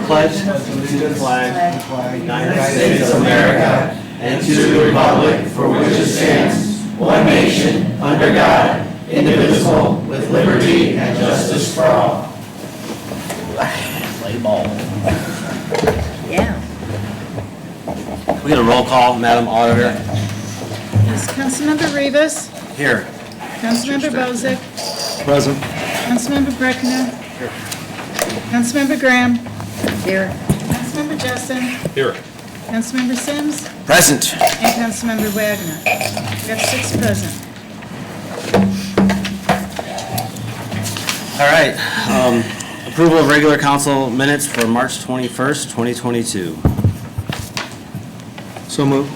pledge allegiance to the flag of the United States of America and to the republic for which it stands, one nation, under God, indivisible, with liberty and justice for all. Play ball. Yeah. We get a roll call, Madam Auditor. Yes, Councilmember Rivas, Here. Councilmember Bozick, Present. Councilmember Brickner. Here. Councilmember Graham. Here. Councilmember Jessen. Here. Councilmember Sims. Present. And Councilmember Wagner. We got 6 present. All right. Approval of regular council minutes for March 21st, 2022. So moved.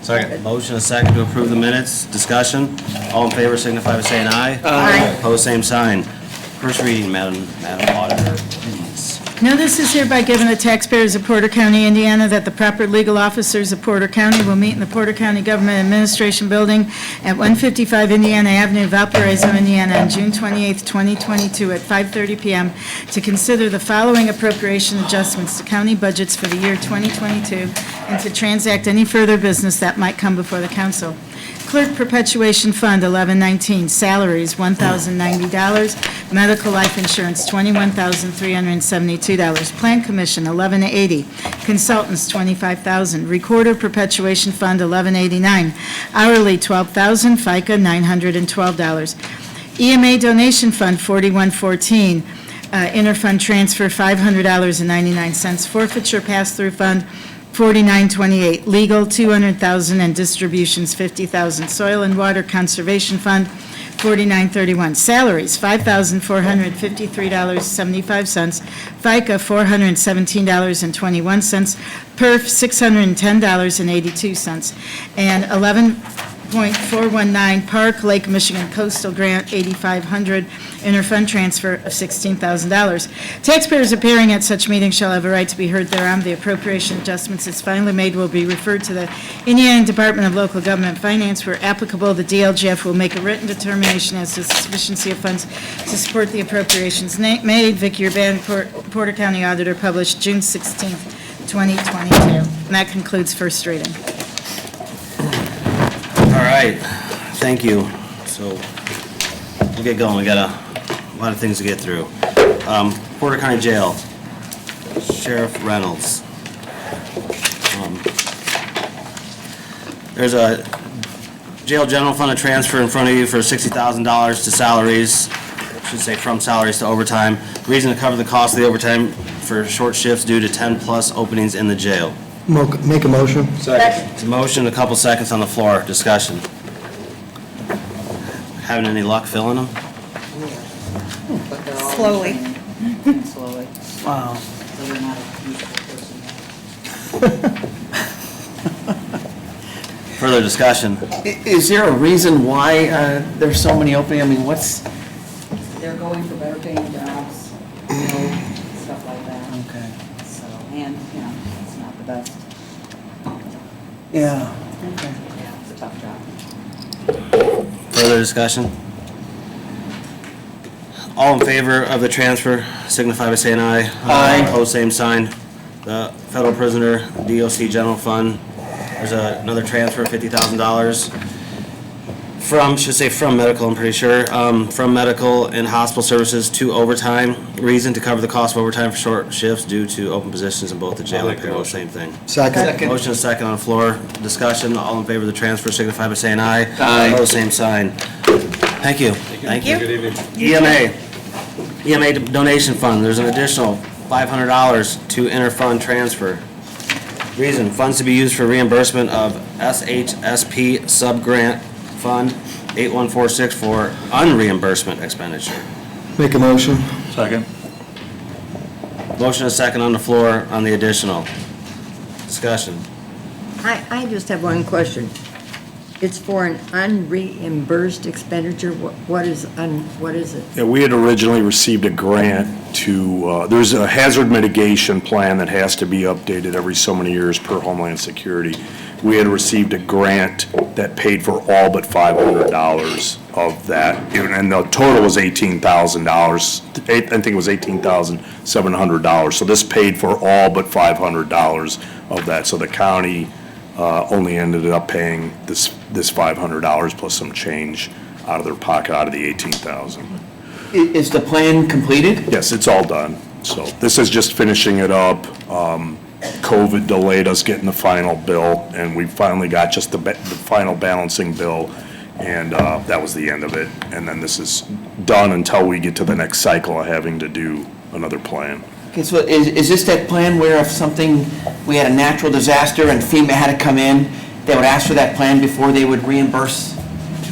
Second. Motion a second to approve the minutes. Discussion. All in favor signify by saying aye. Aye. Opposed, same sign. First reading, Madam Auditor, please. Notice is hereby given the taxpayers of Porter County, Indiana, that the proper legal officers of Porter County will meet in the Porter County Government Administration Building at 155 Indiana Avenue, Valparaiso, Indiana, on June 28, 2022, at 5:30 p.m. to consider the following appropriation adjustments to county budgets for the year 2022 and to transact any further business that might come before the council. Clerk Perpetuation Fund, 1119, salaries, $1,090, medical life insurance, $21,372, Plan Commission, 1180, consultants, $25,000, Recorder Perpetuation Fund, 1189, hourly, $12,000, FICA, $912, EMA Donation Fund, 4114, interfund transfer, $500.99, Forfeiture Pass-Through Fund, 4928, legal, $200,000, and distributions, $50,000. Soil and Water Conservation Fund, 4931. Salaries, $5,453.75. FICA, $417.21. PERF, $610.82. And 11.419, Park Lake Michigan Coastal Grant, $8,500, interfund transfer of $16,000. Taxpayers appearing at such meeting shall have a right to be heard thereon. The appropriation adjustments as finally made will be referred to the Indiana Department of Local Government Finance. Where applicable, the DLGF will make a written determination as to sufficiency of funds to support the appropriations made. Vicky Urban, Porter County Auditor, published June 16th, 2022. And that concludes first reading. All right, thank you. So we'll get going. We got a lot of things to get through. Porter County Jail, Sheriff Reynolds. There's a jail general fund transfer in front of you for $60,000 to salaries. I should say from salaries to overtime. Reason to cover the cost of the overtime for short shifts due to 10+ openings in the jail. Make a motion. It's a motion, a couple seconds on the floor. Discussion. Having any luck filling them? Slowly. Slowly. Wow. So you're not a useful person. Further discussion. Is there a reason why there's so many openings? I mean, what's... They're going for better paying jobs, stuff like that. Okay. So, and, it's not the best. Yeah. Okay. Yeah, it's a tough job. Further discussion. All in favor of the transfer signify by saying aye. Aye. Opposed, same sign. The federal prisoner DOC general fund, there's another transfer, $50,000 from, should say from medical, I'm pretty sure, from medical and hospital services to overtime. Reason to cover the cost of overtime for short shifts due to open positions in both the jail and payroll, same thing. Second. Motion is second on the floor. Discussion. All in favor of the transfer signify by saying aye. Aye. Opposed, same sign. Thank you. Thank you. Good evening. EMA donation fund. There's an additional $500 to interfund transfer. Reason, funds to be used for reimbursement of SHSP subgrant fund 8146 for unreimbursement expenditure. Make a motion. Second. Motion is second on the floor on the additional. Discussion. I just have one question. It's for an unreimbursed expenditure. What is it? Yeah, we had originally received a grant to, there's a hazard mitigation plan that has to be updated every so many years per Homeland Security. We had received a grant that paid for all but $500 of that, and the total was $18,000. I think it was $18,700. So this paid for all but $500 of that. So the county only ended up paying this $500 plus some change out of their pocket, out of the $18,000. Is the plan completed? Yes, it's all done. So this is just finishing it up. COVID delayed us getting the final bill, and we finally got just the final balancing bill, and that was the end of it. And then this is done until we get to the next cycle of having to do another plan. Okay, so is this that plan where if something, we had a natural disaster and FEMA had to come in, they would ask for that plan before they would reimburse?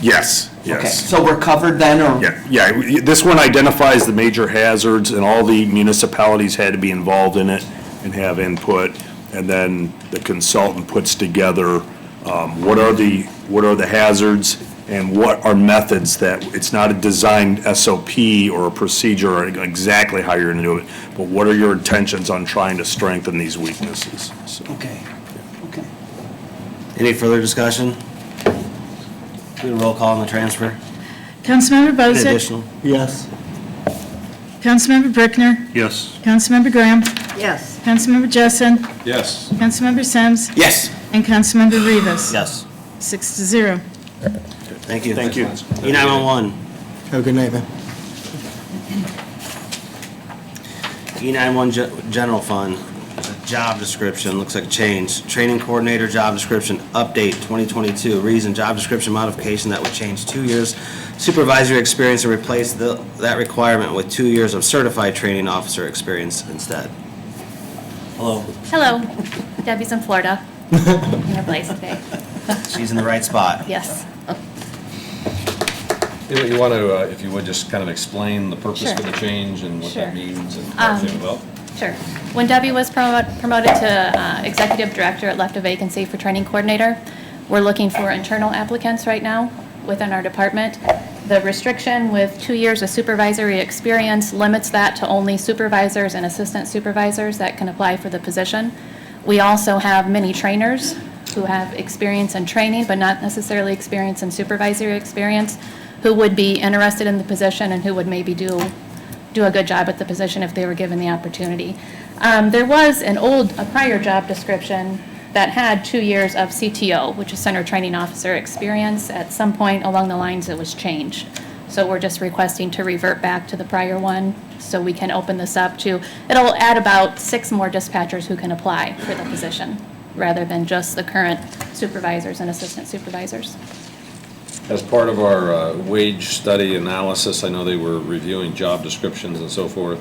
Yes, Okay, yes. so we're covered then, or? Yeah, this one identifies the major hazards, and all the municipalities had to be involved in it and have input. And then the consultant puts together, what are the hazards and what are methods that, it's not a designed SOP or a procedure or exactly how you're gonna do it, but what are your intentions on trying to strengthen these weaknesses? So, Okay, okay. Any further discussion? Do a roll call on the transfer? Councilmember Any Bozick. additional? Yes. Councilmember Brickner. Yes. Councilmember Graham. Yes. Councilmember Jessen. Yes. Councilmember Sims. Yes. And Councilmember Rivas. Yes. 6-0. Thank you. Thank you. E911. Have a good night, man. E911 General Fund, there's a job description, looks like a change. Training Coordinator job description, update 2022. Reason, job description modification that would change 2 years supervisory experience and replace that requirement with 2 years of certified training officer experience instead. Hello. Hello, Debbie's in Florida, in her place today. She's in the right spot. Yes. You want to, if you would, just kind of explain the purpose Sure. of the change and what that Sure. means and how it came about? Sure. When Debbie was promoted to executive director, it left a vacancy for training coordinator. We're looking for internal applicants right now within our department. The restriction with 2 years of supervisory experience limits that to only supervisors and assistant supervisors that can apply for the position. We also have many trainers who have experience in training, but not necessarily experience in supervisory experience, who would be interested in the position and who would maybe do a good job at the position if they were given the opportunity. There was a prior job description that had 2 years of CTO, which is Center Training Officer experience. At some point along the lines, it was changed. So we're just requesting to revert back to the prior one, so we can open this up to, it'll add about 6 more dispatchers who can apply for the position, rather than just the current supervisors and assistant supervisors. As part of our wage study analysis, I know they were reviewing job descriptions and so forth.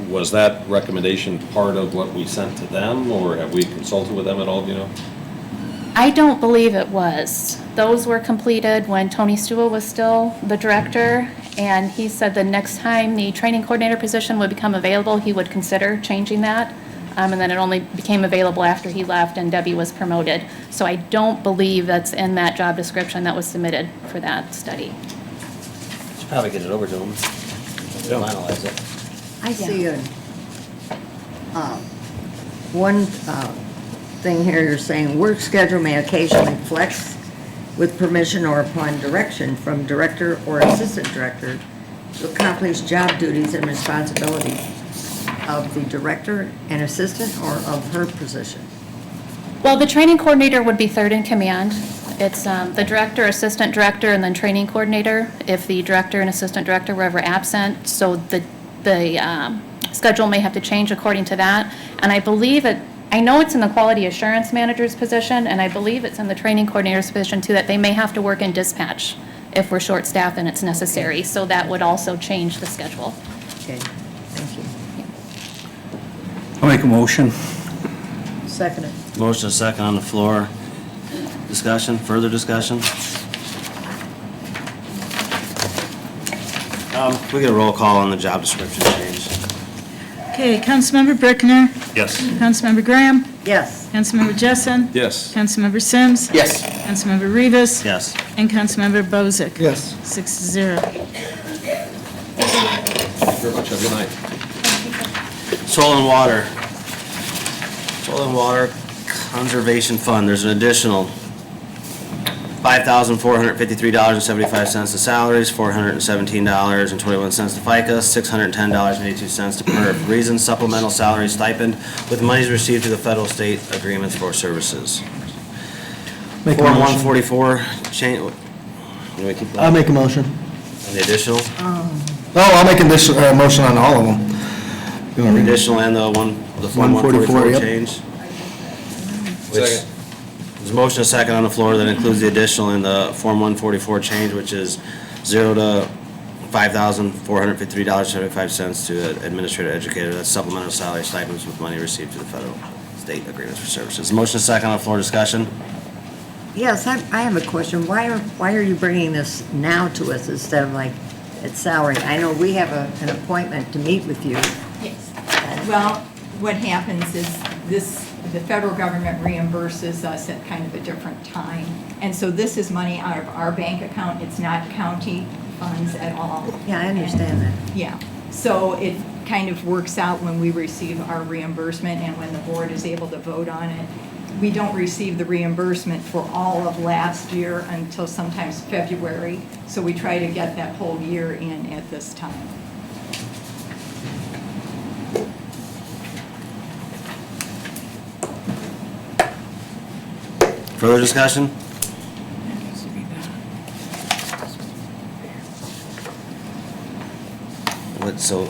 Was that recommendation part of what we sent to them, or have we consulted with them at all, do you know? I don't believe it was. Those were completed when Tony Stewart was still the director, and he said the next time the training coordinator position would become available, he would consider changing that. And then it only became available after he left and Debbie was promoted. So I don't believe that's in that job description that was submitted for that study. Should probably get it over to them. Finalize it. I see one thing here, you're saying, work schedule may occasionally flex with permission or upon direction from director or assistant director to accomplish job duties and responsibilities of the director and assistant or of her position. Well, the training coordinator would be third in command. It's the director, assistant director, and then training coordinator if the director and assistant director were ever absent. So the schedule may have to change according to that. And I believe I know it's in the quality assurance manager's position, and I believe it's in the training coordinator's position too, that they may have to work in dispatch if we're short-staffed and it's necessary. So that would also change the schedule. Okay, thank you. I'll make a motion. Second it. Motion is second on the floor. Discussion, further discussion? We get a roll call on the job description change. Okay, Councilmember Brickner. Yes. Councilmember Graham. Yes. Councilmember Jessen. Yes. Councilmember Sims. Yes. Councilmember Rivas. Yes. And Councilmember Bozick. Yes. 6-0. Thank you very much. Have a good night. Soil and water. Soil and water conservation fund, there's an additional $5,453.75 to salaries, $417.21 to FICA, $610.82 to PERF. Reason supplemental salary stipend with monies received through the federal state agreements for services. Make a Form motion. 144, change, do we keep I'll that? make a motion. And the additional? Oh, I'll make a motion on all of them. You want The me to- additional and the Form 144, 144 yep. change? Which, there's a motion, a second on the floor that includes the additional in the Form 144 change, which is $0 to $5,453.75 to administrator educator. That's supplemental salary stipends with money received through the federal state agreements for services. Motion, a second on the floor, discussion? Yes, I have a question. Why are you bringing this now to us instead of like at salary? I know we have an appointment to meet with you. Yes. Well, what happens is the federal government reimburses us at kind of a different time. And so this is money out of our bank account. It's not county funds at all. Yeah, I understand that. Yeah. So it kind of works out when we receive our reimbursement and when the board is able to vote on it. We don't receive the reimbursement for all of last year until sometimes February. So we try to get that whole year in at this time. Further discussion? So,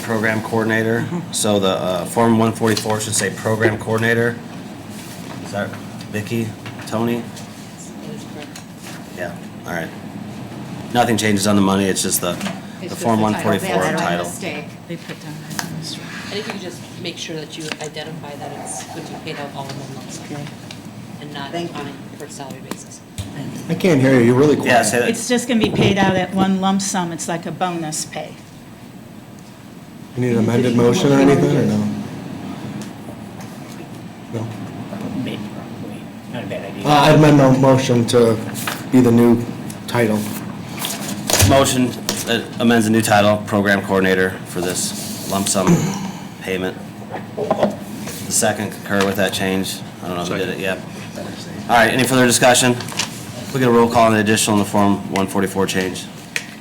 program coordinator, so the Form 144 should say program coordinator. Is that Vicky, Tony? Yeah, all right. Nothing changes on the money, it's just the Form 144 title. They put down administrator. And if you could just make sure that you identify that it's going to be paid out all in one lump sum. And not Thank you. on a per salary basis. I can't hear you, you're really quiet. Yeah, say that. It's just going to be paid out at one lump sum. It's like a bonus pay. You need an amended motion or anything, or no? No? Not a bad idea. I amend my motion to be the new title. Motion that amends the new title, program coordinator for this lump sum payment. The second concur with that change. I don't know who did it yet. All right, any further discussion? We get a roll call on the additional in the Form 144 change.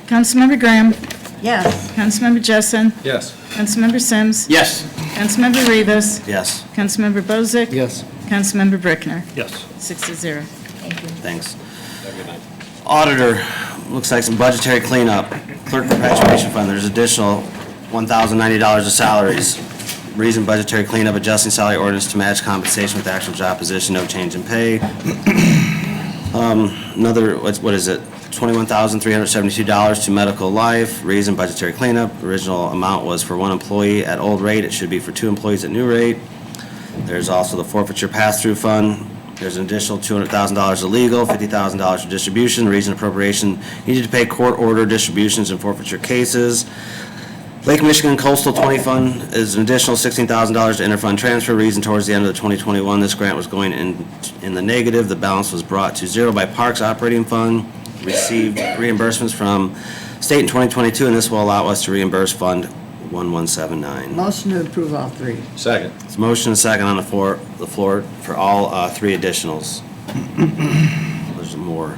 Councilmember Graham. Yes, Councilmember Jessen. Yes. Councilmember Sims. Yes. Councilmember Rivas. Yes, Councilmember Bozick. Yes. Councilmember Brickner. Yes. 6-0. thanks. Auditor, looks like some budgetary cleanup. Clerk perpetuation fund, there's additional $1,090 of salaries. Reason budgetary cleanup, adjusting salary ordinance to match compensation with actual job position, no change in pay. Another, what is it? $21,372 to medical life. Reason budgetary cleanup, original amount was for one employee at old rate, it should be for two employees at new rate. There's also the forfeiture pass-through fund. There's an additional $200,000 illegal, $50,000 for distribution. Reason appropriation needed to pay court order distributions and forfeiture cases. Lake Michigan Coastal 20 Fund is an additional $16,000 to interfund transfer. Reason towards the end of the 2021, this grant was going in the negative. The balance was brought to zero by Parks Operating Fund. Received reimbursements from state in 2022, and this will allow us to reimburse Fund 1179. motion to approve all three. Second. It's motion and second on the floor for all three additionals. There's more.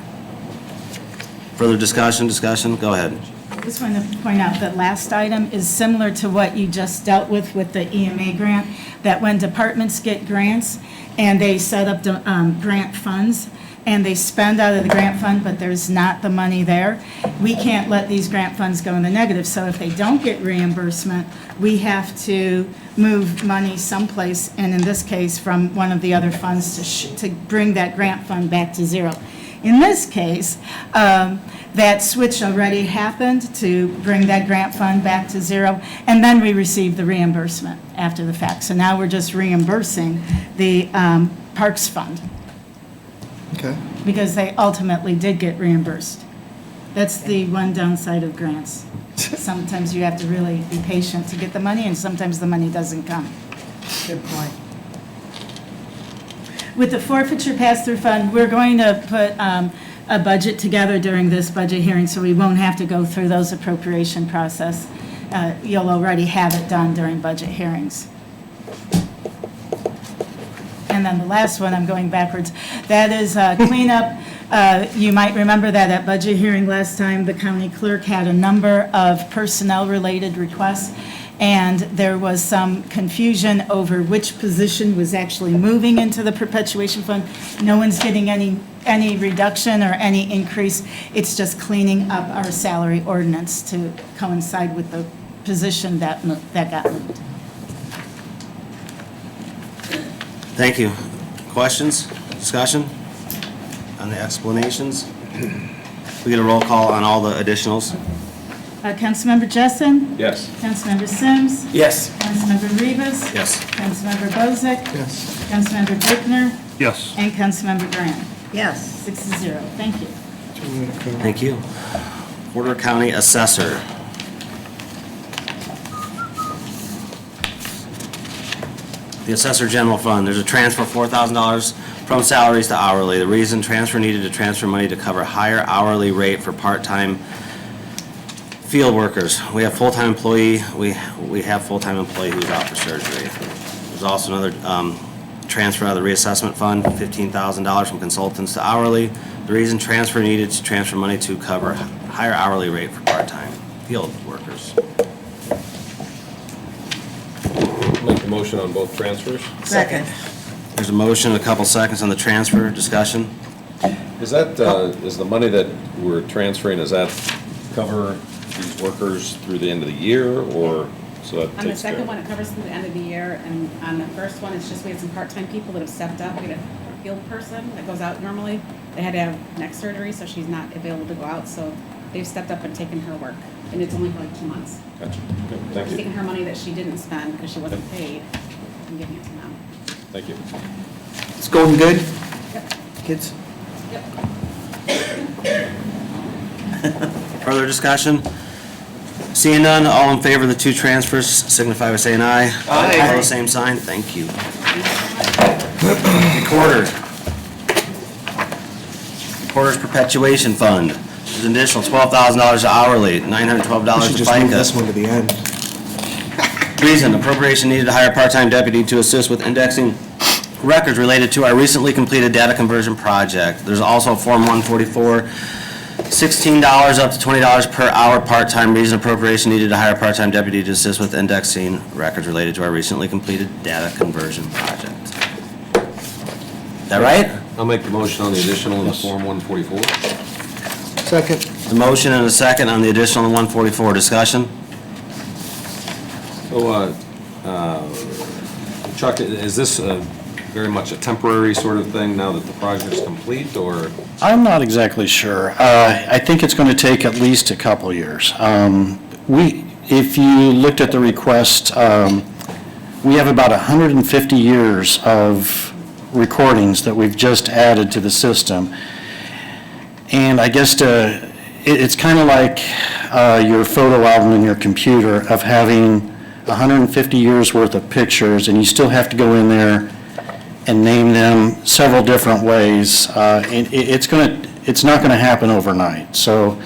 Further discussion, go ahead. I just want to point out that last item is similar to what you just dealt with the EMA grant, that when departments get grants and they set up grant funds and they spend out of the grant fund, but there's not the money there, we can't let these grant funds go in the negative. So if they don't get reimbursement, we have to move money someplace, and in this case, from one of the other funds to bring that grant fund back to zero. In this case, that switch already happened to bring that grant fund back to zero, and then we received the reimbursement after the fact. So now we're just reimbursing the Parks Fund, Okay. because they ultimately did get reimbursed. That's the one downside of grants. Sometimes you have to really be patient to get the money, and sometimes the money doesn't come. Good point. With the forfeiture pass-through fund, we're going to put a budget together during this budget hearing, so we won't have to go through those appropriation process. You'll already have it done during budget hearings. And then the last one, I'm going backwards, that is cleanup. You might remember that at budget hearing last time, the county clerk had a number of personnel-related requests, and there was some confusion over which position was actually moving into the perpetuation fund. No one's getting any reduction or any increase. It's just cleaning up our salary ordinance to coincide with the position that got moved. Thank you. Questions, discussion on the explanations? We get a roll call on all the additionals. Councilmember Jessen? Yes. Councilmember Sims? Yes. Councilmember Rivas? Yes. Councilmember Bozak? Yes. Councilmember Brickner? Yes. And Councilmember Graham. Yes. 6-0. Thank you. Thank you. Porter County Assessor. The Assessor General Fund, there's a transfer of $4,000 from salaries to hourly. The reason transfer needed to transfer money to cover higher hourly rate for part-time field workers. We have full-time employee, we have full-time employee who's out for surgery. There's also another transfer out of the reassessment fund, $15,000 from consultants to hourly. The reason transfer needed to transfer money to cover higher hourly rate for part-time field workers. Make the motion on both transfers. Second. There's a motion, a couple seconds on the transfer, discussion. Is that, is the money that we're transferring, does that cover these workers through the end of the year, or, so that On the takes care second of one, it covers through the end of the year, and on the first one, it's just we had some part-time people that have stepped up. We had a field person that goes out normally. They had to have neck surgery, so she's not available to go out, so they've stepped up and taken her work. And it's only for like 2 months. Gotcha. Okay, thank She's you. taking her money that she didn't spend because she wasn't paid and giving it to them. Thank you. It's going good, Yep. kids? Yep. Further discussion? Seeing none, all in favor of the two transfers signify by saying aye. Aye. Opposed, same sign, thank you. Recorder. Recorder's Perpetuation Fund, there's an additional $12,000 hourly, $912 We should to just move FICA. this one to the end. Reason, appropriation needed to hire a part-time deputy to assist with indexing records related to our recently completed data conversion project. There's also Form 144, $16 up to $20 per hour part-time. Reason, appropriation needed to hire a part-time deputy to assist with indexing records related to our recently completed data conversion project. Is that right? I'll make the motion on the additional in the Form 144. Second. The motion and a second on the additional 144. Discussion? So, Chuck, is this very much a temporary sort of thing now that the project's complete, or? I'm not exactly sure. I think it's going to take at least a couple years. If you looked at the request, we have about 150 years of recordings that we've just added to the system. And I guess it's kind of like your photo album in your computer of having 150 years worth of pictures, and you still have to go in there and name them several different ways. It's not going to happen overnight. So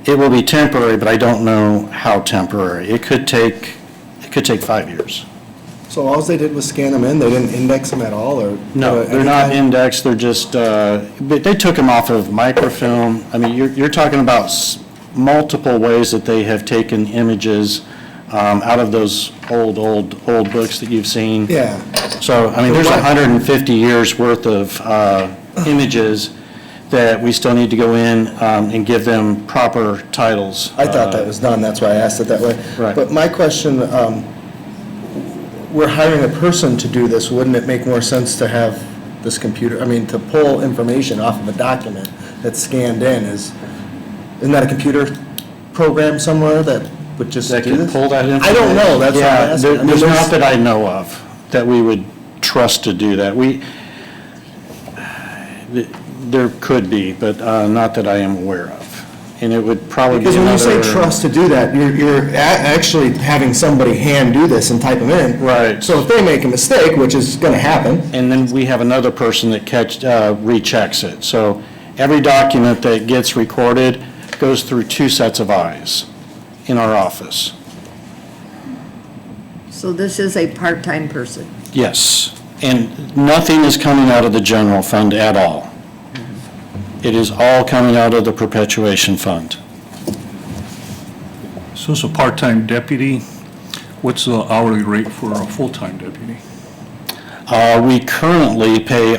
it will be temporary, but I don't know how temporary. It could take 5 years. So all they did was scan them in, they didn't index them at all, or? No, they're not indexed, they're just, but they took them off of microfilm. I mean, you're talking about multiple ways that they have taken images out of those old books that you've seen. Yeah. So, I mean, there's 150 years worth of images that we still need to go in and give them proper titles. I thought that was done, that's why I asked it that way. Right. But my question, we're hiring a person to do this, wouldn't it make more sense to have this computer, I mean, to pull information off of a document that's scanned in, isn't that a computer program somewhere that would just That do can this? pull that information? I don't know, that's what I'm Yeah, asking. I mean, there's not that I know of that we would trust to do that. There could be, but not that I am aware of. And it would probably be Because when you say another- trust to do that, you're actually having somebody hand do this and type them in. Right. So if they make a mistake, which is gonna happen, And then we have another person that rechecks it. So every document that gets recorded goes through 2 sets of eyes in our office. So this is a part-time person. Yes. And nothing is coming out of the general fund at all. It is all coming out of the perpetuation fund. So it's a part-time deputy. What's the hourly rate for a full-time deputy? We currently pay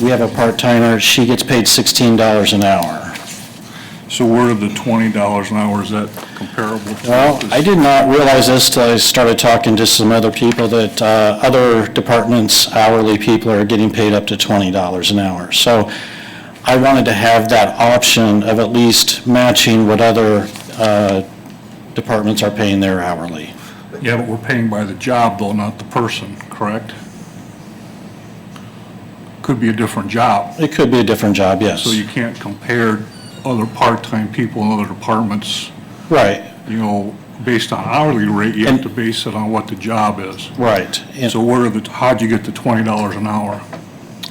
we have a part-timer, she gets paid $16 an hour. So where are the $20 an hour, is that comparable to? Well, I did not realize this till I started talking to some other people, that other departments' hourly people are getting paid up to $20 an hour. So I wanted to have that option of at least matching what other departments are paying their hourly. Yeah, but we're paying by the job though, not the person, correct? Could be a different job. It could be a different job, yes. So you can't compare other part-time people in other departments, Right, you know, based on hourly rate, you have to base it on what the job is. right. And- So how'd you get the $20 an hour?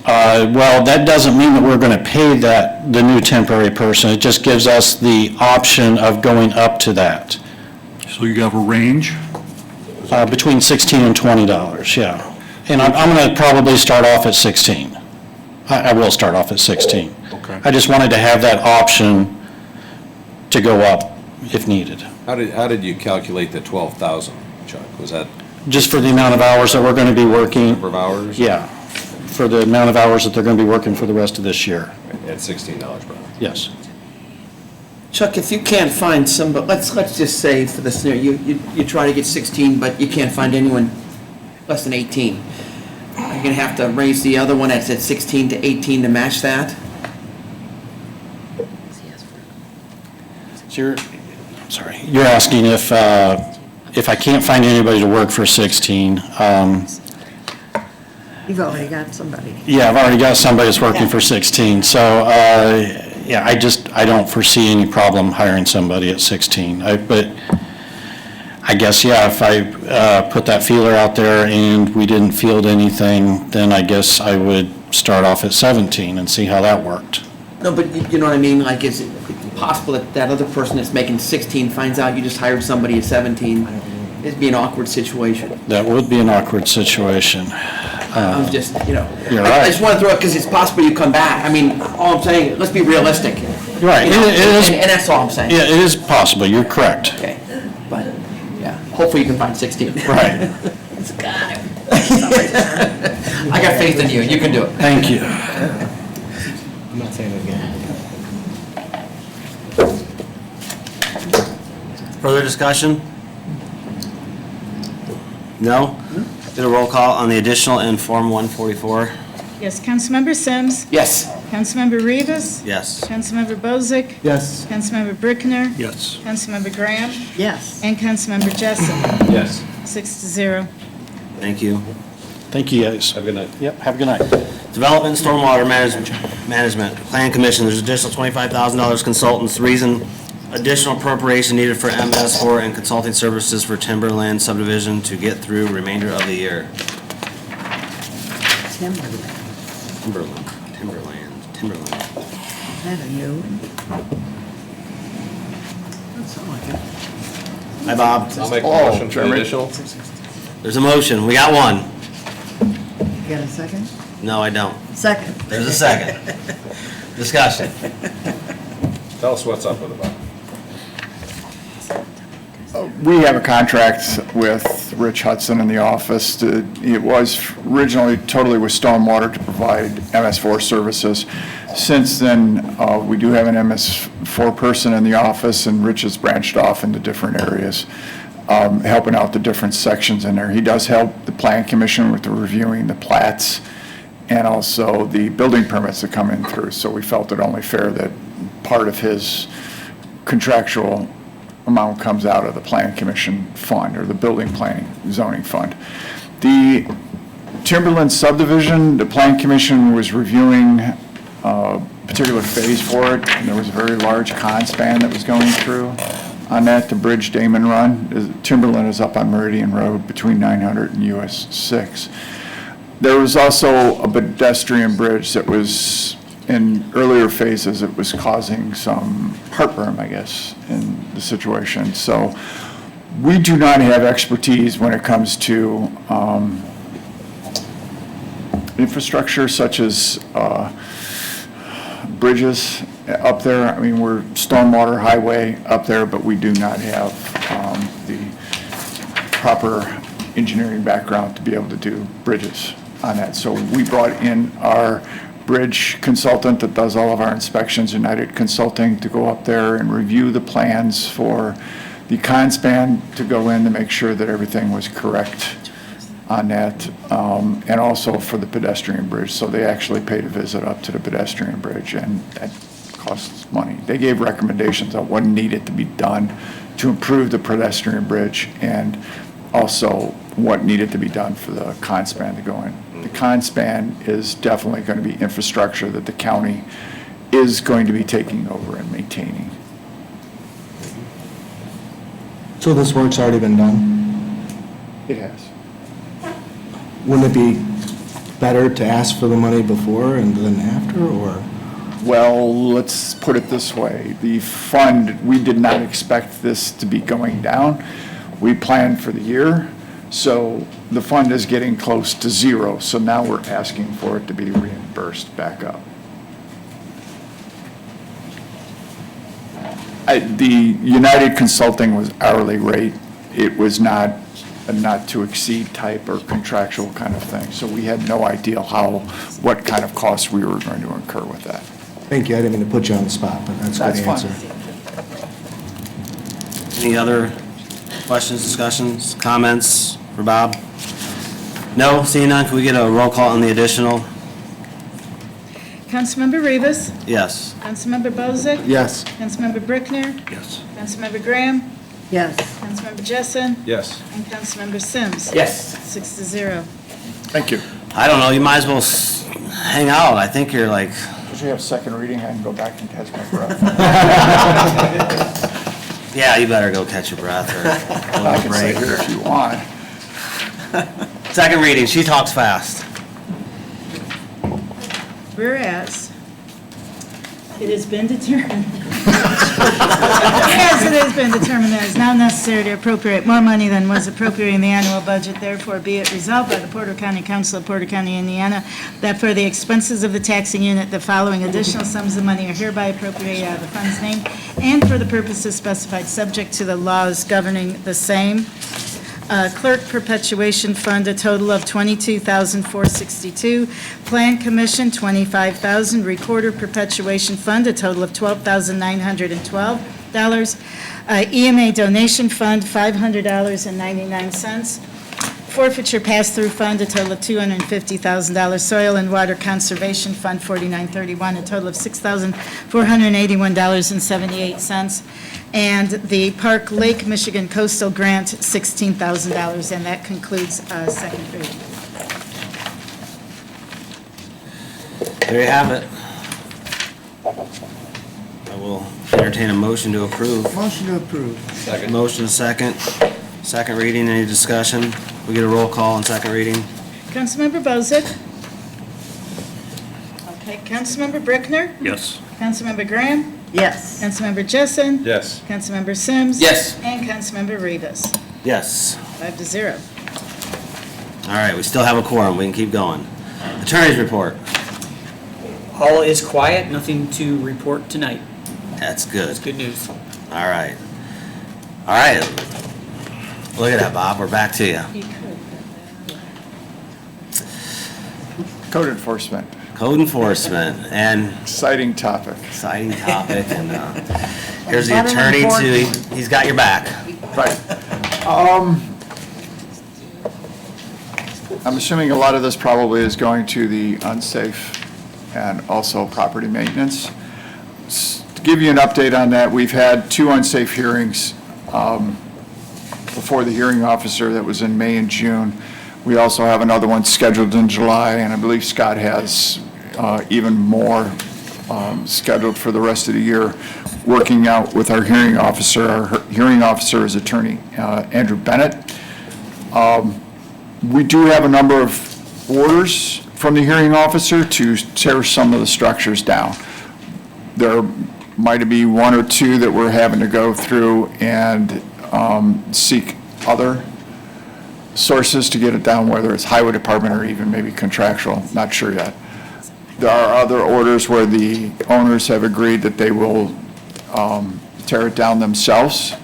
Well, that doesn't mean that we're going to pay the new temporary person. It just gives us the option of going up to that, So you have a range? between $16 and $20, yeah. And I'm going to probably start off at 16. I will start off at 16. Okay. I just wanted to have that option to go up if needed, How did you calculate the 12,000, Chuck? Was that just for the amount of hours that we're going to be working. number of hours? Yeah, for the amount of hours that they're going to be working for the rest of this year, At $16 per hour. yes. Chuck, if you can't find somebody, let's just say for the scenario, you try to get 16, but you can't find anyone less than 18. Are you gonna have to raise the other one that's at 16 to 18 to match that? So you're asking if I can't find anybody to work for 16, You've already got somebody. yeah, I've already got somebody that's working for 16, so, yeah, I don't foresee any problem hiring somebody at 16. But I guess, yeah, if I put that feeler out there and we didn't field anything, then I guess I would start off at 17 and see how that worked. No, but you know what I mean, like, is it possible that that other person that's making 16 finds out you just hired somebody at 17? It'd be an awkward situation. That would be an awkward situation. I'm just, you know. You're I right. just want to throw it, because it's possible you come back. I mean, all I'm saying, let's be realistic. Right, You know, it is- And that's all I'm saying. Yeah, it is possible, you're correct. Okay, but, yeah, hopefully you can find 16. Right. I got faith in you, you can do it. Thank you. I'm not saying it again. Further discussion? No? Did a roll call on the additional in Form 144? Yes, Councilmember Sims. Yes. Councilmember Rivas. Yes. Councilmember Bozick. Yes. Councilmember Brickner. Yes. Councilmember Graham. Yes. And Councilmember Jessup. Yes. 6-0. Thank you. Thank you, guys. Have a good night. Yep, have a good night. Development and Stormwater Management, Plan Commission, there's additional $25,000 consultants. The reason, additional appropriation needed for MS4 and consulting services for Timberland subdivision to get through remainder of the year. Timberland. Timberland. That a new one? Hi, Bob. I'll make a motion for the additional. There's a motion. We got one. You got a second? No, I don't. Second. There's a second. Discussion. Tell us what's up with it, Bob. We have a contract with Rich Hudson in the office. It was originally totally with Stormwater to provide MS4 services. Since then, we do have an MS4 person in the office, and Rich has branched off into different areas, helping out the different sections in there. He does help the Plan Commission with the reviewing the plats and also the building permits that come in through. So we felt it only fair that part of his contractual amount comes out of the Plan Commission fund, or the Building Planning Zoning Fund. The Timberland subdivision, the Plan Commission was reviewing a particular phase for it, and there was a very large con span that was going through on that, the Bridge Damon Run. Timberland is up on Meridian Road between 900 and US 6. There was also a pedestrian bridge that was, in earlier phases, it was causing some heartburn, I guess, in the situation. So we do not have expertise when it comes to infrastructure such as bridges up there. I mean, we're stormwater highway up there, but we do not have the proper engineering background to be able to do bridges on that. So we brought in our bridge consultant that does all of our inspections, United Consulting, to go up there and review the plans for the con-span to go in to make sure that everything was correct on that, and also for the pedestrian bridge. So they actually paid a visit up to the pedestrian bridge, and that costs money. They gave recommendations on what needed to be done to improve the pedestrian bridge, and also what needed to be done for the con-span to go in. The con-span is definitely going to be infrastructure that the county is going to be taking over and maintaining. So this work's already been done? It has. Wouldn't it be better to ask for the money before and then after, or? Well, let's put it this way. The fund, we did not expect this to be going down. We planned for the year, so the fund is getting close to zero. So now we're asking for it to be reimbursed back up. The United Consulting was hourly rate. It was not a not-to-exceed type or contractual kind of thing. So we had no idea what kind of costs we were going to incur with that. Thank you, I didn't mean to put you on the spot, but that's a good That's answer. fine. Any other questions, discussions, comments for Bob? No, seeing none, can we get a roll call on the additional? Councilmember Rivas. Yes. Councilmember Bozick. Yes. Councilmember Brickner. Yes. Councilmember Graham. Yes. Councilmember Jessen. Yes. And Councilmember Sims. Yes. 6-0. Thank you. I don't know, you might as well hang out. I think you're like, Because we have second reading, I can go back and catch my breath. yeah, you better go catch your breath or I go to can stay break. here if you want. Second reading, she talks fast. Whereas, it has been determined. Whereas it has been determined that it is now necessary to appropriate more money than was appropriated in the annual budget, therefore be it resolved by the Porter County Council of Porter County, Indiana, that for the expenses of the taxing unit, the following additional sums of money are hereby appropriated out of the funds named, and for the purposes specified, subject to the laws governing the same. Clerk Perpetuation Fund, a total of $22,462. Plan Commission, $25,000. Recorder Perpetuation Fund, a total of $12,912. EMA Donation Fund, $500.99. Forfeiture Pass-Through Fund, a total of $250,000. Soil and Water Conservation Fund, $4931, a total of $6,481.78. And the Park Lake Michigan Coastal Grant, $16,000. And that concludes second reading. There you have it. I will entertain a motion to approve. Motion to approve. Second. Motion second. Second reading, any discussion? We get a roll call on second reading? Councilmember Bozick. Okay, Councilmember Brickner. Yes. Councilmember Graham. Yes. Councilmember Jessen. Yes. Councilmember Sims. Yes. And Councilmember Rivas. Yes. 5-0. All right, we still have a quorum, we can keep going. Attorney's report. All is quiet, nothing to report tonight. That's good. That's good news. All right. All right. Look at that, Bob, we're back to you. Code enforcement, Code enforcement, and exciting topic. exciting topic, and here's the attorney too, he's got your back. Right. I'm assuming a lot of this probably is going to the unsafe and also property maintenance. To give you an update on that, we've had 2 unsafe hearings before the hearing officer. That was in May and June. We also have another one scheduled in July, and I believe Scott has even more scheduled for the rest of the year, working out with our hearing officer. Our hearing officer is Attorney Andrew Bennett. We do have a number of orders from the hearing officer to tear some of the structures down. There might be 1 or 2 that we're having to go through and seek other sources to get it down, whether it's highway department or even maybe contractual, not sure yet. There are other orders where the owners have agreed that they will tear it down themselves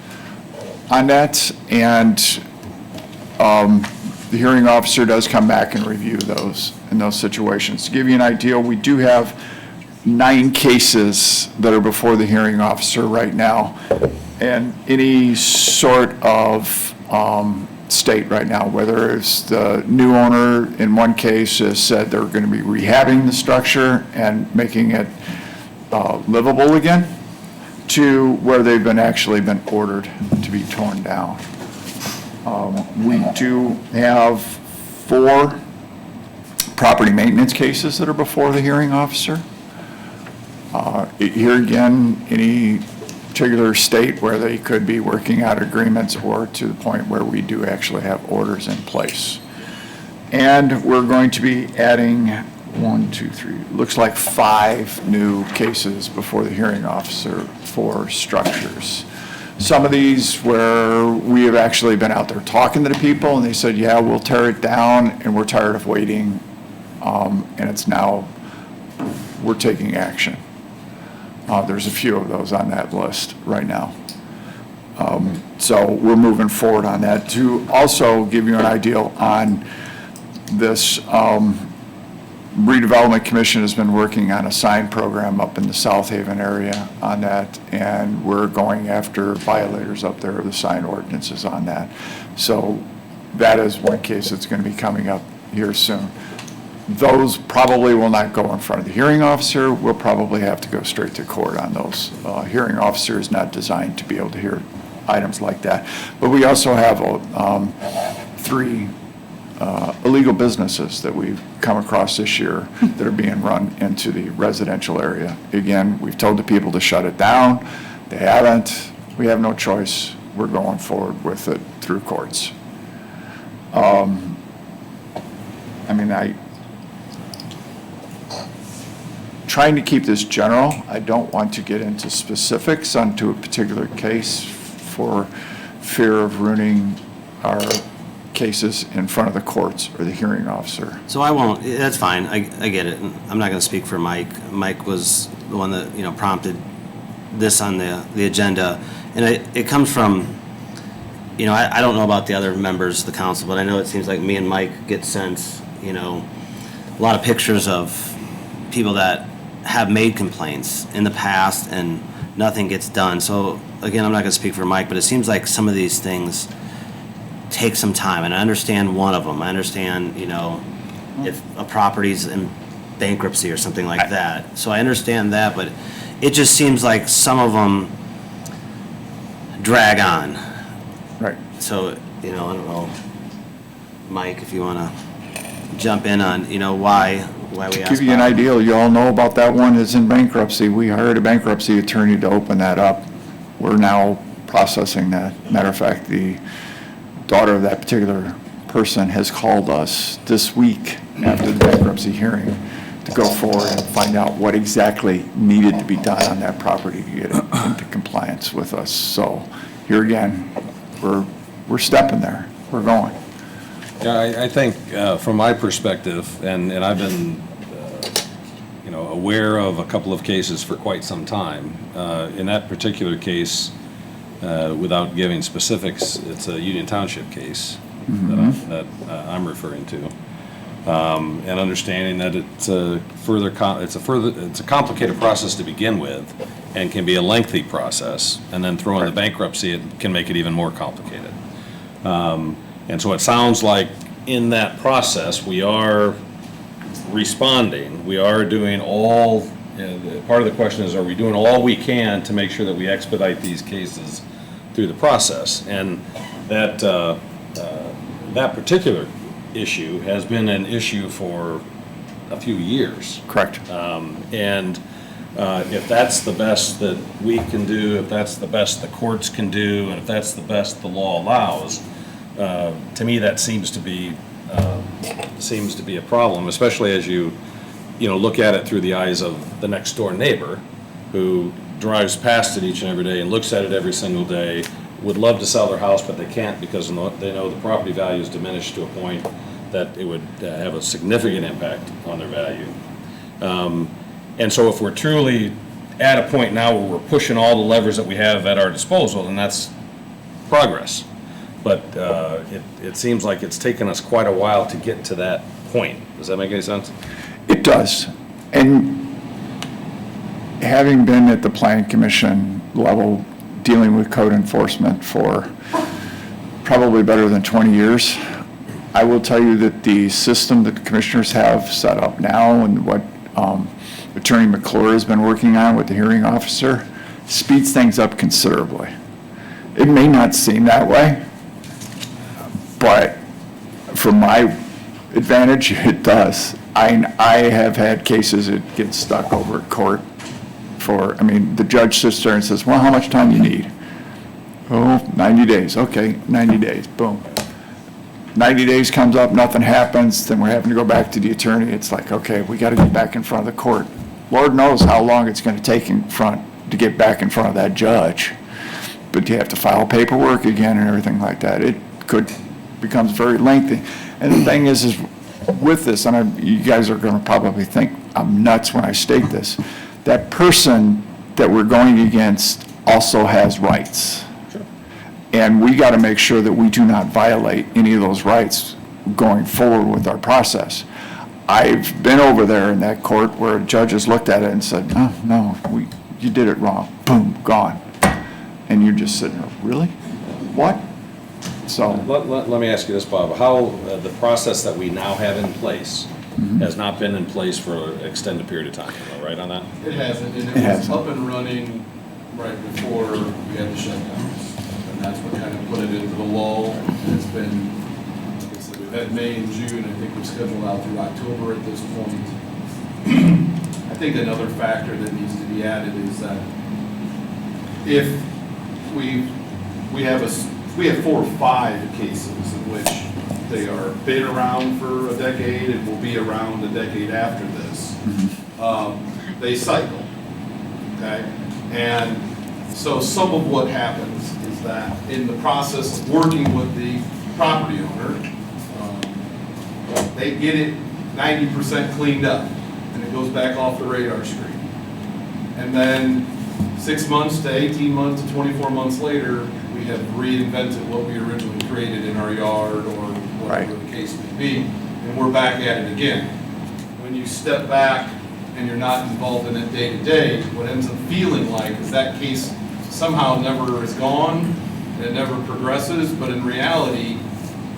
on that, and the hearing officer does come back and review those in those situations. To give you an idea, we do have 9 cases that are before the hearing officer right now, and any sort of state right now, whether it's the new owner in one case has said they're going to be rehabbing the structure and making it livable again, to where they've actually been ordered to be torn down. We do have 4 property maintenance cases that are before the hearing officer. Here again, any particular state where they could be working out agreements, or to the point where we do actually have orders in place. And we're going to be adding 1, 2, 3, looks like 5 new cases before the hearing officer for structures. Some of these where we have actually been out there talking to the people, and they said, yeah, we'll tear it down, and we're tired of waiting, and it's now, we're taking action. There's a few of those on that list right now. So we're moving forward on that. To also give you an idea on this, Redevelopment Commission has been working on a sign program up in the South Haven area on that, and we're going after violators up there of the sign ordinances on that. So that is one case that's going to be coming up here soon. Those probably will not go in front of the hearing officer. We'll probably have to go straight to court on those. Hearing officer is not designed to be able to hear items like that. But we also have 3 illegal businesses that we've come across this year that are being run into the residential area. Again, we've told the people to shut it down. They haven't. We have no choice. We're going forward with it through courts. Trying to keep this general. I don't want to get into specifics onto a particular case for fear of ruining our cases in front of the courts or the hearing officer. So I won't, that's fine, I get it. I'm not gonna speak for Mike. Mike was the one that, prompted this on the agenda. And it comes from, I don't know about the other members of the council, but I know it seems like me and Mike get sent, a lot of pictures of people that have made complaints in the past and nothing gets done. So again, I'm not gonna speak for Mike, but it seems like some of these things take some time, and I understand one of them. I understand, if a property's in bankruptcy or something like that. So I understand that, but it just seems like some of them drag on. Right. So, I don't know, Mike, if you wanna jump in on, why we asked. To give you an idea, you all know about that one is in bankruptcy. We hired a bankruptcy attorney to open that up. We're now processing that. Matter of fact, the daughter of that particular person has called us this week after the bankruptcy hearing to go forward and find out what exactly needed to be done on that property to get it into compliance with us. So here again, we're stepping there. We're going. Yeah, I think from my perspective, and I've been, aware of a couple of cases for quite some time. In that particular case, without giving specifics, it's a Union Township case that I'm referring to, and understanding that it's a complicated process to begin with, and can be a lengthy process, and then throw in the bankruptcy, it can make it even more complicated. And so it sounds like in that process, we are responding. We are doing all, part of the question is, are we doing all we can to make sure that we expedite these cases through the process? And that, that particular issue has been an issue for a few years. Correct. And if that's the best that we can do, if that's the best the courts can do, and if that's the best the law allows, to me, that seems to be a problem, especially as you look at it through the eyes of the next door neighbor who drives past it each and every day and looks at it every single day would love to sell their house, but they can't because they know the property value is diminished to a point that it would have a significant impact on their value. And so if we're truly at a point now where we're pushing all the levers that we have at our disposal, then that's progress. But it seems like it's taken us quite a while to get to that point. Does that make any sense? It does. And having been at the planning commission level, dealing with code enforcement for probably better than 20 years, I will tell you that the system that the commissioners have set up now and what Attorney McClure has been working on with the hearing officer speeds things up considerably. It may not seem that way, but from my advantage, it does. I have had cases that get stuck over at court for, I mean, the judge sits there and says, well, how much time do you need? Oh, 90 days. Okay, 90 days, boom. 90 days comes up, nothing happens, then we're having to go back to the attorney. It's like, okay, we got to get back in front of the court. Lord knows how long it's going to take to get back in front of that judge. But you have to file paperwork again and everything like that. It becomes very lengthy. And the thing is with this, and you guys are going to probably think I'm nuts when I state this, that person that we're going against also has rights. And we got to make sure that we do not violate any of those rights going forward with our process. I've been over there in that court where judges looked at it and said, no, you did it wrong. Boom, gone. And you're just sitting there, really? What? So. Let me ask you this, Bob. How the process that we now have in place has not been in place for an extended period of time, am I right on that? It hasn't, and it was up and running right before we had the shutdowns. And that's what kind of put it into the lull. And it's been, like I said, we've had May and June. I think we're scheduled out through October at this point. I think another factor that needs to be added is that if we have 4 or 5 cases in which they are been around for a decade and will be around a decade after this, they cycle, okay? And so some of what happens is that in the process of working with the property owner, they get it 90% cleaned up and it goes back off the radar screen. And then 6 months to 18 months to 24 months later, we have reinvented what we originally created in our yard or whatever the case may be, and we're back at it again. When you step back and you're not involved in it day to day, what ends up feeling like is that case somehow never is gone and it never progresses, but in reality,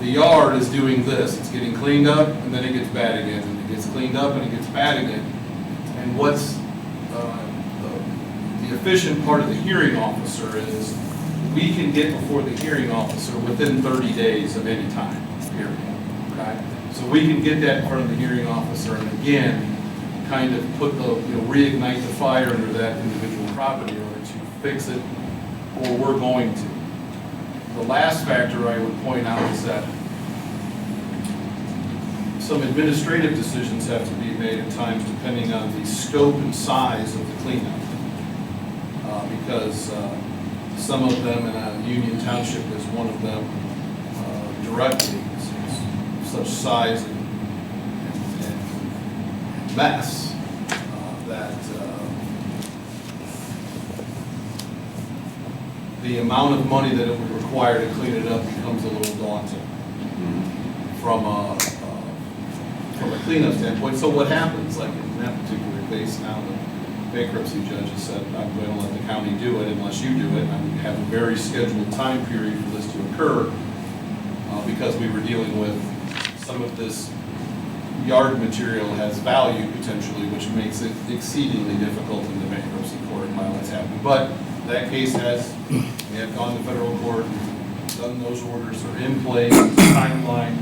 the yard is doing this. It's getting cleaned up and then it gets bad again, and it gets cleaned up and it gets bad again. And what's the efficient part of the hearing officer is we can get before the hearing officer within 30 days of any time, period, okay? So we can get that in front of the hearing officer and again, kind of put the, reignite the fire under that individual property owner to fix it, or we're going to. The last factor I would point out is that some administrative decisions have to be made at times depending on the scope and size of the cleanup. Because some of them, and Union Township is one of them directly, is such size and mess that the amount of money that it would require to clean it up becomes a little daunting from a cleanup standpoint. So what happens, like in that particular case now, the bankruptcy judge has said, I'm going to let the county do it unless you do it. And we have a very scheduled time period for this to occur because we were dealing with some of this yard material has value potentially, which makes it exceedingly difficult in the bankruptcy court while it's happening. But that case we have gone to federal court, done those orders, are in place, timeline.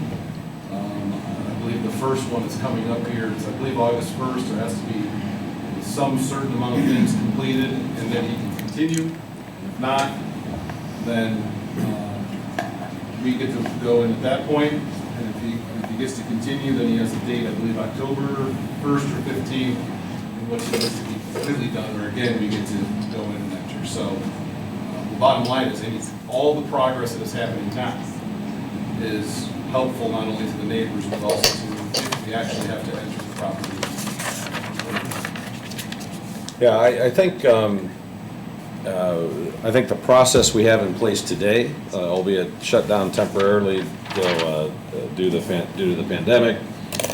I believe the first one is coming up here. It's, I believe, August 1st. There has to be some certain amount of things completed, and then he can continue. If not, then we get to go in at that point, and if he gets to continue, then he has a date, I believe, October 1st or 15th, in which he gets to be completely done, or again, we get to go in and enter. So the bottom line is anything. all the progress that is happening now is helpful not only to the neighbors, but also to, if we actually have to enter the property. Yeah, I think the process we have in place today, albeit shut down temporarily due to the pandemic,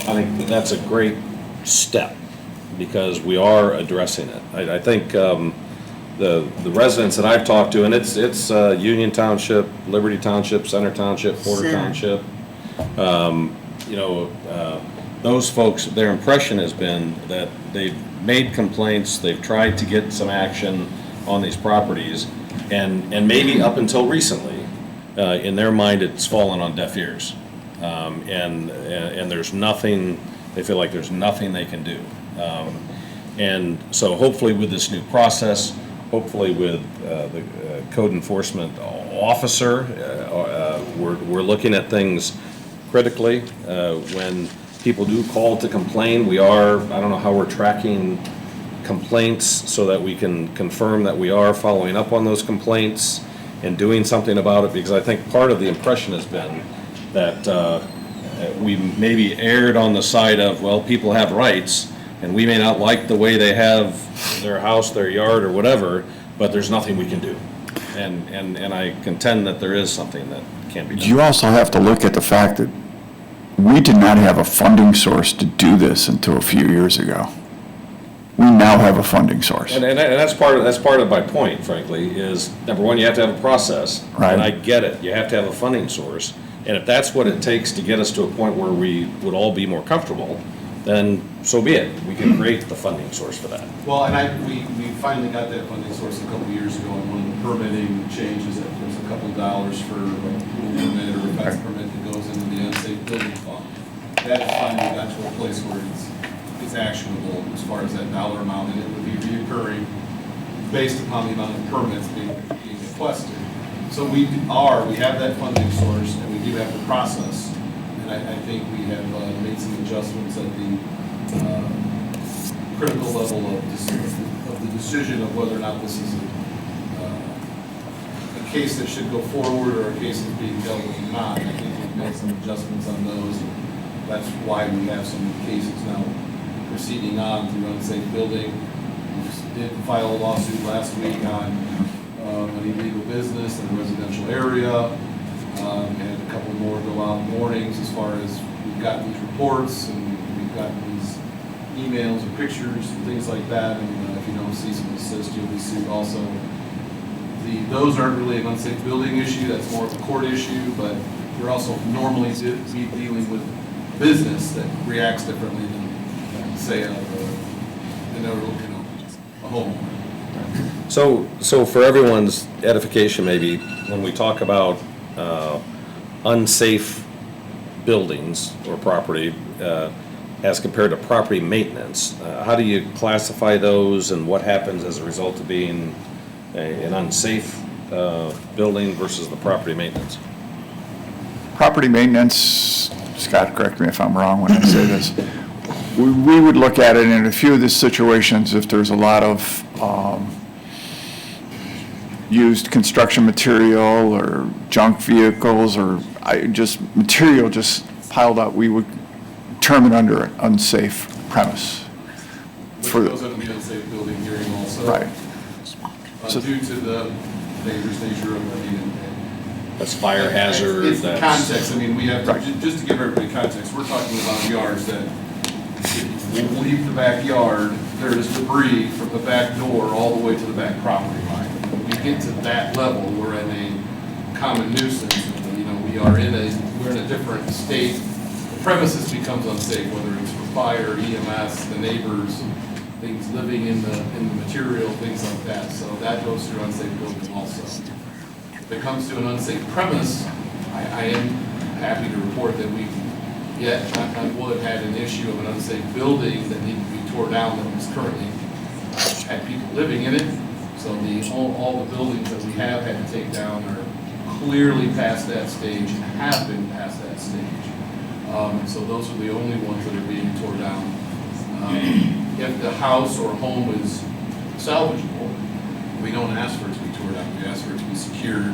I think that's a great step because we are addressing it. I think the residents that I've talked to, and it's Union Township, Liberty Township, Center Township, Porter Township, those folks, their impression has been that they've made complaints, they've tried to get some action on these properties, and maybe up until recently, in their mind, it's fallen on deaf ears. And there's nothing, they feel like there's nothing they can do. And so hopefully with this new process, hopefully with the code enforcement officer, we're looking at things critically. When people do call to complain, I don't know how we're tracking complaints so that we can confirm that we are following up on those complaints and doing something about it, because I think part of the impression has been that we maybe erred on the side of, well, people have rights, and we may not like the way they have their house, their yard, or whatever, but there's nothing we can do. And I contend that there is something that can be done. You also have to look at the fact that we did not have a funding source to do this until a few years ago. We now have a funding source. And that's part of my point, frankly, is number one, you have to have a process. Right. And I get it, you have to have a funding source. And if that's what it takes to get us to a point where we would all be more comfortable, then so be it. We can create the funding source for that. Well, and we finally got that funding source a couple of years ago, and one of the permitting changes, that there's a couple of dollars for a pool permit or a fence permit that goes into the unsafe building fund. That has finally got to a place where it's actionable as far as that dollar amount, and it would be reoccurring based upon the amount of permits being requested. So we have that funding source, and we do have the process, and I think we have made some adjustments at the critical level of the decision of whether or not this is a case that should go forward or a case that's being dealt with or not. I think we've made some adjustments on those, and that's why we have some cases now proceeding on through unsafe building. We did file a lawsuit last week on an illegal business in a residential area, and a couple more go out mornings as far as we've gotten these reports and we've gotten these emails and pictures and things like that, and if you don't cease and desist, you'll be sued also. Those aren't really an unsafe building issue, that's more of a court issue, but we're also normally dealing with business that reacts differently than, say, a homeowner. So for everyone's edification, maybe, when we talk about unsafe buildings or property as compared to property maintenance, how do you classify those and what happens as a result of being an unsafe building versus the property maintenance? Property maintenance, Scott, correct me if I'm wrong when I say this, we would look at it in a few of the situations if there's a lot of used construction material or junk vehicles or material just piled up, we would term it under an unsafe premise. Which goes under the unsafe building hearing also. Right. Due to the dangerous nature of it. That's fire hazard. It's the context. I mean, we have to, just to give everybody context, we're talking about yards that, if you leave the backyard, there is debris from the back door all the way to the back property line. When we get to that level, we're in a common nuisance. We're in a different state. The premises becomes unsafe, whether it's for fire, EMS, the neighbors, things living in the material, things like that. So that goes through unsafe building also. If it comes to an unsafe premise, I am happy to report that we've yet, knock on wood, had an issue of an unsafe building that needed to be tore down that was currently, had people living in it. So all the buildings that we have had to take down are clearly past that stage and have been past that stage. So those are the only ones that are being tore down. If the house or home is salvageable, we don't ask for it to be torn down. We ask for it to be secured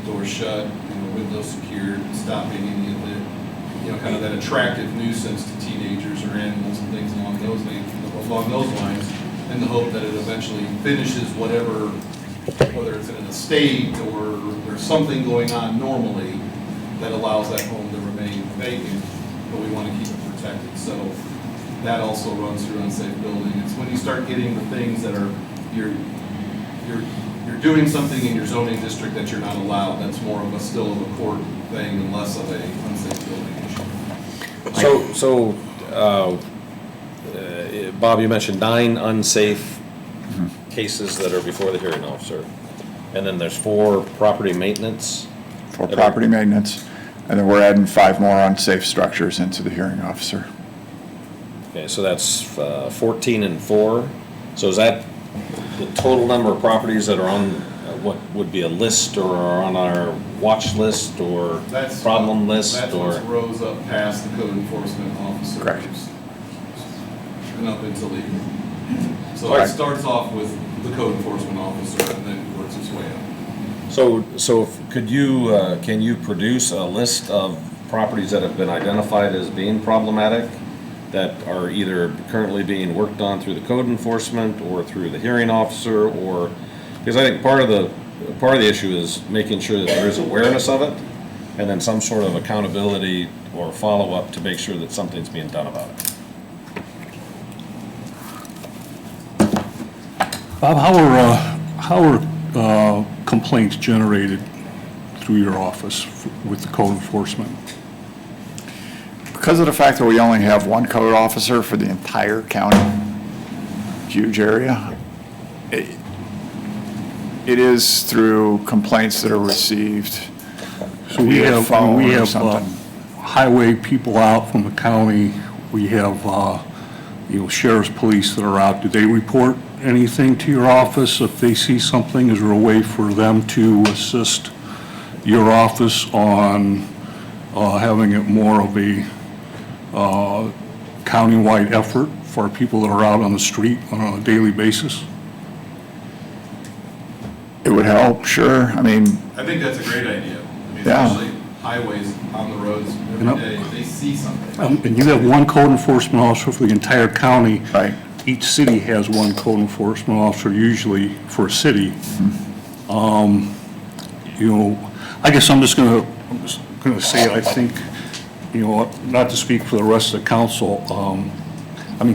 doors shut, windows secured, stopping any of the, kind of that attractive nuisance to teenagers or animals and things along those lines, in the hope that it eventually finishes whatever, whether it's in an estate or there's something going on normally that allows that home to remain vacant, but we want to keep it protected. So that also runs through unsafe building. It's when you start getting the things that are, you're doing something in your zoning district that you're not allowed, that's more of a still of a court thing and less of a unsafe building issue. Bob, you mentioned 9 unsafe cases that are before the hearing officer. And then there's 4 property maintenance? For property maintenance, and then we're adding 5 more unsafe structures into the hearing officer. Okay, so that's 14 and 4. So is that the total number of properties that are on what would be a list or are on our watch list or problem list? That's what rose up past the code enforcement officer. Correct. And up into legal. So it starts off with the code enforcement officer and then works its way up. So can you produce a list of properties that have been identified as being problematic that are either currently being worked on through the code enforcement or through the hearing officer, or, because I think part of the issue is making sure that there is awareness of it and then some sort of accountability or follow-up to make sure that something's being done about it. Bob, how are complaints generated through your office with the code enforcement? Because of the fact that we only have one code officer for the entire county, huge area, it is through complaints that are received. So we have highway people out from the county, we have, sheriff's police that are out. Do they report anything to your office if they see something? Is there a way for them to assist your office on having it more of a countywide effort for people that are out on the street on a daily basis? It would help, sure. I mean, I think that's a great idea. Yeah. Especially highways on the roads every day, they see something. And you have one code enforcement officer for the entire county. Right. Each city has one code enforcement officer usually for a city. I guess I'm just gonna say, I think, not to speak for the rest of the council,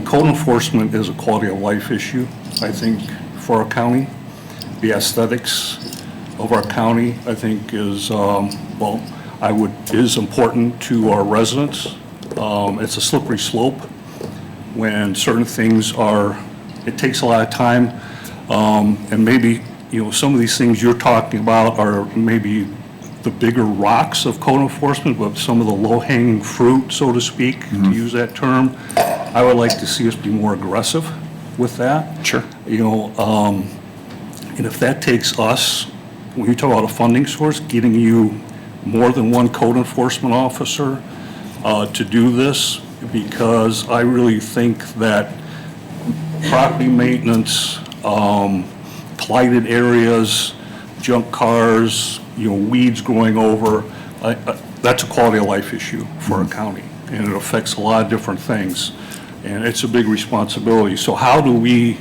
code enforcement is a quality of life issue, I think, for our county. The aesthetics of our county, I think, is important to our residents. It's a slippery slope when certain things it takes a lot of time, and maybe, some of these things you're talking about are maybe the bigger rocks of code enforcement, but some of the low-hanging fruit, so to speak, to use that term. I would like to see us be more aggressive with that. Sure. And if that takes us, when you talk about a funding source, getting you more than one code enforcement officer to do this, because I really think that property maintenance, blighted areas, junk cars, weeds growing over, that's a quality of life issue for a county, and it affects a lot of different things, and it's a big responsibility. So how do we,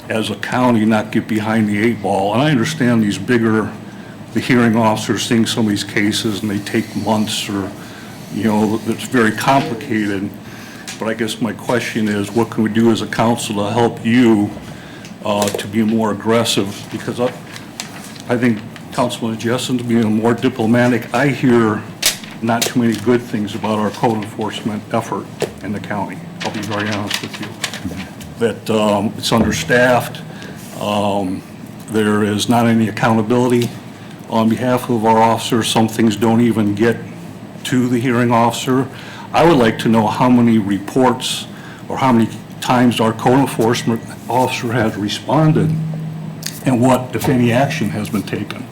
as a county, not get behind the 8 ball? And I understand the hearing officers seeing some of these cases, and they take months, or, it's very complicated. But I guess my question is, what can we do as a council to help you to be more aggressive? Because I think Councilman Jessen's being more diplomatic. I hear not too many good things about our code enforcement effort in the county. I'll be very honest with you. That it's understaffed, there is not any accountability on behalf of our officers. Some things don't even get to the hearing officer. I would like to know how many reports or how many times our code enforcement officer has responded and what, if any, action has been taken.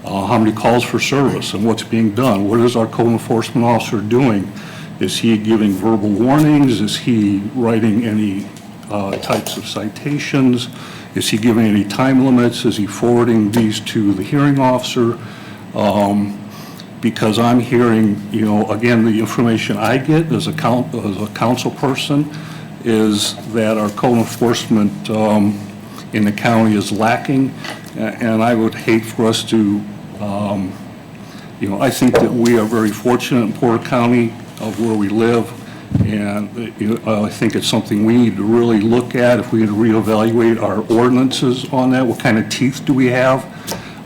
How many calls for service and what's being done? What is our code enforcement officer doing? Is he giving verbal warnings? Is he writing any types of citations? Is he giving any time limits? Is he forwarding these to the hearing officer? Because I'm hearing, you know, again, the information I get as a council person is that our code enforcement in the county is lacking, and I would hate for us to, you know, I think that we are very fortunate in Porter County of where we live, and I think it's something we need to really look at, if we need to reevaluate our ordinances on that, what kind of teeth do we have?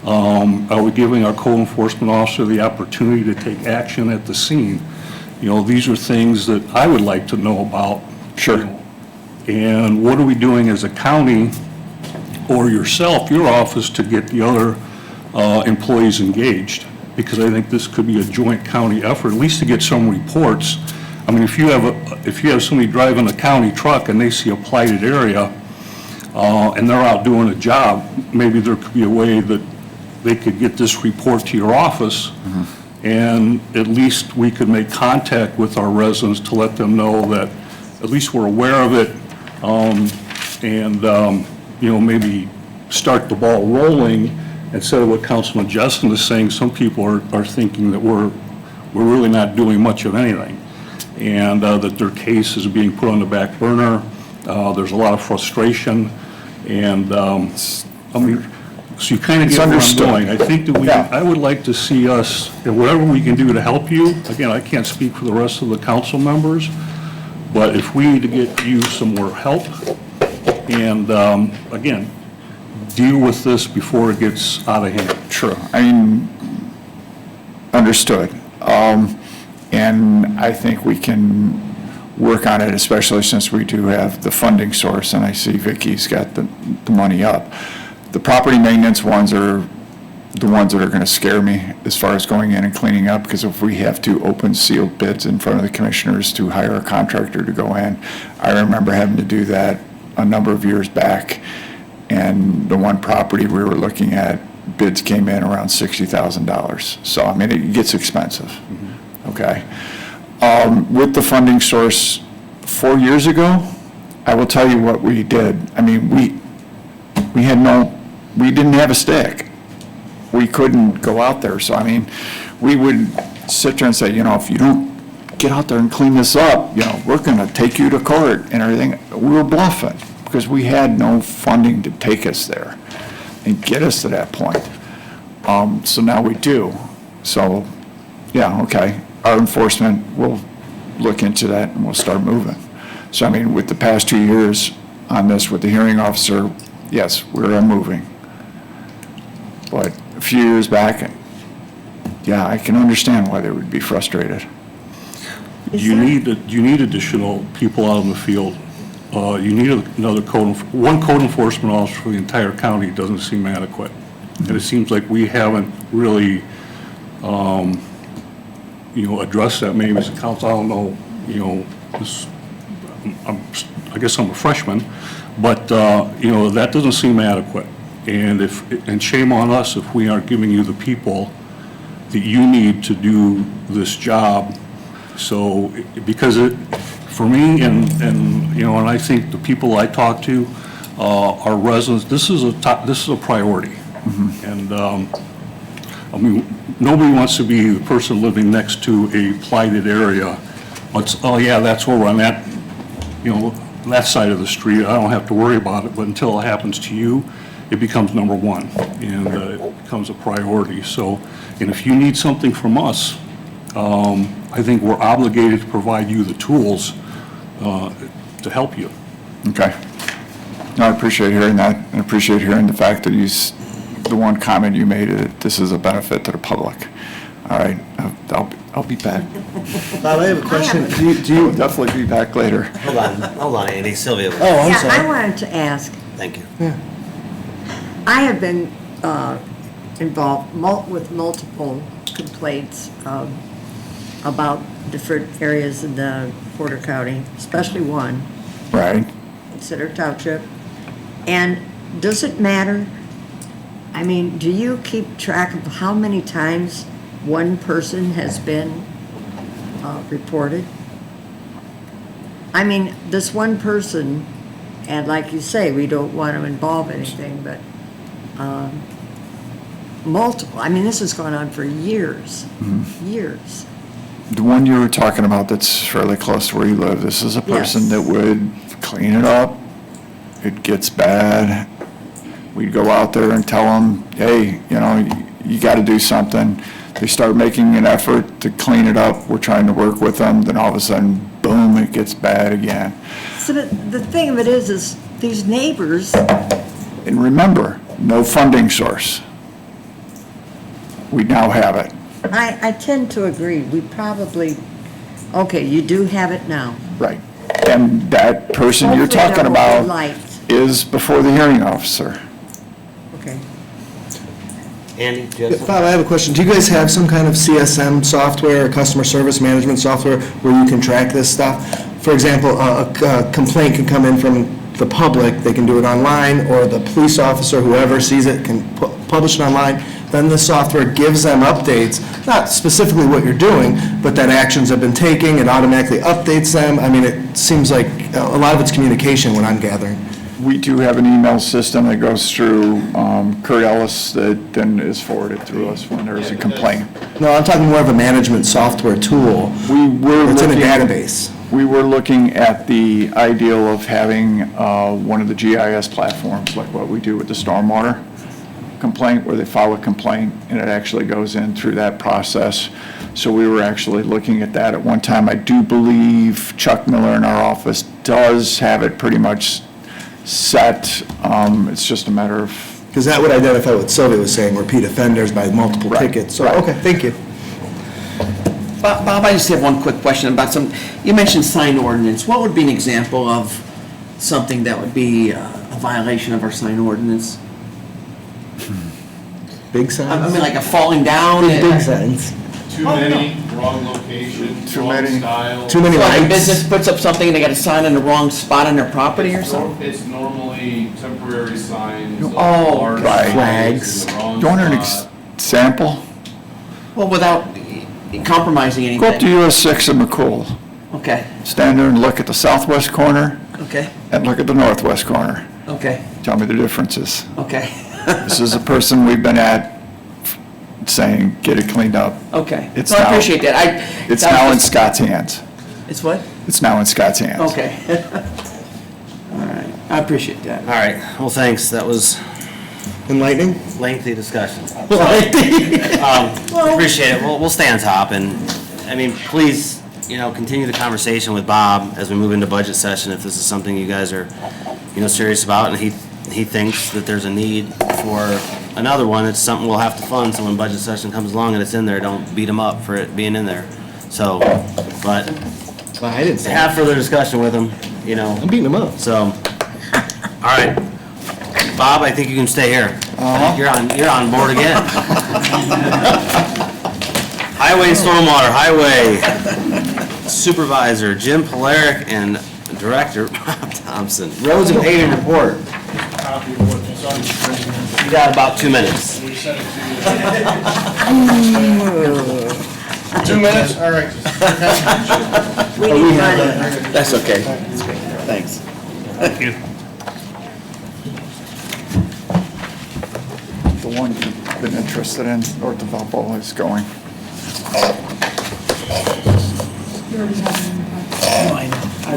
Are we giving our code enforcement officer the opportunity to take action at the scene? You know, these are things that I would like to know about. Sure. And what are we doing as a county, or yourself, your office, to get the other employees engaged? Because I think this could be a joint county effort, at least to get some reports. I mean, if you have somebody driving a county truck and they see a blighted area, and they're out doing a job, maybe there could be a way that they could get this report to your office, and at least we could make contact with our residents to let them know that at least we're aware of it, and you know, maybe start the ball rolling instead of what Councilman Justin is saying. Some people are thinking that we're really not doing much of anything, and that their case is being put on the back burner. There's a lot of frustration, and I mean, so you kind of get where I'm going. I think that I would like to see us, and whatever we can do to help you, again, I can't speak for the rest of the council members, but if we need to get you some more help, and again, deal with this before it gets out of hand. True. I mean, understood. And I think we can work on it, especially since we do have the funding source, and I see Vicky's got the money up. The property maintenance ones are the ones that are gonna scare me as far as going in and cleaning up, because if we have to open sealed bids in front of the commissioners to hire a contractor to go in, I remember having to do that a number of years back, and the one property we were looking at, bids came in around $60,000. So, I mean, it gets expensive, okay? With the funding source 4 years ago, I will tell you what we did. I mean, we didn't have a stick. We couldn't go out there. So, I mean, we would sit there and say, you know, if you don't get out there and clean this up, you know, we're gonna take you to court and everything. We were bluffing because we had no funding to take us there and get us to that point. So now we do. So, yeah, okay. Our enforcement will look into that and we'll start moving. So, I mean, with the past 2 years on this with the hearing officer, yes, we're moving. But a few years back, yeah, I can understand why they would be frustrated. You need additional people out in the field. You need another one code enforcement officer for the entire county doesn't seem adequate. And it seems like we haven't really, you know, addressed that maybe as a council. I don't know, you know, I guess I'm a freshman, but, you know, that doesn't seem adequate. And shame on us if we aren't giving you the people that you need to do this job. So, because for me, and you know, and I think the people I talk to, our residents, this is a priority. And, I mean, nobody wants to be the person living next to a blighted area. But, oh yeah, that's over on that, you know, that side of the street. I don't have to worry about it, but until it happens to you, it becomes number one, and it becomes a priority. So, and if you need something from us, I think we're obligated to provide you the tools to help you. Okay. No, I appreciate hearing that, and appreciate hearing the fact that the one comment you made, that this is a benefit to the public. All right, I'll be back. Bob, I have a question. Do you definitely be back later? Hold on, Andy, Sylvia. Oh, I'm Yeah, sorry. I wanted to ask, Thank you. I have been involved with multiple complaints about different areas in the Porter County, especially one, Right. Center Township. And does it matter? I mean, do you keep track of how many times one person has been reported? I mean, this one person, and like you say, we don't want to involve anything, but multiple, I mean, this has gone on for years, years. The one you were talking about that's fairly close to where you live, this is a person Yes. that would clean it up. It gets bad. We'd go out there and tell them, hey, you got to do something. They start making an effort to clean it up. We're trying to work with them. Then all of a sudden, boom, it gets bad again. So the thing of it is these neighbors, And remember, no funding source. We now have it. I tend to agree, we probably, okay, you do have it now. Right. And that person you're Hopefully talking there will be about light. is before the hearing officer. Okay. Andy, do you have something? Bob, I have a question. Do you guys have some kind of CSM software, or customer service management software, where you can track this stuff? For example, a complaint can come in from the public, they can do it online, or the police officer, whoever sees it, can publish it online. Then the software gives them updates, not specifically what you're doing, but that actions have been taken, it automatically updates them. I mean, it seems like a lot of it's communication, what I'm gathering. We do have an email system that goes through Kurt Ellis that then is forwarded through us when there's a complaint. No, I'm talking more of a management software tool. It's in a database. We were looking at the ideal of having one of the GIS platforms, like what we do with the stormwater complaint, where they file a complaint and it actually goes in through that process. So we were actually looking at that at one time. I do believe Chuck Miller in our office does have it pretty much set. It's just a matter of. Because that would identify what Sylvia was saying, repeat offenders by multiple tickets. So, okay, thank you. Bob, I just have one quick question about you mentioned sign ordinance. What would be an example of something that would be a violation of our sign ordinance? Big signs? I mean, like a falling down? Big signs. Too many, wrong location, wrong style. Too many So like a lights. business puts up something and they got a sign in the wrong spot on their property or something? It's normally temporary signs. of Oh, large right. flags in the wrong Do you want an spot. example? Well, without compromising anything. Go up to US 6 in McCool. Okay, Stand there and look at the southwest corner okay, and look at the northwest corner. okay, Tell me the differences. okay, This is a person we've been at saying, get it cleaned up. okay. It's So I now- appreciate that. It's that was now in just- Scott's hands. It's what? It's now in Scott's hands. Okay. All right, I appreciate that. All right, well, thanks, that was Enlightening? lengthy discussion. Appreciate it, we'll stay on top, and, I mean, please, continue the conversation with Bob as we move into budget session, if this is something you guys are, serious about, and he thinks that there's a need for another one, it's something we'll have to fund, so when budget session comes along and it's in there, don't beat him up for it being in there. So, but, Well, I didn't say have further discussion with him, I'm beating them up. so, all right. Bob, I think you can stay here. I think you're on board again. Highway and Stormwater, Highway Supervisor Jim Polaric and Director Bob Thompson. Roads and paving report. You got about 2 minutes. 2 minutes? All right. We need money. That's okay. Thanks. Thank you. The one you've been interested in, North of Valpo, is going.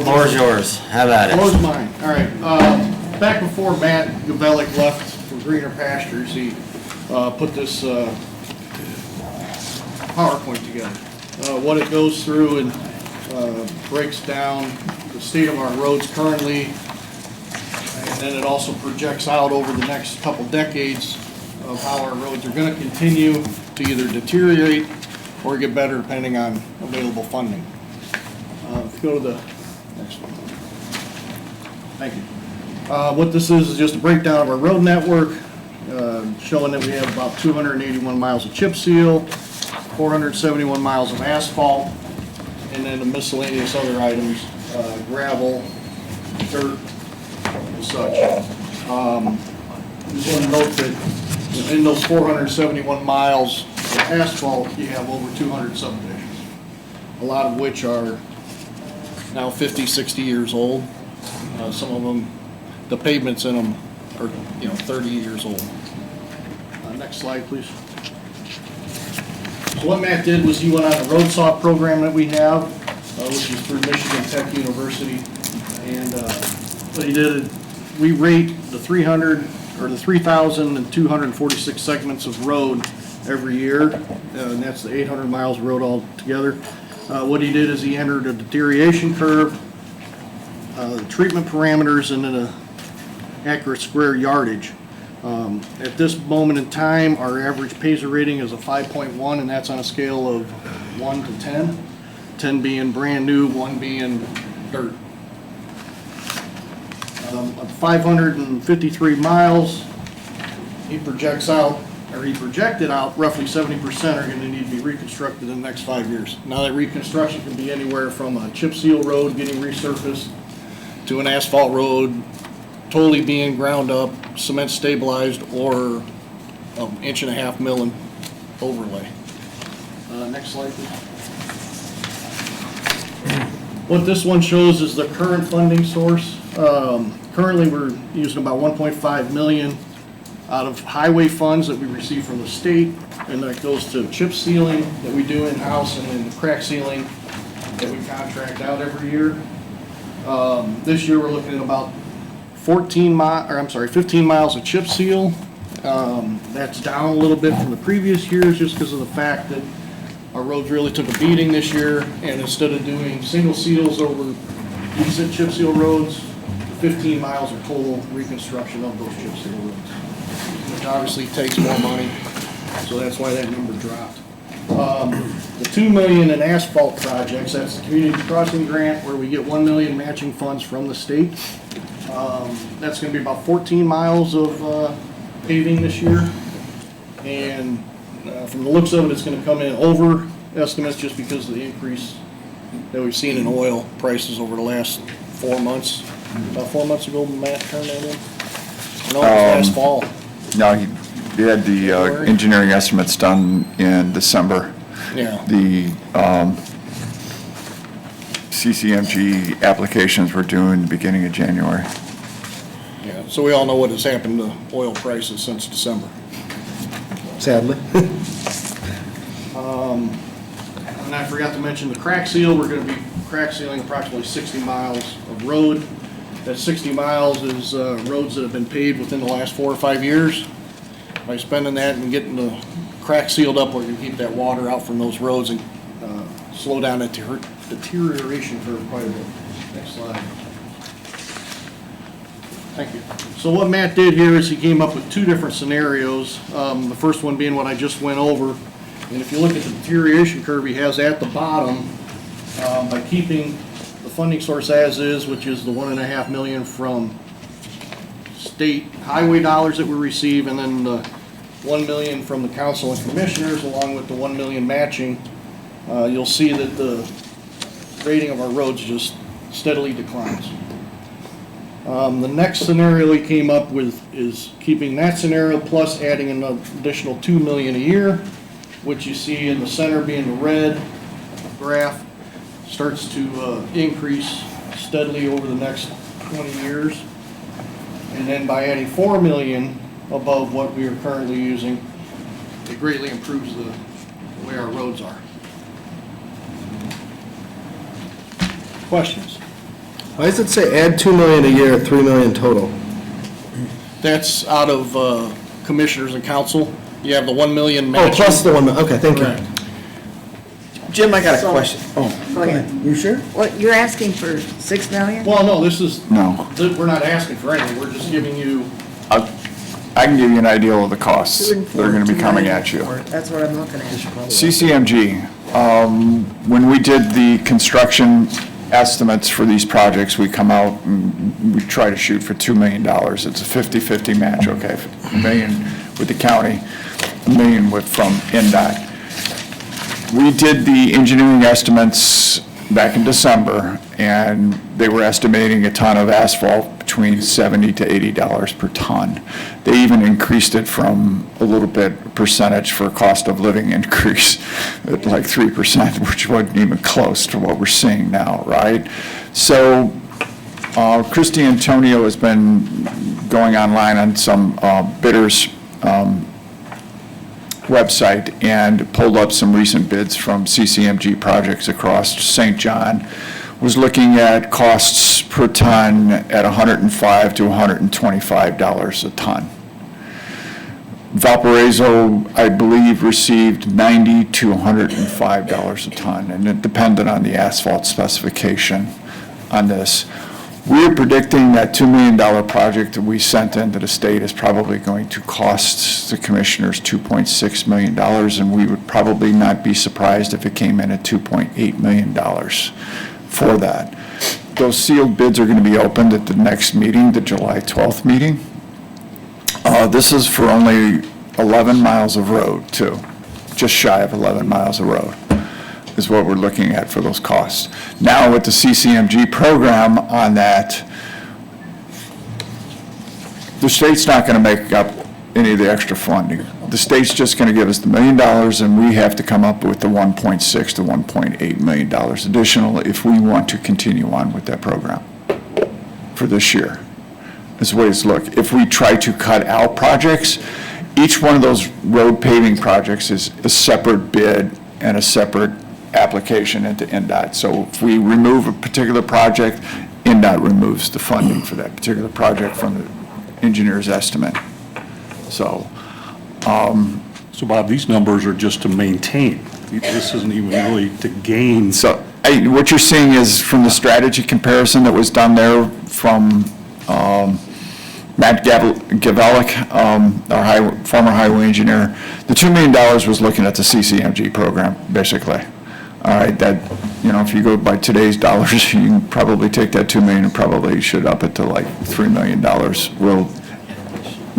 Floor is yours. Have at it. Floor's mine, all right. Back before Matt Gavelic left for greener pastures, he put this PowerPoint together. What it goes through and breaks down the state of our roads currently, and then it also projects out over the next couple decades of how our roads are going to continue to either deteriorate or get better depending on available funding. If you go to the next one. Thank you. What this is just a breakdown of our road network, showing that we have about 281 miles of chip seal, 471 miles of asphalt, and then the miscellaneous other items, gravel, dirt, and such. Just want to note that in those 471 miles of asphalt, you have over 200 subdivisions, a lot of which are now 50, 60 years old. Some of them, the pavements in them are, 30 years old. Next slide, please. So what Matt did was he went on a road saw program that we have, which is through Michigan Tech University. And what he did, we rate the 3,246 segments of road every year, and that's the 800 miles of road altogether. What he did is he entered a deterioration curve, the treatment parameters, and then a accurate square yardage. At this moment in time, our average Paisley rating is a 5.1, and that's on a scale of 1 to 10. 10 being brand new, 1 being dirt. 553 miles, he projected out roughly 70% are going to need to be reconstructed in the next 5 years. Now that reconstruction can be anywhere from a chip seal road getting resurfaced to an asphalt road totally being ground up, cement stabilized, or an 1.5 milling overlay. Next slide, please. What this one shows is the current funding source. Currently, we're using about 1.5 million out of highway funds that we receive from the state, and that goes to chip sealing that we do in-house and then crack sealing that we contract out every year. This year, we're looking at about 15 miles of chip seal. That's down a little bit from the previous years just because of the fact that our roads really took a beating this year, and instead of doing single seals over decent chip seal roads, 15 miles of total reconstruction of those chip seal roads, which obviously takes more money, so that's why that number dropped. The 2 million in asphalt projects, that's the community crossing grant where we get 1 million matching funds from the state. That's gonna be about 14 miles of paving this year. And from the looks of it, it's gonna come in over estimates just because of the increase that we've seen in oil prices over the last 4 months. About 4 months ago, Matt turned that in? No, it was last fall. No, he had the engineering estimates done in December. Yeah. The CCMG applications were due in the beginning of January. Yeah, so we all know what has happened to oil prices since December. Sadly. And I forgot to mention the crack seal. We're gonna be crack sealing approximately 60 miles of road. That 60 miles is roads that have been paved within the last 4 or 5 years. By spending that and getting the crack sealed up, we're gonna keep that water out from those roads and slow down that deterioration curve quite a bit. Next slide. Thank you. So what Matt did here is he came up with 2 different scenarios. The first one being what I just went over. And if you look at the deterioration curve he has at the bottom, by keeping the funding source as is, which is the 1.5 million from state highway dollars that we receive, and then the 1 million from the council and commissioners, along with the 1 million matching, you'll see that the rating of our roads just steadily declines. The next scenario he came up with is keeping that scenario plus adding an additional 2 million a year, which you see in the center being the red graph, starts to increase steadily over the next 20 years. And then by adding 4 million above what we are currently using, it greatly improves the way our roads are. Questions? Why does it say add 2 million a year, 3 million total? That's out of commissioners and council. You have the 1 million Oh, matching. plus the 1, okay, thank you. Correct. Jim, I got a So- question. Oh, Go ahead. You sure? What, you're asking for 6 million? Well, no, this is, No. we're not asking for anything. We're just giving you, I can give you an idea of the costs that are going to be coming at you. That's what I'm looking at. CCMG, when we did the construction estimates for these projects, we come out and we try to shoot for $2 million. It's a 50-50 match, okay? $1 million with the county, $1 million from NDOT. We did the engineering estimates back in December, and they were estimating a ton of asphalt between $70 to $80 per ton. They even increased it from a little bit percentage for cost of living increase at like 3%, which wasn't even close to what we're seeing now, right? So Christy Antonio has been going online on some bidders website and pulled up some recent bids from CCMG projects across St. John, was looking at costs per ton at $105 to $125 a ton. Valparaiso, I believe, received $90 to $105 a ton, and it depended on the asphalt specification on this. We're predicting that $2 million project that we sent into the state is probably going to cost the commissioners $2.6 million, and we would probably not be surprised if it came in at $2.8 million for that. Those sealed bids are going to be opened at the next meeting, the July 12th meeting. This is for only 11 miles of road, too, just shy of 11 miles of road is what we're looking at for those costs. Now, with the CCMG program on that, the state's not going to make up any of the extra funding. The state's just going to give us the $1 million, and we have to come up with the $1.6 to $1.8 million additional if we want to continue on with that program for this year. Is the way it's look. If we try to cut out projects, each one of those road paving projects is a separate bid and a separate application into NDOT. So if we remove a particular project, NDOT removes the funding for that particular project from the engineer's estimate. So, So Bob, these numbers are just to maintain. This isn't even really to gain. So what you're seeing is from the strategy comparison that was done there from Matt Gavelic, our former highway engineer, the $2 million was looking at the CCMG program, basically. All right, that, if you go by today's dollars, you can probably take that $2 million and probably should up it to like $3 million. Will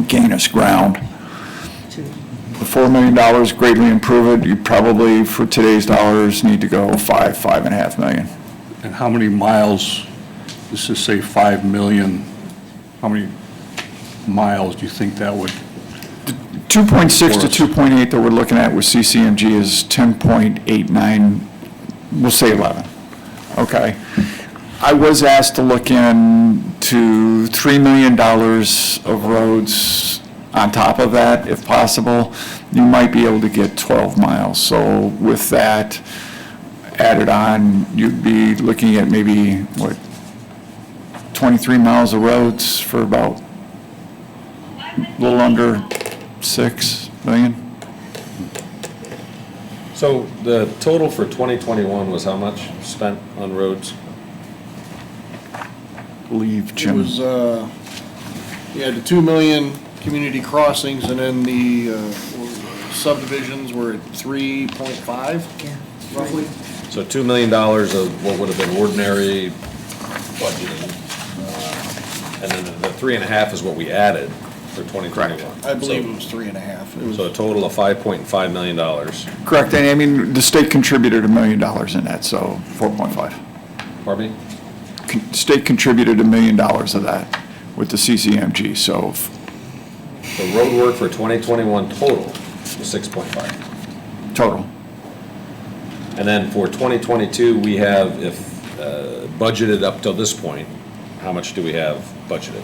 gain us ground. The $4 million greatly improve it. You probably, for today's dollars, need to go $5.5 million. And how many miles, let's just say 5 million, how many miles do you think that would? 2.6 to 2.8 that we're looking at with CCMG is 10.89, we'll say 11, okay? I was asked to look into $3 million of roads on top of that, if possible. You might be able to get 12 miles. So with that added on, you'd be looking at maybe, 23 miles of roads for about a little under 6 million. So the total for 2021 was how much spent on roads? I believe, It Jim. was, you had the 2 million community crossings, and then the subdivisions were at 3.5, roughly. So $2 million of what would have been ordinary budgeting. And then the 3.5 is what we added for 2021. I believe it was 3.5. It was- So a total of $5.5 million. Correct, and I mean, the state contributed $1 million in that, so 4.5. Pardon me? State contributed $1 million of that with the CCMG, so The road work for 2021 total was 6.5. total. And then for 2022, we have, if budgeted up till this point, how much do we have budgeted?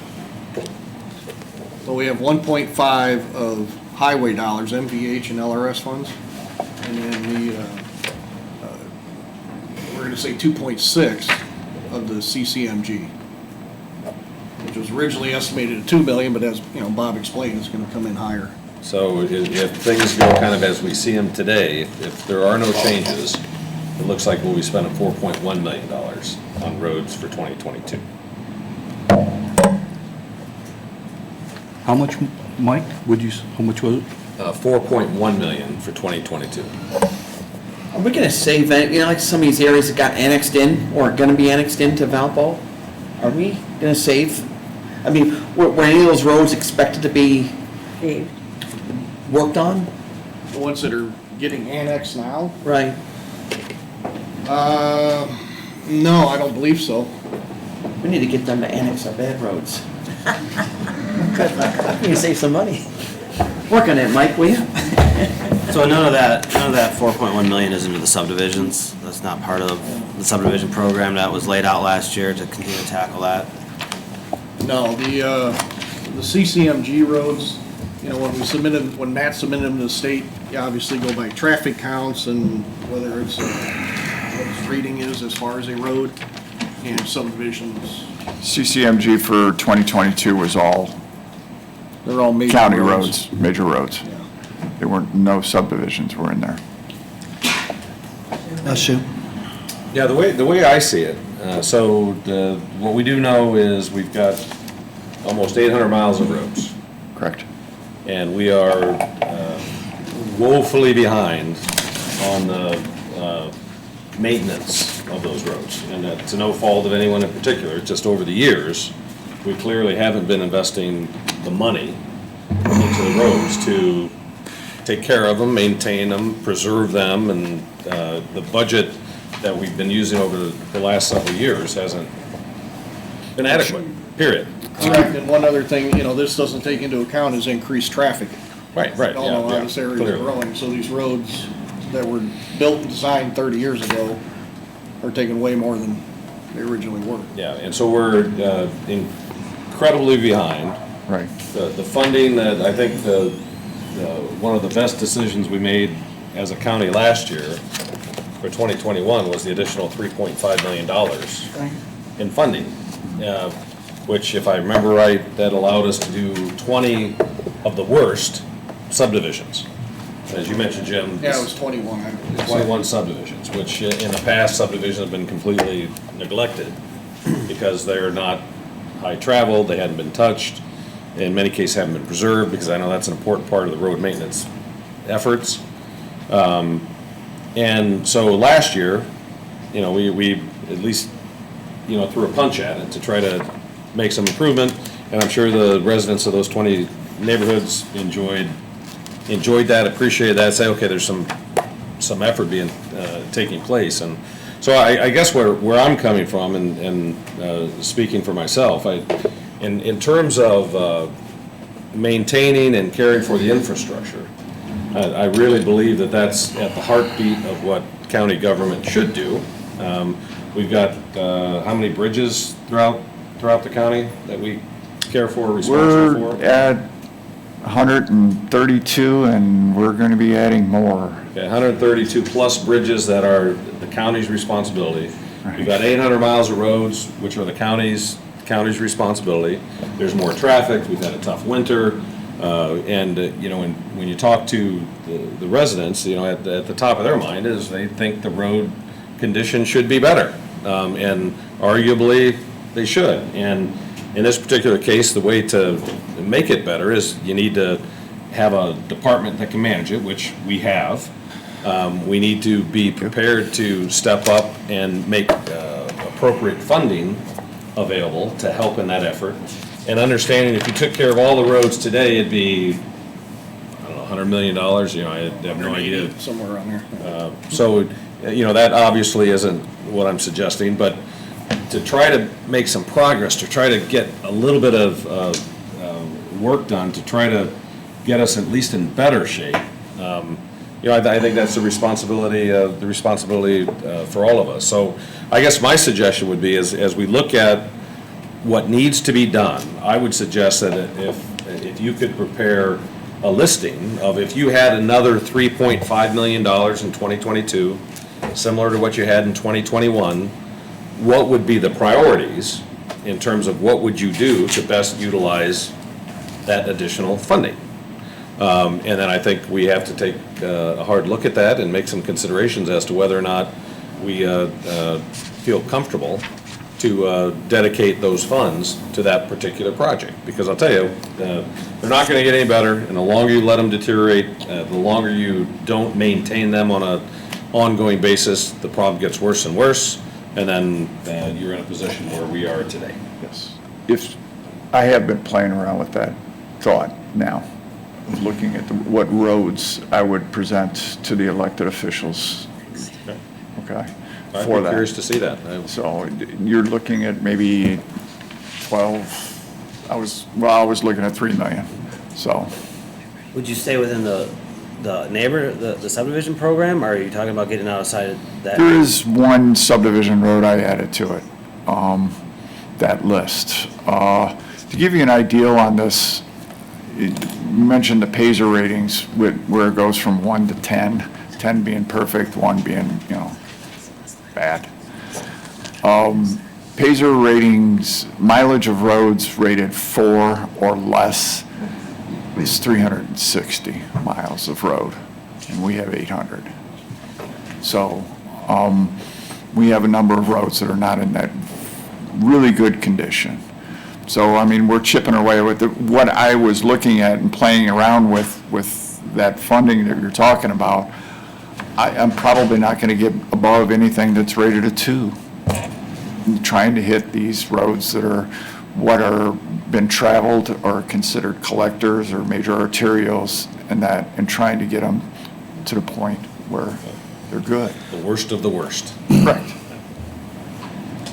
So we have 1.5 of highway dollars, MVH and LRS funds. And then we're gonna say 2.6 of the CCMG, which was originally estimated at 2 million, but as, Bob explained, it's gonna come in higher. So if things go kind of as we see them today, if there are no changes, it looks like we'll be spending $4.1 million on roads for 2022. How much, Mike, how much was it? 4.1 million for 2022. Are we gonna save that, like some of these areas that got annexed in, or are gonna be annexed into Valpo? Are we gonna save? I mean, were any of those roads expected to be worked on? The ones that are getting annexed now? Right. No, I don't believe so. We need to get them to annex our bad roads. We can save some money. Work on it, Mike, will you? So none of that 4.1 million is into the subdivisions. That's not part of the subdivision program that was laid out last year to continue to tackle that. No, the CCMG roads you know, when Matt submitted them to the state, you obviously go by traffic counts and whether it's, what its rating is as far as a road and subdivisions. CCMG for 2022 was all They're all major county roads. roads, major roads. There weren't, no subdivisions were in there. Shoot. Yeah, the way I see it, what we do know is we've got almost 800 miles of roads. Correct. And we are woefully behind on the maintenance of those roads. And to no fault of anyone in particular, it's just over the years, we clearly haven't been investing the money into the roads to take care of them, maintain them, preserve them, and the budget that we've been using over the last several years hasn't been adequate, period. Correct, and one other thing, you know, this doesn't take into account is increased traffic. Right. We all know how Yeah, this area is clearly. growing, so these roads that were built and designed 30 years ago are taking way more than they originally were. Yeah, and so we're incredibly behind. Right. The funding that, I think one of the best decisions we made as a county last year for 2021 was the additional $3.5 million in funding, which, if I remember right, that allowed us to do 20 of the worst subdivisions. As you mentioned, Jim. Yeah, it was 21, I believe. 21 subdivisions, which in the past, subdivisions have been completely neglected because they're not high-traveled, they hadn't been touched, in many cases haven't been preserved, because I know that's an important part of the road maintenance efforts. And so last year, you know, we at least, you know, threw a punch at it to try to make some improvement, and I'm sure the residents of those 20 neighborhoods enjoyed that, appreciated that, say, okay, there's some effort taking place. And so I guess where I'm coming from, and speaking for myself, in terms of maintaining and caring for the infrastructure, I really believe that that's at the heartbeat of what county government should do. We've got, how many bridges throughout the county that we care for, responsible for? We're at 132, and we're going to be adding more. Okay, 132 plus bridges that are the county's responsibility. We've got 800 miles of roads, which are the county's responsibility. There's more traffic, we've had a tough winter, and, you know, when you talk to the residents, you know, at the top of their mind is they think the road condition should be better, and arguably they should. And in this particular case, the way to make it better is you need to have a department that can manage it, which we have. We need to be prepared to step up and make appropriate funding available to help in that effort. And understanding if you took care of all the roads today, it'd be, I don't know, $100 million, you know, I have no idea. Somewhere around there. So, you know, that obviously isn't what I'm suggesting, but to try to make some progress, to try to get a little bit of work done, to try to get us at least in better shape, you know, I think that's the responsibility for all of us. So I guess my suggestion would be, as we look at what needs to be done, I would suggest that if you could prepare a listing of, if you had another $3.5 million in 2022, similar to what you had in 2021, what would be the priorities in terms of what would you do to best utilize that additional funding? And then I think we have to take a hard look at that and make some considerations as to whether or not we feel comfortable to dedicate those funds to that particular project. Because I'll tell you, they're not going to get any better, and the longer you let them deteriorate, the longer you don't maintain them on an ongoing basis, the problem gets worse and worse, and then you're in a position where we are today. Yes. If, I have been playing around with that thought now, looking at what roads I would present to the elected officials. Okay. I'd For be that. curious to see that. So you're looking at maybe 12, I was looking at 3 million, so. Would you stay within the subdivision program, or are you talking about getting outside of that? There is one subdivision road I added to it, that list. To give you an idea on this, you mentioned the Paiser ratings, where it goes from 1 to 10, 10 being perfect, 1 being, bad. Paiser ratings, mileage of roads rated 4 or less is 360 miles of road, and we have 800. So we have a number of roads that are not in that really good condition. So, I mean, we're chipping away with what I was looking at and playing around with that funding that you're talking about. I'm probably not going to get above anything that's rated a 2. I'm trying to hit these roads that are been traveled or considered collectors or major arterials and trying to get them to the point where they're good. The worst of the worst. Correct.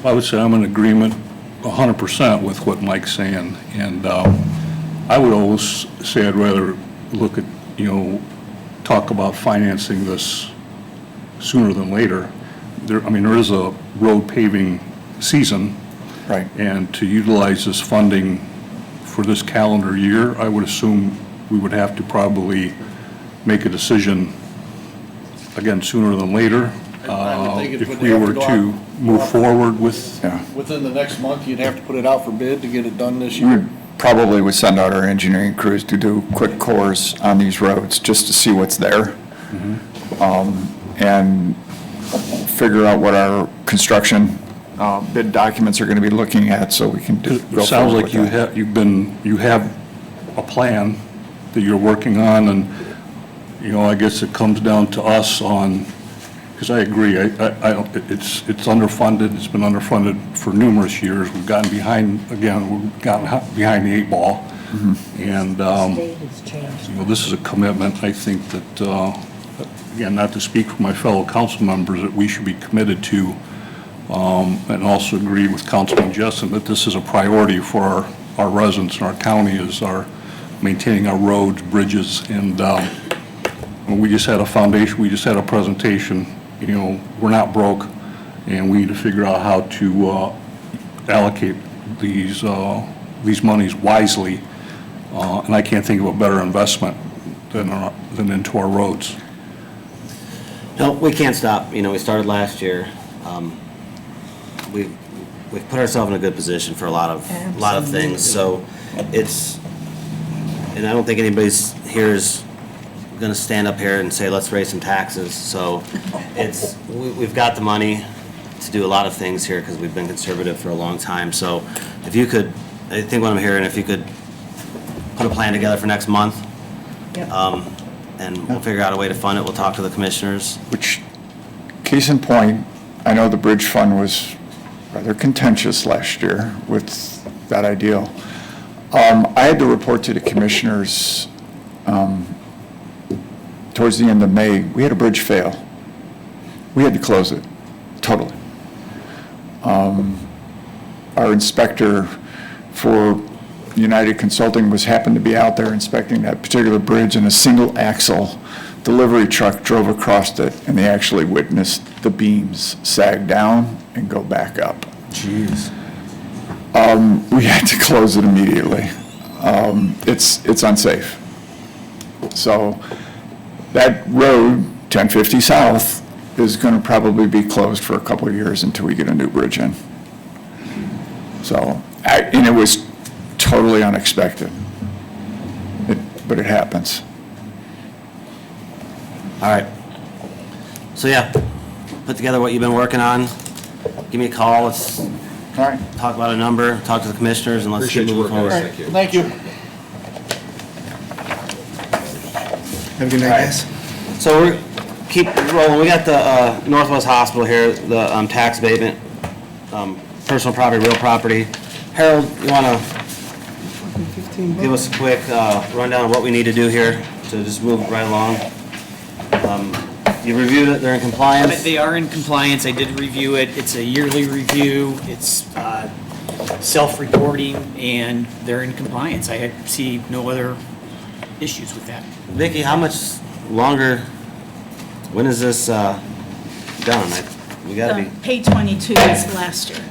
I would say I'm in agreement 100% with what Mike's saying, and I would always say I'd rather look at, talk about financing this sooner than later. There is a road paving season. Right. And to utilize this funding for this calendar year, I would assume we would have to probably make a decision, again, sooner than later. I would think If we were to move forward with. Within the next month, you'd have to put it out for bid to get it done this We year. probably would send out our engineering crews to do quick cores on these roads, just to see what's there. And figure out what our construction bid documents are going to be looking at, so we can go It forward sounds like with you that. you have a plan that you're working on, and, I guess it comes down to us on, because I agree, I don't, it's underfunded, it's been underfunded for numerous years. We've gotten behind behind the 8 ball. And, this is a commitment, I think that, again, not to speak for my fellow council members, that we should be committed to. And also agree with Councilman Jessen that this is a priority for our residents in our county, is maintaining our roads, bridges, and we just had a foundation, we just had a presentation, we're not broke, and we need to figure out how to allocate these monies wisely, and I can't think of a better investment than into our roads. No, we can't stop. We started last year. We've put ourselves in a good position for a lot of things. So and I don't think anybody's here is going to stand up here and say, let's raise some taxes. So we've got the money to do a lot of things here because we've been conservative for a long time. So if you could, I think what I'm hearing, if you could put a plan together for next month. Yep. And we'll figure out a way to fund it. We'll talk to the commissioners. Which, case in point, I know the bridge fund was rather contentious last year with that ideal. I had to report to the commissioners towards the end of May. We had a bridge fail. We had to close it, totally. Our inspector for United Consulting happened to be out there inspecting that particular bridge, and a single axle delivery truck drove across it, and they actually witnessed the beams sag down and go back up. Jeez. We had to close it immediately. It's unsafe. So that road, 1050 South, is going to probably be closed for a couple of years until we get a new bridge in. So, and it was totally unexpected, but it happens. All right. So yeah, put together what you've been working on. Give me a call. Let's talk about a number, talk to the commissioners, and let's Appreciate keep your moving work, forward. guys. Thank you. Have a good night, guys. So we're keep rolling. We got the Northwest Hospital here, the tax abatement, personal property, real property. Harold, you want to give us a quick rundown of what we need to do here to just move right along? You reviewed it, they're in compliance? They are in compliance, I did review it, it's a yearly review, it's self-reporting, and they're in compliance. I see no other issues with that. Vicki, how much longer, when is this done? We gotta be, Pay 22 is last year.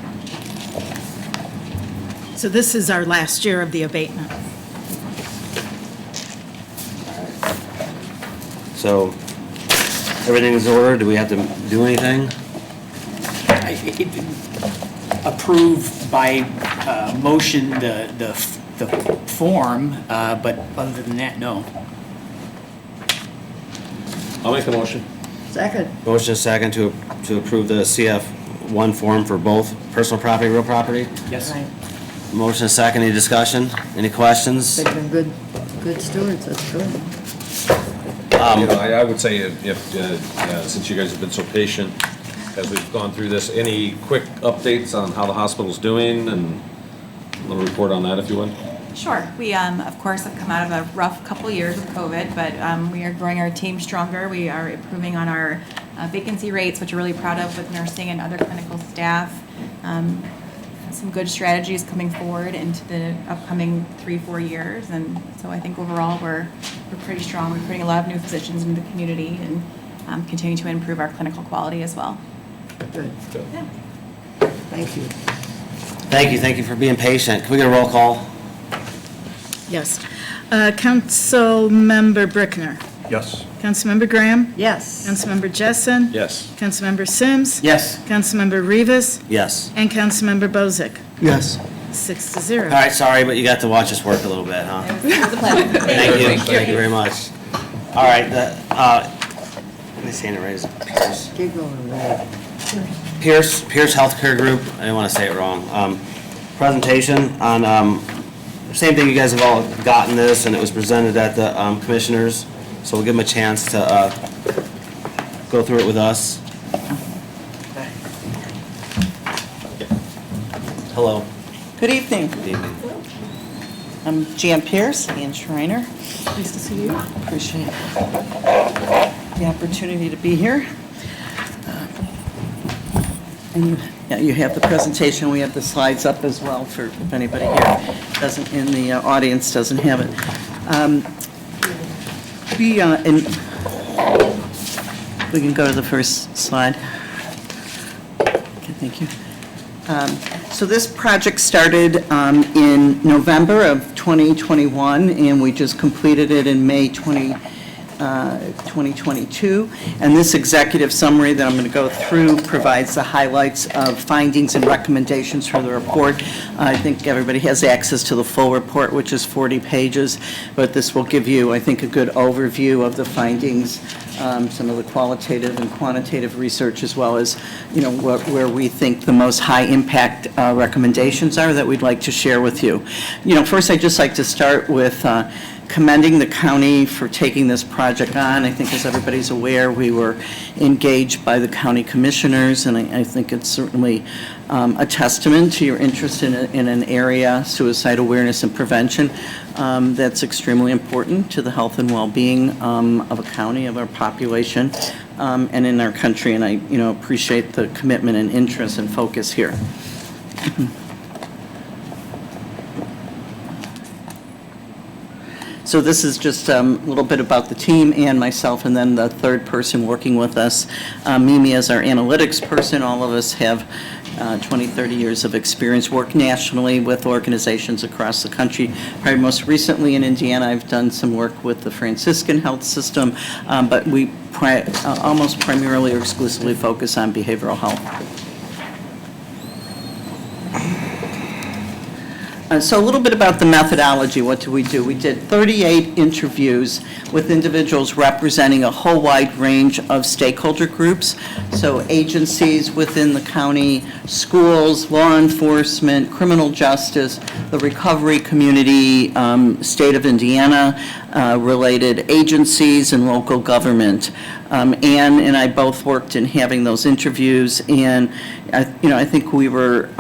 So this is our last year of the abatement. So, everything is ordered, do we have to do anything? Approve by motion the form, but other than that, no. I'll make the motion. Second. Motion is second to approve the CF1 form for both personal property, real property. Yes. Right. Motion is second, any discussion? Any questions? They've been good stewards, that's good. I would say if since you guys have been so patient as we've gone through this, any quick updates on how the hospital's doing and a little report on that if you would? Sure. We, of course, have come out of a rough couple years of COVID, but we are growing our team stronger. We are improving on our vacancy rates, which we're really proud of with nursing and other clinical staff. Some good strategies coming forward into the upcoming 3-4 years, and so I think overall we're pretty strong. We're putting a lot of new physicians into the community and continuing to improve our clinical quality as well. Good. Yeah. Thank you. Thank you for being patient. Can we get a roll call? Yes. Councilmember Brickner. Yes. Councilmember Graham. Yes. Councilmember Jessen. Yes. Councilmember Sims. Yes. Councilmember Rivas. Yes. And Councilmember Bozick. Yes. 6-0. All right, sorry, but you got to watch us work a little bit, huh? It was a pleasure. Thank you very much. All right, let me see, raise Pierce. Keep going, Ray. Pierce Healthcare Group, I didn't want to say it wrong. Presentation on, same thing, you guys have all gotten this, and it was presented at the commissioners, so we'll give them a chance to go through it with us. Hello. Good evening. Good evening. I'm Jan Pierce, Ann Schreiner. Nice to see you. Appreciate the opportunity to be here. And you have the presentation, we have the slides up as well for if anybody here doesn't, in the audience doesn't have it. We can go to the first slide. Okay, thank you. So this project started in November of 2021, and we just completed it in May 2022. And this executive summary that I'm going to go through provides the highlights of findings and recommendations for the report. I think everybody has access to the full report, which is 40 pages, but this will give you, I think, a good overview of the findings, some of the qualitative and quantitative research, as well as, where we think the most high-impact recommendations are that we'd like to share with you. First, I'd just like to start with commending the county for taking this project on. I think, as everybody's aware, we were engaged by the county commissioners, and I think it's certainly a testament to your interest in an area, suicide awareness and prevention, that's extremely important to the health and well-being of a county, of our population, and in our country. And I, appreciate the commitment and interest and focus here. So this is just a little bit about the team and myself, and then the third person working with us. Mimi is our analytics person. All of us have 20, 30 years of experience, work nationally with organizations across the country. Probably most recently in Indiana, I've done some work with the Franciscan Health System, but we almost primarily or exclusively focus on behavioral health. So a little bit about the methodology. What do? We did 38 interviews with individuals representing a whole wide range of stakeholder groups. So agencies within the county, schools, law enforcement, criminal justice, the recovery community, state of Indiana, related agencies, and local government. Ann and I both worked in having those interviews, and I think we were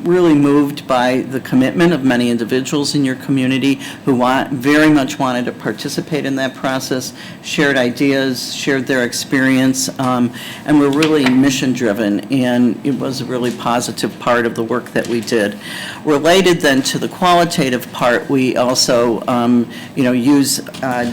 really moved by the commitment of many individuals in your community who very much wanted to participate in that process, shared ideas, shared their experience, and were really mission-driven, and it was a really positive part of the work that we did. Related then to the qualitative part, we also use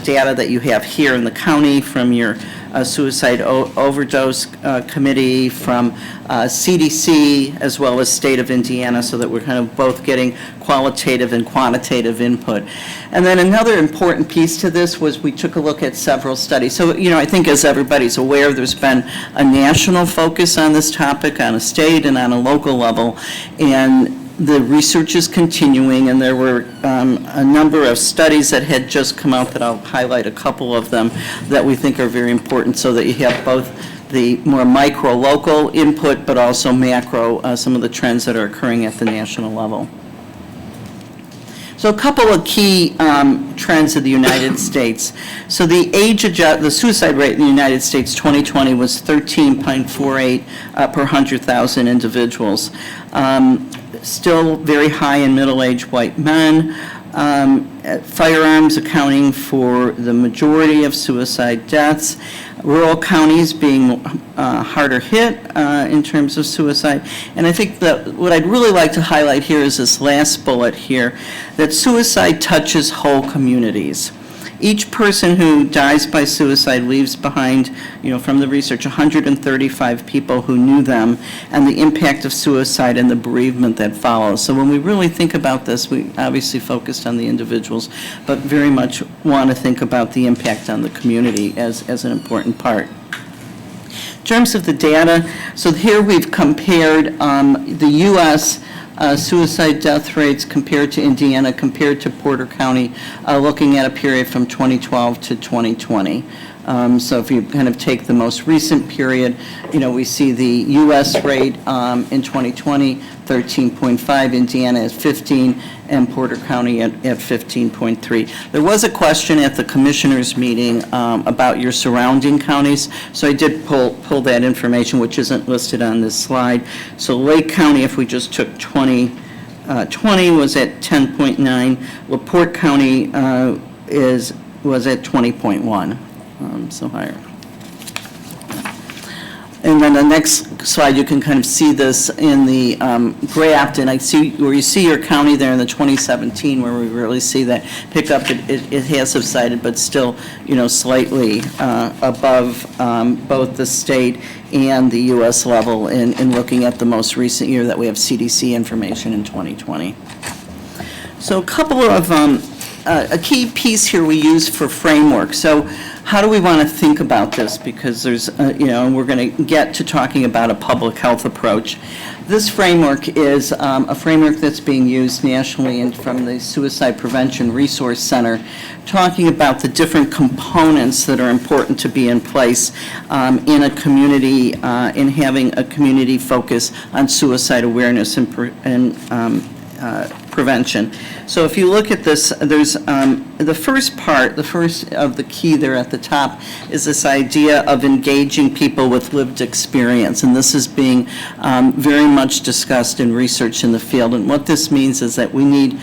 data that you have here in the county from your Suicide Overdose Committee, from CDC, as well as State of Indiana, so that we're kind of both getting qualitative and quantitative input. And then another important piece to this was we took a look at several studies. So, I think as everybody's aware, there's been a national focus on this topic, on a state and on a local level, and the research is continuing, and there were a number of studies that had just come out that I'll highlight a couple of them that we think are very important, so that you have both the more micro local input, but also macro, some of the trends that are occurring at the national level. So a couple of key trends in the United States. So the suicide rate in the United States 2020 was 13.48 per 100,000 individuals. Still very high in middle-aged white men. Firearms accounting for the majority of suicide deaths. Rural counties being harder hit in terms of suicide. And I think that what I'd really like to highlight here is this last bullet here, that suicide touches whole communities. Each person who dies by suicide leaves behind, from the research, 135 people who knew them, and the impact of suicide and the bereavement that follows. So when we really think about this, we obviously focused on the individuals, but very much want to think about the impact on the community as an important part. In terms of the data, so here we've compared the U.S. Suicide death rates compared to Indiana, compared to Porter County, looking at a period from 2012 to 2020. So if you kind of take the most recent period, we see the U.S. rate in 2020, 13.5, Indiana at 15, and Porter County at 15.3. There was a question at the commissioners' meeting about your surrounding counties, so I did pull that information, which isn't listed on this slide. So Lake County, if we just took 2020, was at 10.9. LaPorte County was at 20.1, so higher. And then the next slide, you can kind of see this in the graph, and I see where you see your county there in the 2017, where we really see that pickup. It has subsided, but still, slightly above both the state and the U.S. level in looking at the most recent year that we have CDC information in 2020. So a couple of, a key piece here we use for framework. So how do we want to think about this? Because there's, and we're going to get to talking about a public health approach. This framework is a framework that's being used nationally and from the Suicide Prevention Resource Center, talking about the different components that are important to be in place in a community, in having a community focus on suicide awareness and prevention. So if you look at this, there's the first of the key there at the top is this idea of engaging people with lived experience, and this is being very much discussed in research in the field. And what this means is that we need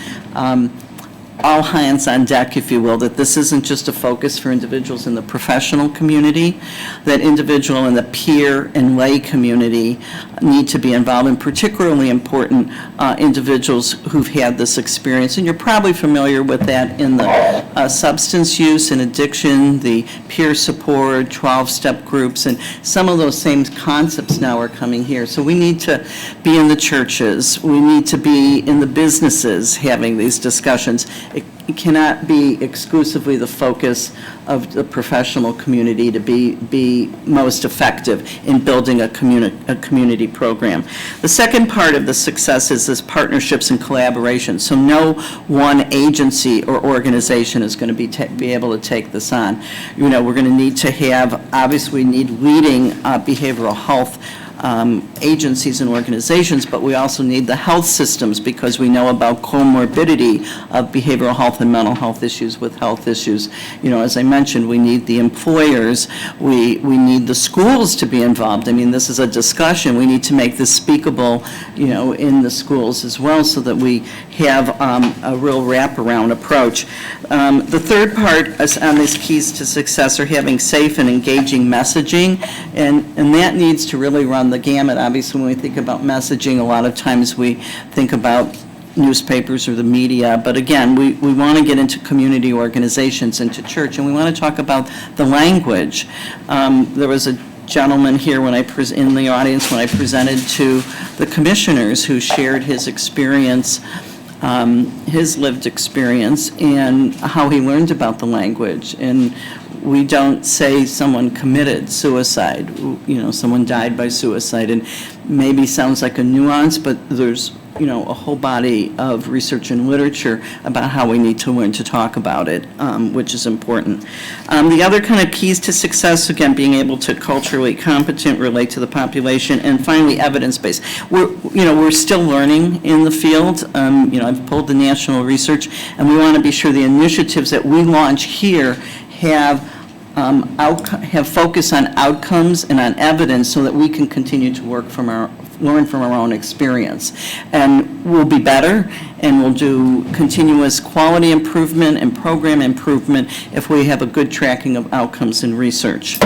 all hands on deck, if you will, that this isn't just a focus for individuals in the professional community, that individual in the peer and lay community need to be involved, and particularly important individuals who've had this experience. And you're probably familiar with that in the substance use and addiction, the peer support, 12-step groups, and some of those same concepts now are coming here. So we need to be in the churches, we need to be in the businesses having these discussions. It cannot be exclusively the focus of the professional community to be most effective in building a community program. The second part of the success is this partnerships and collaboration. So no one agency or organization is going to be able to take this on. We're going to need to have, obviously, we need leading behavioral health agencies and organizations, but we also need the health systems, because we know about comorbidity of behavioral health and mental health issues with health issues. As I mentioned, we need the employers, we need the schools to be involved. I mean, this is a discussion. We need to make this speakable, in the schools as well, so that we have a real wraparound approach. The third part on these keys to success are having safe and engaging messaging, and that needs to really run the gamut. Obviously, when we think about messaging, a lot of times we think about newspapers or the media, but again, we want to get into community organizations, into church, and we want to talk about the language. There was a gentleman here when in the audience when I presented to the commissioners who shared his experience, his lived experience, and how he learned about the language. And we don't say someone committed suicide, someone died by suicide, and maybe sounds like a nuance, but there's a whole body of research and literature about how we need to learn to talk about it, which is important. The other kind of keys to success, again, being able to culturally competent, relate to the population, and finally, evidence-based. We're still learning in the field. I've pulled the national research, and we want to be sure the initiatives that we launch here have focus on outcomes and on evidence so that we can continue to learn from our own experience. And we'll be better, and we'll do continuous quality improvement and program improvement if we have a good tracking of outcomes in research.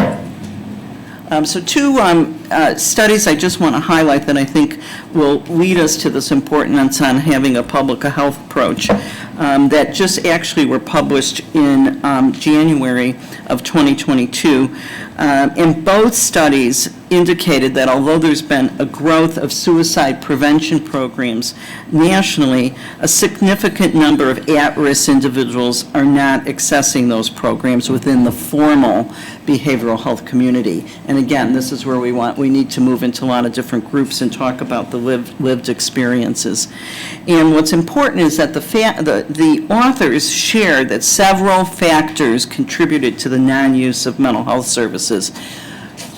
So two studies I just want to highlight that I think will lead us to this importance on having a public health approach that just actually were published in January of 2022. And both studies indicated that although there's been a growth of suicide prevention programs nationally, a significant number of at-risk individuals are not accessing those programs within the formal behavioral health community. And again, this is where we need to move into a lot of different groups and talk about the lived experiences. And what's important is that the authors shared that several factors contributed to the non-use of mental health services.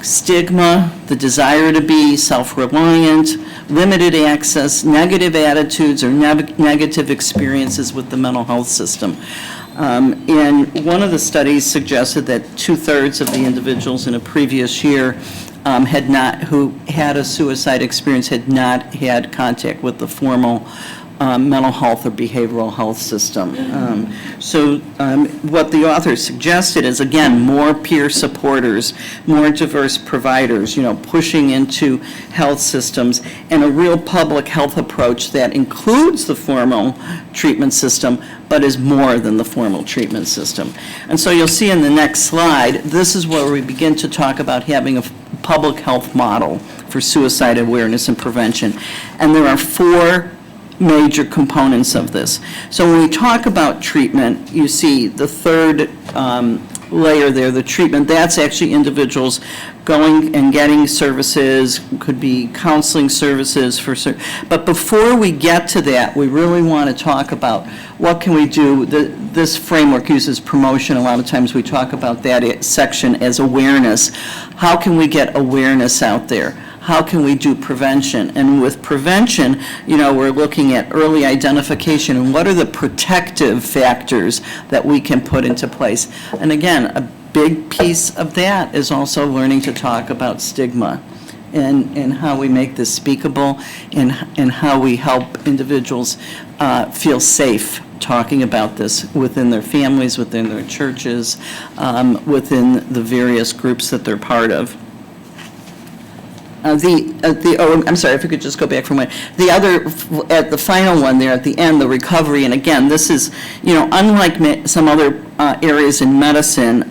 Stigma, the desire to be self-reliant, limited access, negative attitudes, or negative experiences with the mental health system. And one of the studies suggested that 2/3 of the individuals in a previous year who had a suicide experience had not had contact with the formal mental health or behavioral health system. So what the authors suggested is, again, more peer supporters, more diverse providers, pushing into health systems, and a real public health approach that includes the formal treatment system, but is more than the formal treatment system. And so you'll see in the next slide, this is where we begin to talk about having a public health model for suicide awareness and prevention. And there are 4 major components of this. So when we talk about treatment, you see the third layer there, the treatment, that's actually individuals going and getting services, could be counseling services but before we get to that, we really want to talk about what can we do. This framework uses promotion. A lot of times we talk about that section as awareness. How can we get awareness out there? How can we do prevention? And with prevention, we're looking at early identification and what are the protective factors that we can put into place. And again, a big piece of that is also learning to talk about stigma and how we make this speakable and how we help individuals feel safe talking about this within their families, within their churches, within the various groups that they're part of. I'm sorry, if we could just go back for a minute. At the final one there at the end, the recovery, and again, this is, unlike some other areas in medicine,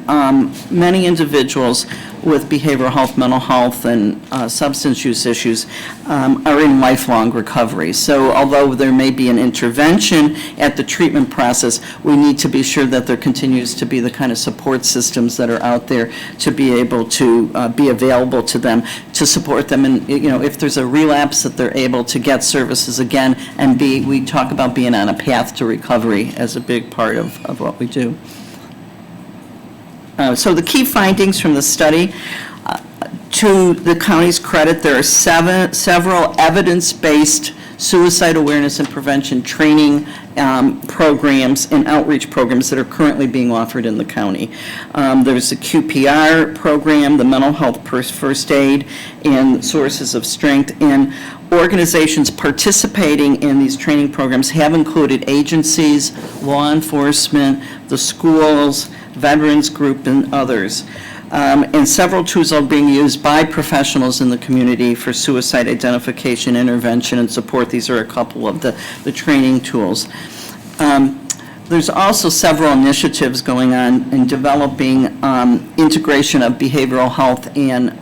many individuals with behavioral health, mental health, and substance use issues are in lifelong recovery. So although there may be an intervention at the treatment process, we need to be sure that there continues to be the kind of support systems that are out there to be able to be available to them, to support them. And, if there's a relapse, that they're able to get services again, and we talk about being on a path to recovery as a big part of what we do. So the key findings from the study, to the county's credit, there are several evidence-based suicide awareness and prevention training programs and outreach programs that are currently being offered in the county. There's the QPR program, the mental health first aid, and sources of strength. And organizations participating in these training programs have included agencies, law enforcement, the schools, veterans group, and others. And several tools are being used by professionals in the community for suicide identification, intervention, and support. These are a couple of the training tools. There's also several initiatives going on in developing integration of behavioral health and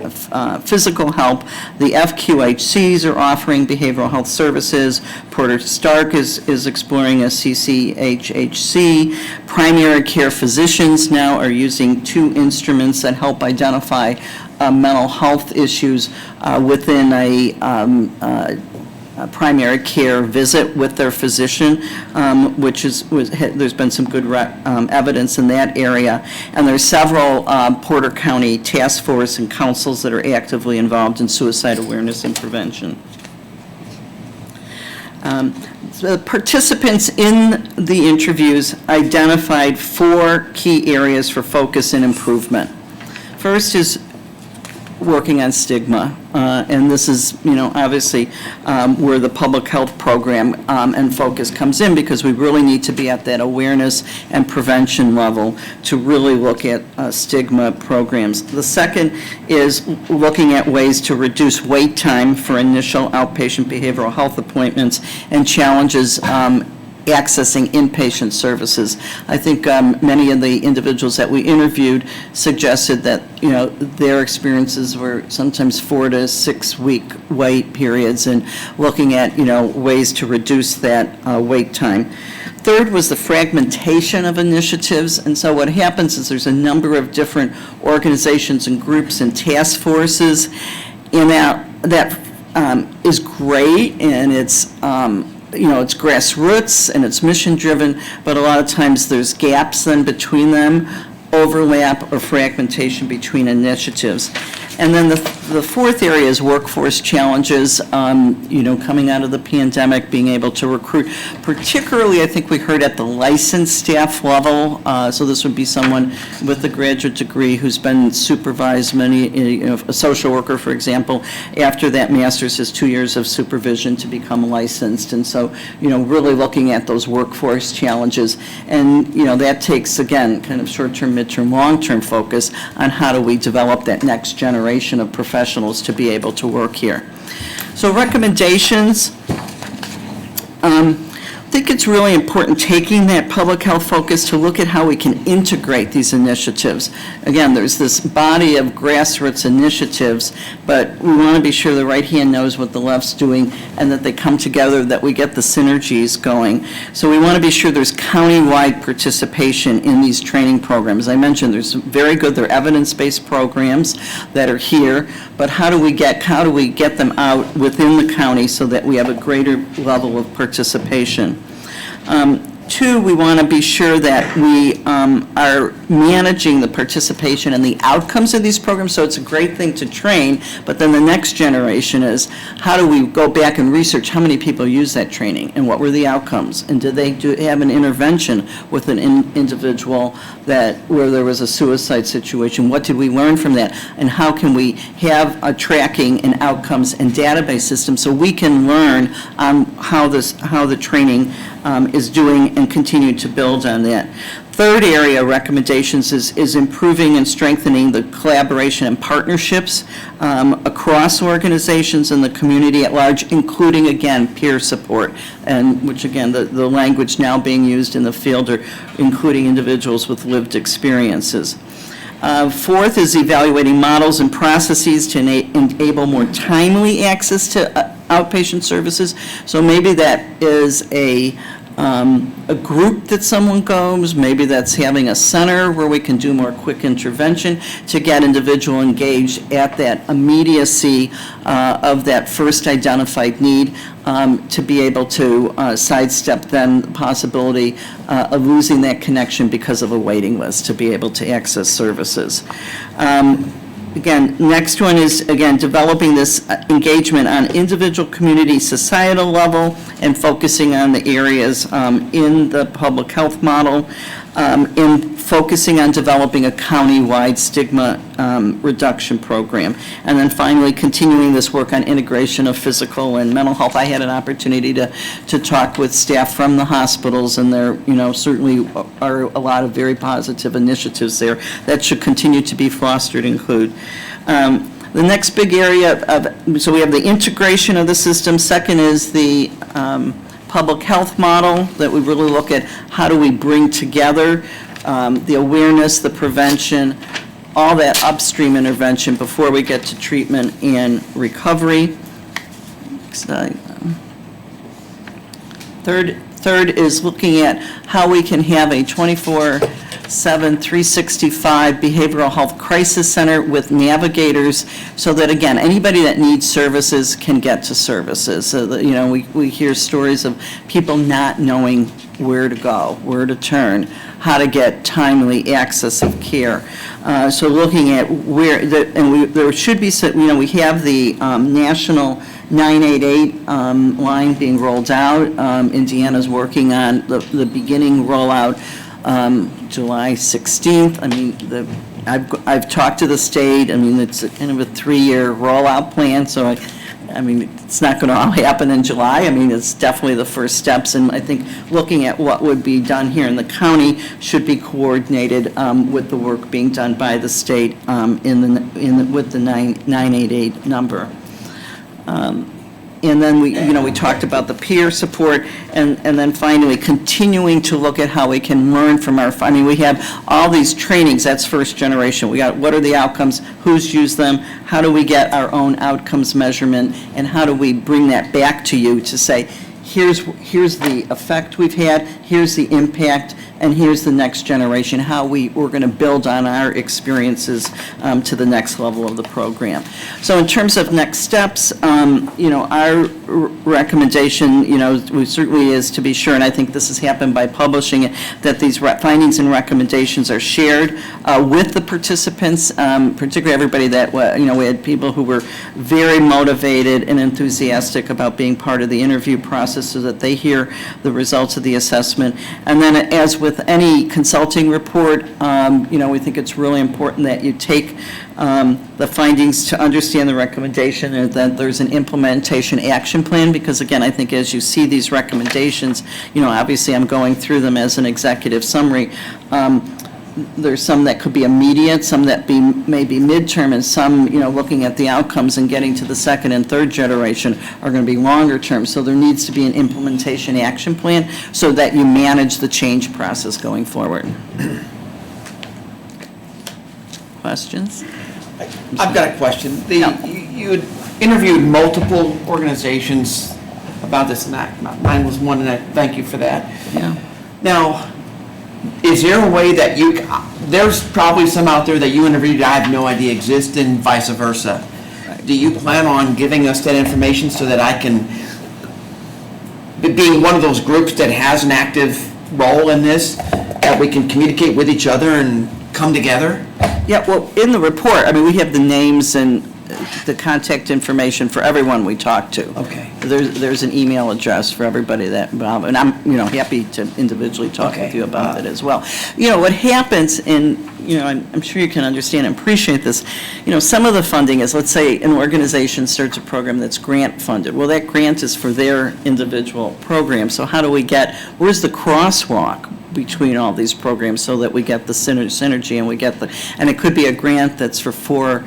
physical health. The FQHCs are offering behavioral health services. Porter Stark is exploring a CCHHC. Primary care physicians now are using 2 instruments that help identify mental health issues within a primary care visit with their physician, there's been some good evidence in that area. And there's several Porter County task force and councils that are actively involved in suicide awareness and prevention. The participants in the interviews identified 4 key areas for focus and improvement. First is working on stigma, and this is, obviously where the public health program and focus comes in, because we really need to be at that awareness and prevention level to really look at stigma programs. The second is looking at ways to reduce wait time for initial outpatient behavioral health appointments and challenges accessing inpatient services. I think many of the individuals that we interviewed suggested that, their experiences were sometimes 4 to 6 week wait periods, and looking at, ways to reduce that wait time. Third was the fragmentation of initiatives, and so what happens is there's a number of different organizations and groups and task forces, and that is great, and it's it's grassroots and it's mission-driven, but a lot of times there's gaps then between them, overlap or fragmentation between initiatives. And then the fourth area is workforce challenges, coming out of the pandemic, being able to recruit, particularly I think we heard at the licensed staff level, so this would be someone with a graduate degree who's been supervised many, a social worker, for example, after that master's has 2 years of supervision to become licensed. And so, really looking at those workforce challenges. And, that takes, again, kind of short-term, mid-term, long-term focus on how do we develop that next generation of professionals to be able to work here. So recommendations, I think it's really important taking that public health focus to look at how we can integrate these initiatives. Again, there's this body of grassroots initiatives, but we want to be sure the right hand knows what the left's doing and that they come together, that we get the synergies going. So we want to be sure there's county-wide participation in these training programs. As I mentioned, there's very good, they're evidence-based programs that are here, but how do we get them out within the county so that we have a greater level of participation? Two, we want to be sure that we are managing the participation and the outcomes of these programs. So it's a great thing to train, but then the next generation is how do we go back and research how many people use that training and what were the outcomes? And did they have an intervention with an individual where there was a suicide situation? What did we learn from that? And how can we have a tracking and outcomes and database system so we can learn how the training is doing and continue to build on that. Third area recommendations is improving and strengthening the collaboration and partnerships across organizations and the community at large, including, again, peer support, and which, again, the language now being used in the field are including individuals with lived experiences. Fourth is evaluating models and processes to enable more timely access to outpatient services. So maybe that is a group that someone goes, maybe that's having a center where we can do more quick intervention to get individual engaged at that immediacy of that first identified need, to be able to sidestep then the possibility of losing that connection because of a waiting list to be able to access services. Again, next one is, again, developing this engagement on individual, community, societal level and focusing on the areas in the public health model. in focusing on developing a county-wide stigma reduction program. And then finally, continuing this work on integration of physical and mental health. I had an opportunity to talk with staff from the hospitals, and there, certainly are a lot of very positive initiatives there that should continue to be fostered and include. The next big area so we have the integration of the system. Second is the public health model, that we really look at how do we bring together the awareness, the prevention, all that upstream intervention before we get to treatment and recovery. Third is looking at how we can have a 24/7, 365 behavioral health crisis center with navigators, so that, again, anybody that needs services can get to services. So that, we hear stories of people not knowing where to go, where to turn, how to get timely access of care. So looking at there should be, we have the national 988 line being rolled out. Indiana's working on the beginning rollout July 16th. I mean, I've talked to the state. I mean, it's kind of a 3-year rollout plan, so I mean, it's not going to all happen in July. I mean, it's definitely the first steps, and I think looking at what would be done here in the county should be coordinated with the work being done by the state with the 988 number. And then we talked about the peer support, and then finally continuing to look at how we can learn from we have all these trainings. That's first generation. We got what are the outcomes, who's used them, how do we get our own outcomes measurement, and how do we bring that back to you to say, here's the effect we've had, here's the impact, and here's the next generation, how we're going to build on our experiences to the next level of the program. So in terms of next steps, our recommendation, certainly is to be sure, and I think this has happened by publishing it, that these findings and recommendations are shared with the participants, particularly everybody that, we had people who were very motivated and enthusiastic about being part of the interview process so that they hear the results of the assessment. And then as with any consulting report, we think it's really important that you take the findings to understand the recommendation, and that there's an implementation action plan, because again, I think as you see these recommendations, obviously I'm going through them as an executive summary. There's some that could be immediate, some that may be midterm, and some, looking at the outcomes and getting to the second and third generation are going to be longer term. So there needs to be an implementation action plan so that you manage the change process going forward. Questions? I've got a question. You had interviewed multiple organizations about this, and mine was one, and I thank you for that. Yeah. Now, is there a way that there's probably some out there that you interviewed I have no idea exist, and vice versa. Right. Do you plan on giving us that information so that I can, being one of those groups that has an active role in this, that we can communicate with each other and come together? Yeah, well, in the report, we have the names and the contact information for everyone we talk to. Okay. There's an email address for everybody that involved, and I'm, happy to individually talk with you about it as well. What happens in, I'm sure you can understand and appreciate this, some of the funding is, let's say an organization starts a program that's grant funded. Well, that grant is for their individual program, so how do we where's the crosswalk between all these programs so that we get the synergy and it could be a grant that's for 4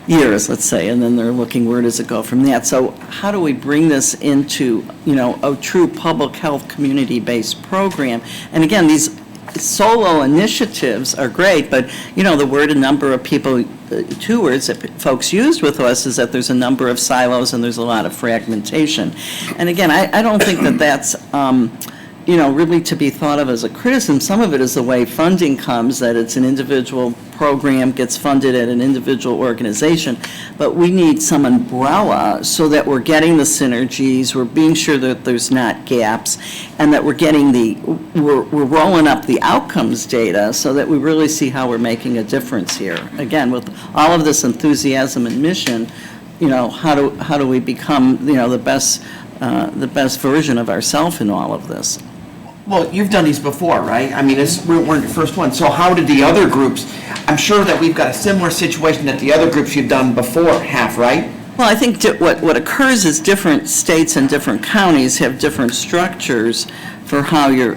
years, let's say, and then they're looking, where does it go from that? So how do we bring this into, a true public health community-based program? And again, these solo initiatives are great, but, the word a number of people, 2 words that folks used with us is that there's a number of silos and there's a lot of fragmentation. And again, I don't think that that's, really to be thought of as a criticism. Some of it is the way funding comes, that it's an individual program gets funded at an individual organization, but we need some umbrella so that we're getting the synergies, we're being sure that there's not gaps, and that we're getting we're rolling up the outcomes data so that we really see how we're making a difference here. Again, with all of this enthusiasm and mission, how do we become, the best version of ourselves in all of this? Well, you've done these before, right? I mean, we weren't the first one. So how did the other groups, I'm sure that we've got a similar situation that the other groups you've done before have, right? Well, I think what occurs is different states and different counties have different structures for how you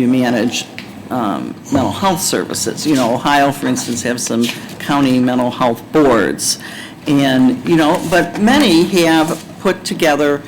manage mental health services. You know, Ohio, for instance, have some county mental health boards. And, you know, but many have put together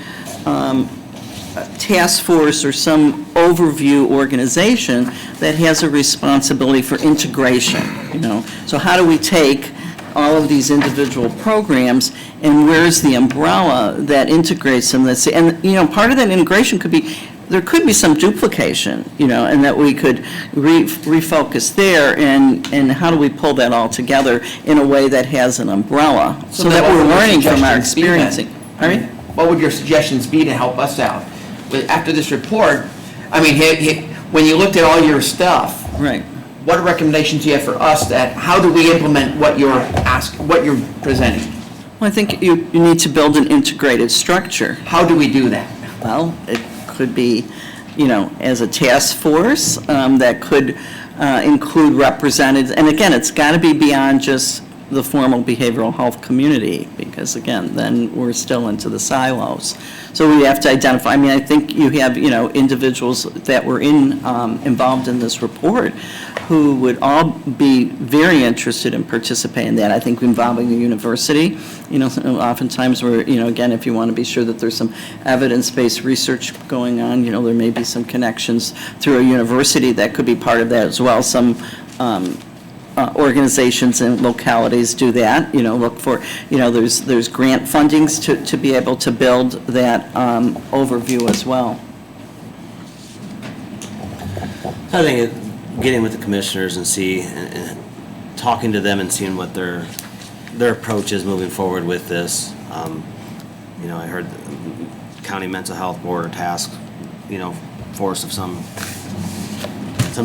a task force or some overview organization that has a responsibility for integration, you know. So how do we take all of these individual programs, and where's the umbrella that integrates them? And, you know, part of that integration could be, there could be some duplication, you know, and that we could refocus there, and how do we pull that all together in a way that has an umbrella, so that we're learning from our experiencing. Pardon me? What would your suggestions be to help us out? After this report, I mean, when you looked at all your stuff, right? What recommendations do you have for us that, how do we implement what you're presenting? Well, I think you need to build an integrated structure. How do we do that? Well, it could be, you know, as a task force that could include representatives. And again, it's got to be beyond just the formal behavioral health community, because again, then we're still into the silos. So we have to identify, I mean, I think you have, you know, individuals that were involved in this report who would all be very interested in participating in that. I think involving the university, you know, oftentimes we're, you know, again, if you want to be sure that there's some evidence-based research going on, you know, there may be some connections through a university that could be part of that as well. Some organizations and localities do that, you know, look for, you know, there's grant fundings to be able to build that overview as well. I think getting with the commissioners and and talking to them and seeing what their approach is moving forward with this. You know, I heard the county mental health board or task, you know, force of some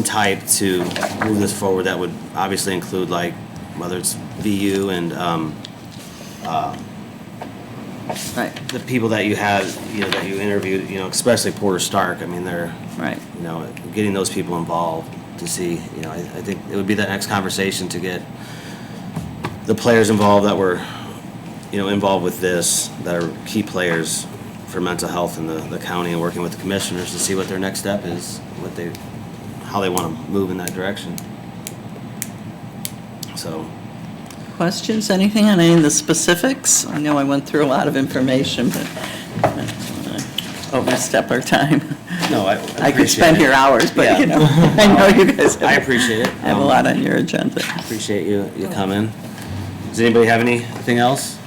type to move this forward. That would obviously include, like, whether it's VU and the people that you have, you know, that you interviewed, you know, especially Porter Stark. I mean, they're, you know, getting those people involved to see, you know, I think it would be that next conversation to get the players involved that were, you know, involved with this, that are key players for mental health in the county, and working with the commissioners to see what their next step is, how they want to move in that direction. So. Questions, anything on any of the specifics? I know I went through a lot of information, but I don't want to overstep our time. No, I I could appreciate spend it. here hours, but, Yeah. you know, I know you guys I appreciate it. have a lot on your agenda. Appreciate you coming. Does anybody have anything else?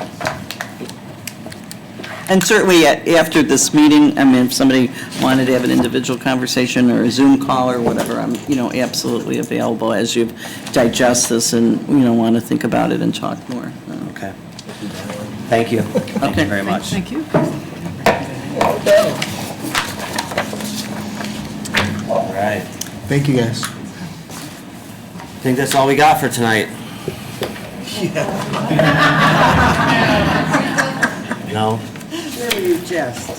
And certainly, after this meeting, I mean, if somebody wanted to have an individual conversation or a Zoom call or whatever, I'm, you know, absolutely available as you digest this and, you know, want to think about it and talk more. Okay. Thank you. Thank you very much. Thank you. All right. Thank you, guys. I think that's all we got for tonight. No? You jest.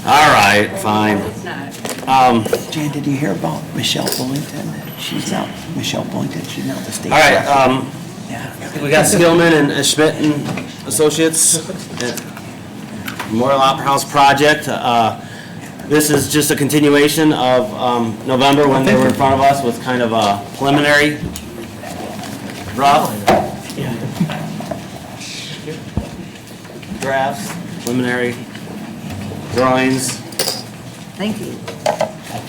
All right, fine. Jan, did you hear about Michelle Bullington? She's out, Michelle Bullington, she's now the state. All right, we got Skillman and Schmidt and Associates, Memorial Opera House project. This is just a continuation of November when they were in front of us with kind of a preliminary rough drafts, preliminary drawings. Thank you.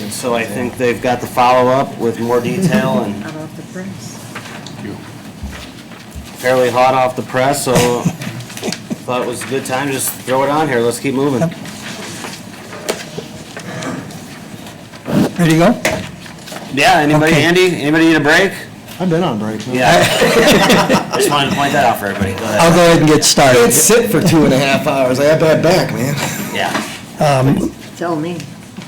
And so I think they've got the follow-up with more detail and How about the press? fairly hot off the press, so thought it was a good time, just throw it on here, let's keep moving. Ready to go? Yeah, anybody, Okay. Andy, anybody need a break? I've been on break. Yeah. Just wanted to point that out for everybody, go I'll ahead. go ahead and get I started. can't sit for 2.5 hours. I have bad back, man. Yeah. Tell me.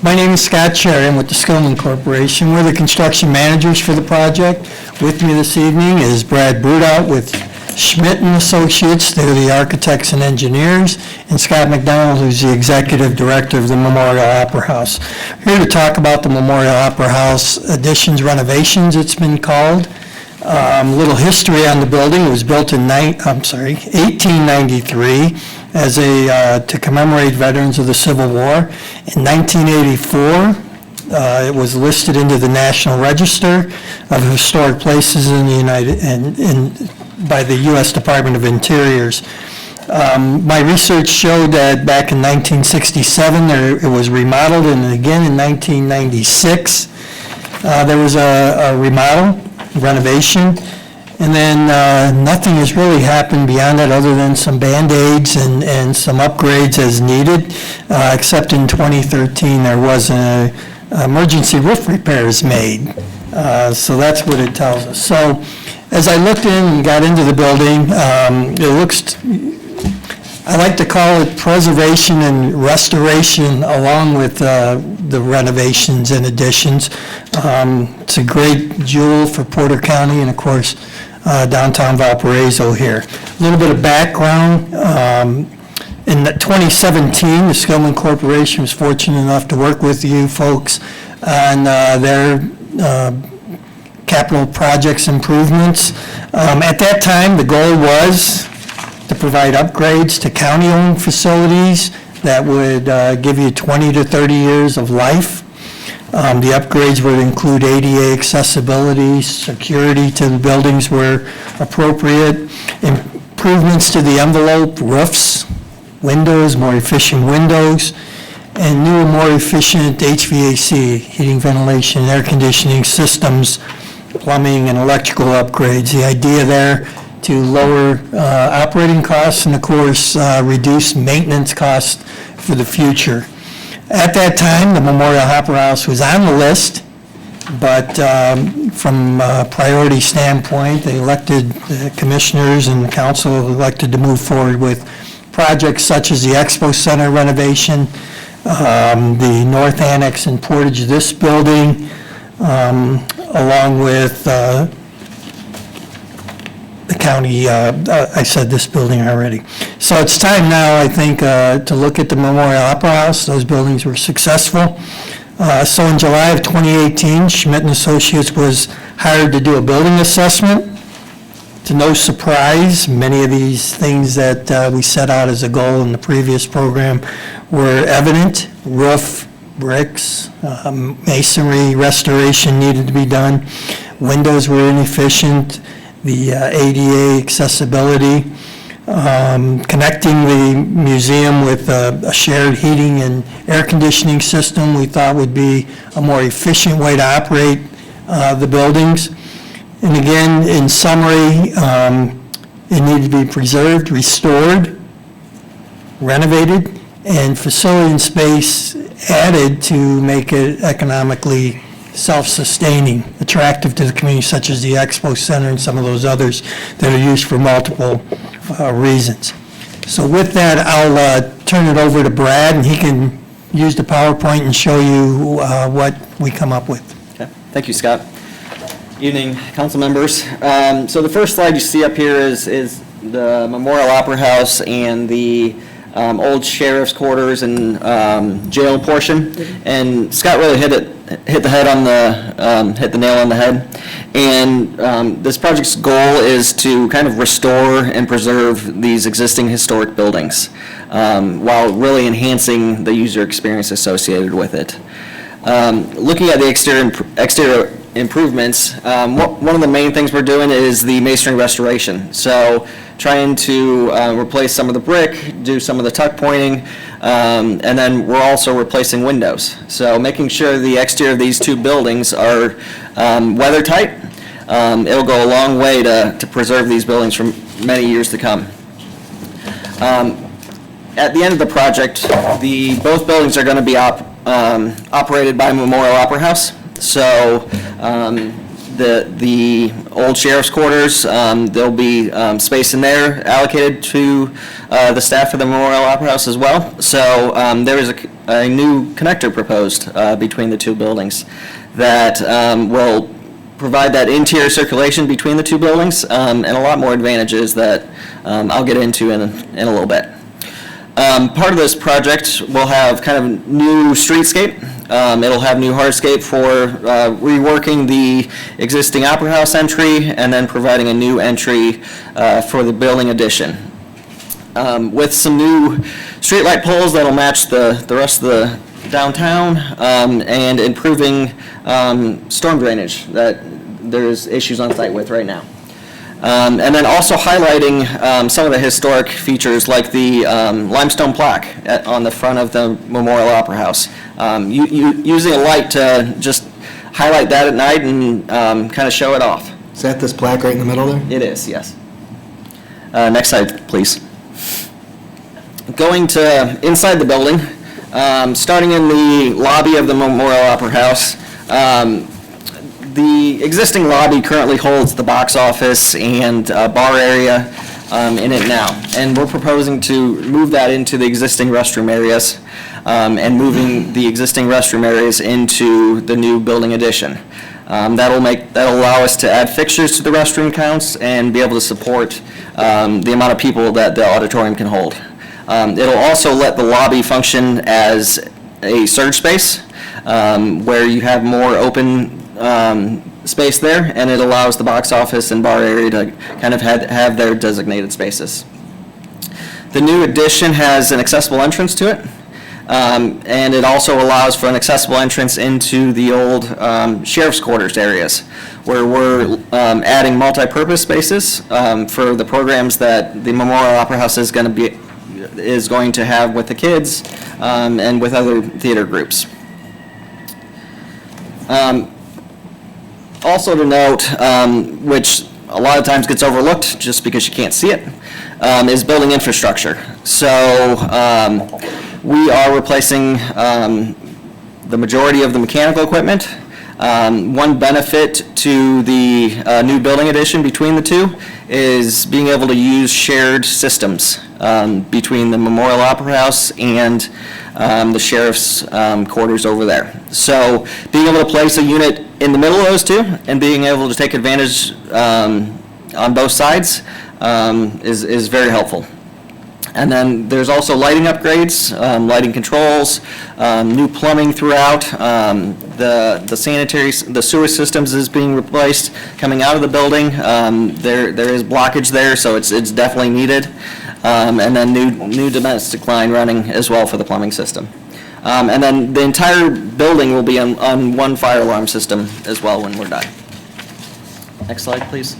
My name is Scott Cherry. I'm with the Skillman Corporation. We're the construction managers for the project. With me this evening is Brad Brudout with Schmidt and Associates, they're the architects and engineers, and Scott McDonald, who's the executive director of the Memorial Opera House. Here to talk about the Memorial Opera House additions, renovations, it's been called. Little history on the building. It was built in 1893 as to commemorate veterans of the Civil War. In 1984, it was listed into the National Register of Historic Places in the by the U.S. Department of Interiors. My research showed that back in 1967, it was remodeled, and again in 1996, there was a remodel, renovation, and then nothing has really happened beyond that other than some Band-Aids and some upgrades as needed, except in 2013 there was an emergency roof repairs made. So that's what it tells us. So as I looked in and got into the building, it looks, I like to call it preservation and restoration along with the renovations and additions. It's a great jewel for Porter County and, of course, downtown Valparaiso here. A little bit of background. In 2017, the Skillman Corporation was fortunate enough to work with you folks on their capital projects improvements. At that time, the goal was to provide upgrades to county-owned facilities that would give you 20 to 30 years of life. The upgrades would include ADA accessibility, security to the buildings where appropriate, improvements to the envelope, roofs, windows, more efficient windows, and new, more efficient HVAC, heating, ventilation, air conditioning systems, plumbing and electrical upgrades. The idea there to lower operating costs and, of course, reduce maintenance costs for the future. At that time, the Memorial Opera House was on the list, but from a priority standpoint, the commissioners and the council elected to move forward with projects such as the Expo Center renovation, the North Annex and Portage, this building, along with the county, I said this building already. So it's time now, I think, to look at the Memorial Opera House. Those buildings were successful. So in July of 2018, Schmidt and Associates was hired to do a building assessment. To no surprise, many of these things that we set out as a goal in the previous program were evident. Roof, bricks, masonry restoration needed to be done. Windows were inefficient. The ADA accessibility, connecting the museum with a shared heating and air conditioning system we thought would be a more efficient way to operate the buildings. And again, in summary, it needed to be preserved, restored, renovated, and facility and space added to make it economically self-sustaining, attractive to the community, such as the Expo Center and some of those others that are used for multiple reasons. So with that, I'll turn it over to Brad, and he can use the PowerPoint and show you what we come up with. Okay. Thank you, Scott. Evening, council members. So the first slide you see up here is the Memorial Opera House and the old sheriff's quarters and jail portion. And Scott really hit the nail on the head. And this project's goal is to kind of restore and preserve these existing historic buildings while really enhancing the user experience associated with it. Looking at the exterior improvements, one of the main things we're doing is the masonry restoration. So trying to replace some of the brick, do some of the tuck pointing, and then we're also replacing windows. So making sure the exterior of these two buildings are weather tight. It'll go a long way to preserve these buildings for many years to come. At the end of the project, both buildings are going to be operated by Memorial Opera House. So the old sheriff's quarters, there'll be space in there allocated to the staff of the Memorial Opera House as well. So there is a new connector proposed between the two buildings that will provide that interior circulation between the two buildings, and a lot more advantages that I'll get into in a little bit. Part of this project will have kind of new streetscape. It'll have new hardscape for reworking the existing Opera House entry and then providing a new entry for the building addition. With some new streetlight poles that'll match the rest of the downtown, and improving storm drainage that there's issues on site with right now. And then also highlighting some of the historic features like the limestone plaque on the front of the Memorial Opera House. Using a light to just highlight that at night and kind of show it off. Is that this plaque right in the middle there? It is, yes. Next slide, please. Going to inside the building, starting in the lobby of the Memorial Opera House. The existing lobby currently holds the box office and bar area in it now. And we're proposing to move that into the existing restroom areas, and moving the existing restroom areas into the new building addition. That'll allow us to add fixtures to the restroom counts and be able to support the amount of people that the auditorium can hold. It'll also let the lobby function as a surge space, where you have more open space there, and it allows the box office and bar area to kind of have their designated spaces. The new addition has an accessible entrance to it, and it also allows for an accessible entrance into the old sheriff's quarters areas, where we're adding multi-purpose spaces for the programs that the Memorial Opera House is going to have with the kids and with other theater groups. Also to note, which a lot of times gets overlooked just because you can't see it, is building infrastructure. So we are replacing the majority of the mechanical equipment. One benefit to the new building addition between the two is being able to use shared systems between the Memorial Opera House and the sheriff's quarters over there. So being able to place a unit in the middle of those two and being able to take advantage on both sides is very helpful. And then there's also lighting upgrades, lighting controls, new plumbing throughout. The sewer systems is being replaced coming out of the building. There is blockage there, so it's definitely needed. And then new domestic line running as well for the plumbing system. And then the entire building will be on one fire alarm system as well when we're done. Next slide, please.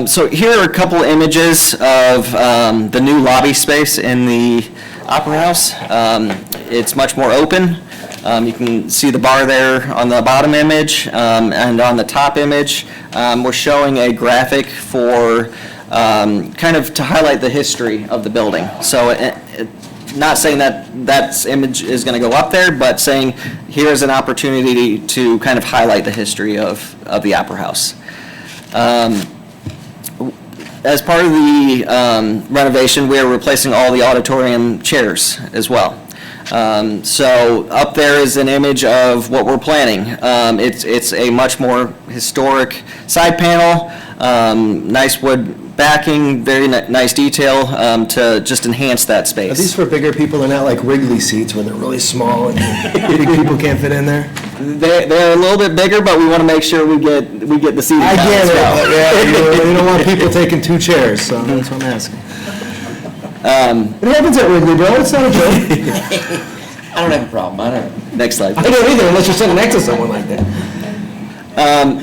So here are a couple images of the new lobby space in the Opera House. It's much more open. You can see the bar there on the bottom image, and on the top image, we're showing a graphic for kind of to highlight the history of the building. So not saying that image is going to go up there, but saying here's an opportunity to kind of highlight the history of the Opera House. As part of the renovation, we are replacing all the auditorium chairs as well. So up there is an image of what we're planning. It's a much more historic side panel, nice wood backing, very nice detail to just enhance that space. Are these for bigger people? They're not like Wrigley seats where they're really small and big people can't fit in there? They're a little bit bigger, but we want to make sure we get the seating. I count get as it, well. but yeah, you don't want people taking two chairs, so that's what I'm asking. It happens at Wrigley, bro, it's not a joke. I don't have a problem. I don't. Next slide. I don't either, unless you're sitting next to someone like that.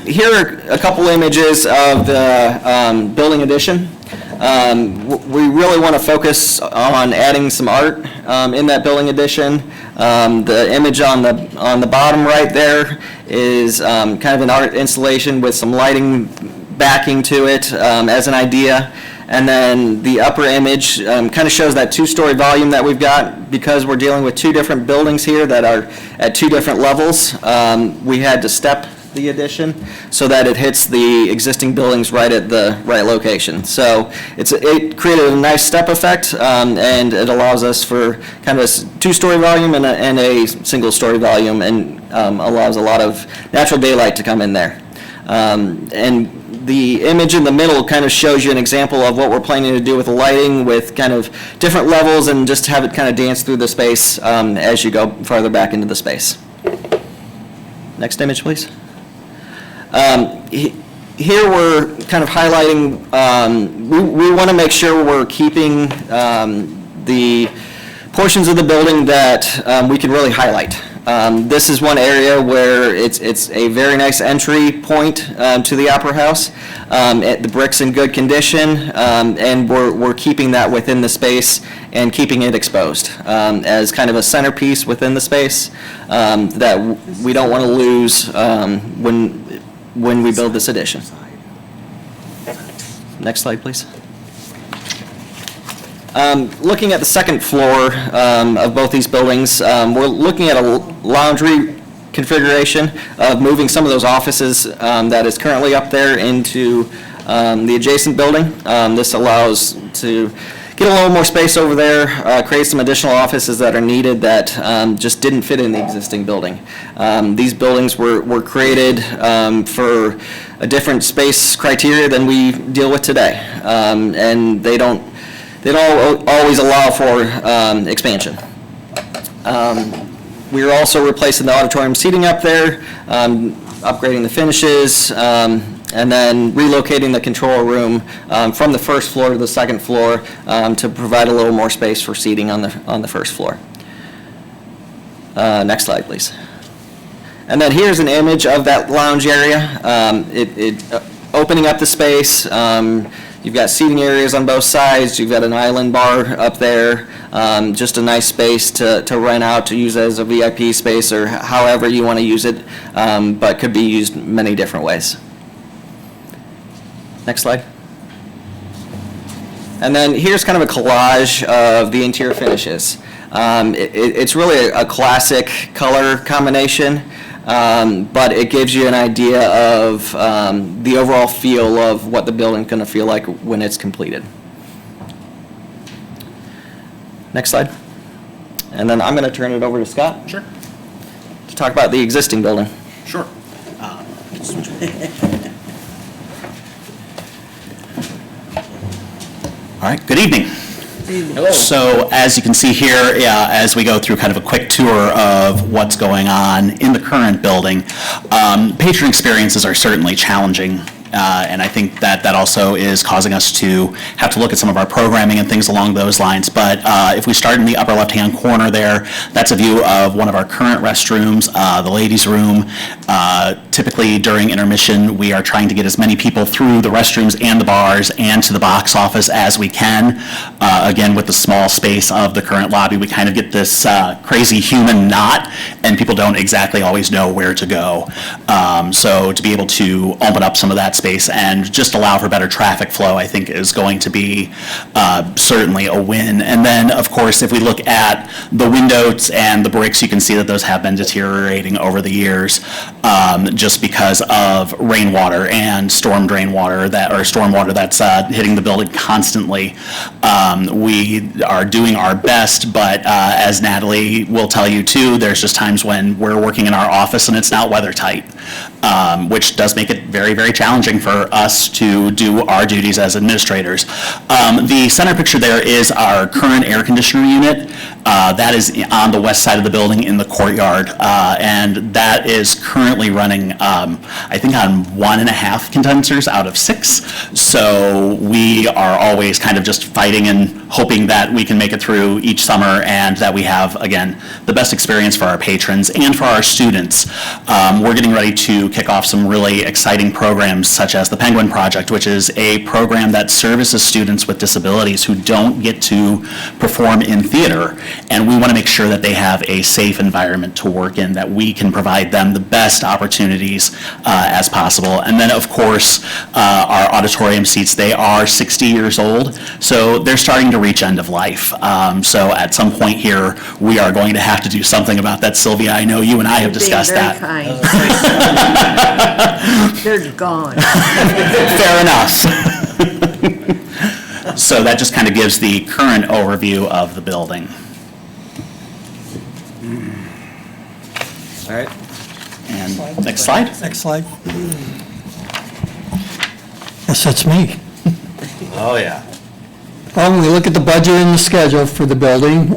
Here are a couple images of the building addition. We really want to focus on adding some art in that building addition. The image on the bottom right there is kind of an art installation with some lighting backing to it as an idea. And then the upper image kind of shows that two-story volume that we've got. Because we're dealing with two different buildings here that are at two different levels, we had to step the addition so that it hits the existing buildings right at the right location. So it created a nice step effect, and it allows us for kind of a two-story volume and a single-story volume, and allows a lot of natural daylight to come in there. And the image in the middle kind of shows you an example of what we're planning to do with the lighting, with kind of different levels, and just have it kind of dance through the space as you go farther back into the space. Next image, please. Here we're kind of highlighting, we want to make sure we're keeping the portions of the building that we can really highlight. This is one area where it's a very nice entry point to the Opera House. The brick's in good condition, and we're keeping that within the space and keeping it exposed as kind of a centerpiece within the space that we don't want to lose when we build this addition. Next slide, please. Looking at the second floor of both these buildings, we're looking at a laundry configuration of moving some of those offices that is currently up there into the adjacent building. This allows to get a little more space over there, create some additional offices that are needed that just didn't fit in the existing building. These buildings were created for a different space criteria than we deal with today, and they don't always allow for expansion. We are also replacing the auditorium seating up there, upgrading the finishes, and then relocating the control room from the first floor to the second floor to provide a little more space for seating on the first floor. Next slide, please. And then here's an image of that lounge area. Opening up the space. You've got seating areas on both sides. You've got an island bar up there. Just a nice space to rent out, to use as a VIP space or however you want to use it, but could be used many different ways. Next slide. And then here's kind of a collage of the interior finishes. It's really a classic color combination, but it gives you an idea of the overall feel of what the building's going to feel like when it's completed. Next slide. And then I'm going to turn it over to Scott. Sure. To talk about the existing building. Sure. All right, good evening. Hello. So as you can see here, as we go through kind of a quick tour of what's going on in the current building, patron experiences are certainly challenging. And I think that also is causing us to have to look at some of our programming and things along those lines. But if we start in the upper left-hand corner there, that's a view of one of our current restrooms, the ladies' room. Typically during intermission, we are trying to get as many people through the restrooms and the bars and to the box office as we can. Again, with the small space of the current lobby, we kind of get this crazy human knot, and people don't exactly always know where to go. So to be able to open up some of that space and just allow for better traffic flow, I think is going to be certainly a win. And then, of course, if we look at the windows and the bricks, you can see that those have been deteriorating over the years, just because of rainwater and storm drain water stormwater that's hitting the building constantly. We are doing our best, but as Natalie will tell you too, there's just times when we're working in our office and it's not weather tight, which does make it very, very challenging for us to do our duties as administrators. The center picture there is our current air conditioner unit. That is on the west side of the building in the courtyard, and that is currently running, I think, on 1.5 condensers out of 6. So we are always kind of just fighting and hoping that we can make it through each summer and that we have, again, the best experience for our patrons and for our students. We're getting ready to kick off some really exciting programs such as the Penguin Project, which is a program that services students with disabilities who don't get to perform in theater. And we want to make sure that they have a safe environment to work in, that we can provide them the best opportunities as possible. And then, of course, our auditorium seats, they are 60 years old, so they're starting to reach end of life. So at some point here, we are going to have to do something about that. Sylvia, I know you and I have discussed that. They're gone. Fair enough. So that just kind of gives the current overview of the building. All right. And next slide. Next slide. Yes, that's me. Oh, yeah. Well, when we look at the budget and the schedule for the building,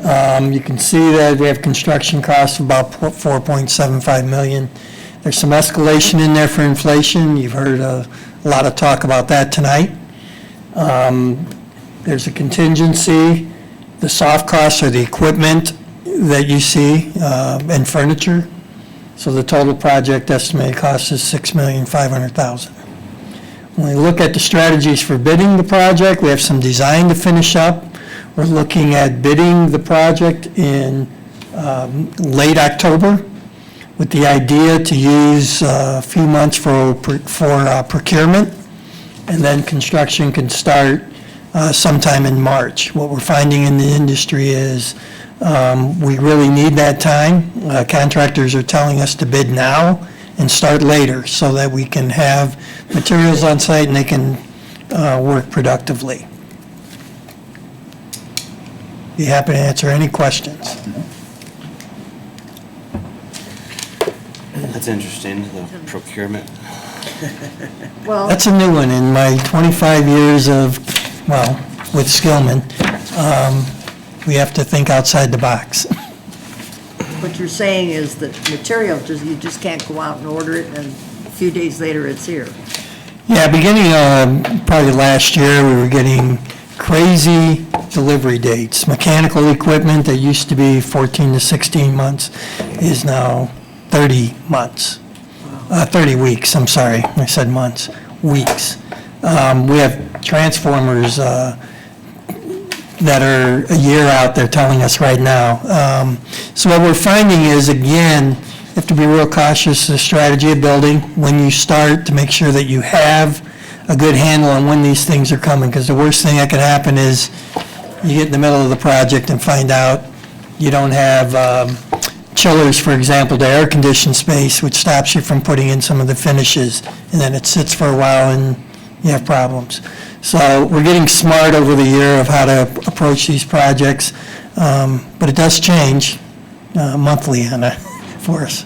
you can see that we have construction costs of about $4.75 million. There's some escalation in there for inflation. You've heard a lot of talk about that tonight. There's a contingency. The soft costs are the equipment that you see and furniture. So the total project estimated cost is $6,500,000. When we look at the strategies for bidding the project, we have some design to finish up. We're looking at bidding the project in late October with the idea to use a few months for procurement, and then construction can start sometime in March. What we're finding in the industry is we really need that time. Contractors are telling us to bid now and start later so that we can have materials on site and they can work productively. Be happy to answer any questions. That's interesting, the procurement. Well, That's a new one in my 25 years of, well, with Skillman. We have to think outside the box. what you're saying is that material, you just can't go out and order it, and a few days later, it's here. Yeah, beginning probably last year, we were getting crazy delivery dates. Mechanical equipment that used to be 14 to 16 months is now 30 months. 30 weeks, I'm sorry, I said months, weeks. We have transformers that are a year out, they're telling us right now. So what we're finding is, again, you have to be real cautious of the strategy of building when you start to make sure that you have a good handle on when these things are coming, because the worst thing that could happen is you get in the middle of the project and find out you don't have chillers, for example, to air condition space, which stops you from putting in some of the finishes, and then it sits for a while and you have problems. So we're getting smart over the year of how to approach these projects, but it does change monthly for us.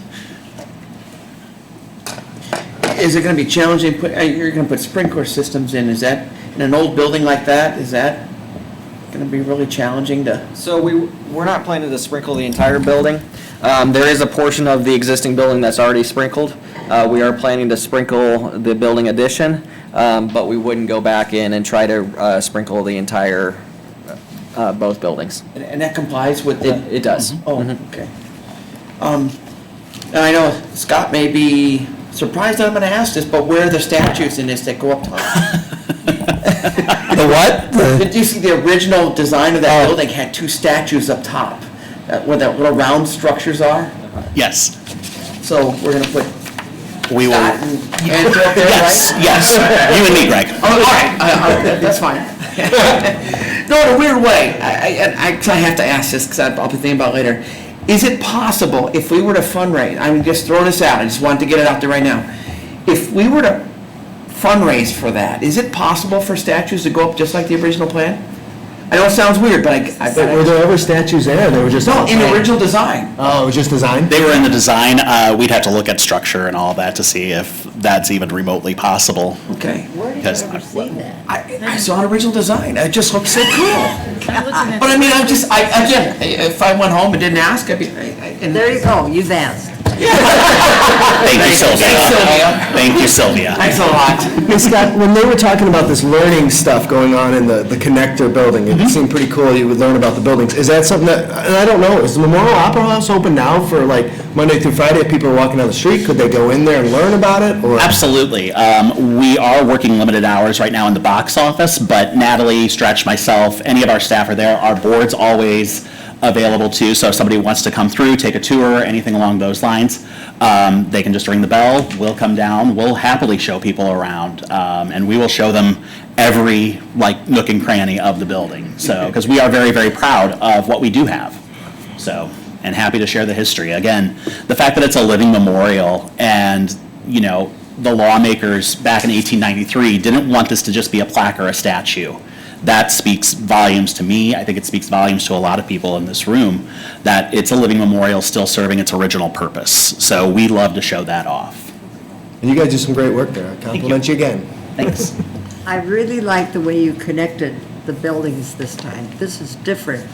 Is it gonna be challenging, you're gonna put sprinkler systems in, is that, in an old building like that, is that gonna be really challenging to? So we're not planning to sprinkle the entire building. There is a portion of the existing building that's already sprinkled. We are planning to sprinkle the building addition, but we wouldn't go back in and try to sprinkle the entire, both buildings. And that complies with the? It does. Oh, okay. And I know Scott may be surprised that I'm gonna ask this, but where are the statues in this that go up top? The what? Did you see the original design of that building had two statues up top, where the little round structures are? Yes. So we're gonna put We will. Scott and Andrew up there, Yes, right? yes. You and me, Greg. Oh, all right, that's fine. No, in a weird way, I have to ask this, because I'll be thinking about it later. Is it possible, if we were to fundraise, I'm just throwing this out, I just wanted to get it out there right now. If we were to fundraise for that, is it possible for statues to go up just like the original plan? I know it sounds weird, but Were there ever statues there? They were just No, in outside? original design. Oh, it was just designed? They were in the design. We'd have to look at structure and all that to see if that's even remotely possible. Okay. Where did you Because- ever see that? I saw an original design, it just looked so cool. I'm looking at But I mean, again, if I went home and didn't ask, I'd be, and There you go, you've asked. Thank you, Sylvia. Thanks, Sylvia. Thank you, Sylvia. Thanks a lot. Hey, Scott, when they were talking about this learning stuff going on in the connector building, it seemed pretty cool you would learn about the buildings. Is that something that, and I don't know, is the Memorial Opera House open now for like Monday through Friday? If people are walking down the street, could they go in there and learn about it? Or? Absolutely. We are working limited hours right now in the box office, but Natalie, Stretch, myself, any of our staff are there. Our board's always available too, so if somebody wants to come through, take a tour, anything along those lines, they can just ring the bell, we'll come down, we'll happily show people around, and we will show them every nook and cranny of the building. So, because we are very, very proud of what we do have. So, and happy to share the history. Again, the fact that it's a living memorial and, the lawmakers back in 1893 didn't want this to just be a plaque or a statue. That speaks volumes to me. I think it speaks volumes to a lot of people in this room, that it's a living memorial still serving its original purpose. So we love to show that off. And you guys do some great work there. I compliment you again. Thanks. I really like the way you connected the buildings this time. This is different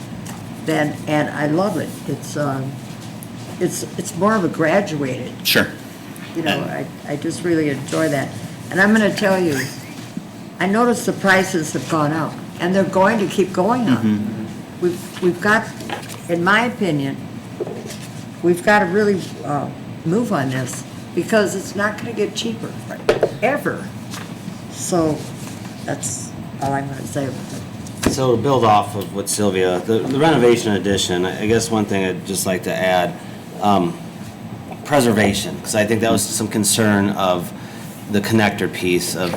than, and I love it. It's more of a graduated. Sure. You know, I just really enjoy that. And I'm gonna tell you, I noticed the prices have gone up, and they're going to keep going up. We've got, in my opinion, we've got to really move on this, because it's not gonna get cheaper, ever. So, that's all I'm gonna say about it. So to build off of what Sylvia, the renovation addition, I guess one thing I'd just like to add, preservation, because I think that was some concern of the connector piece of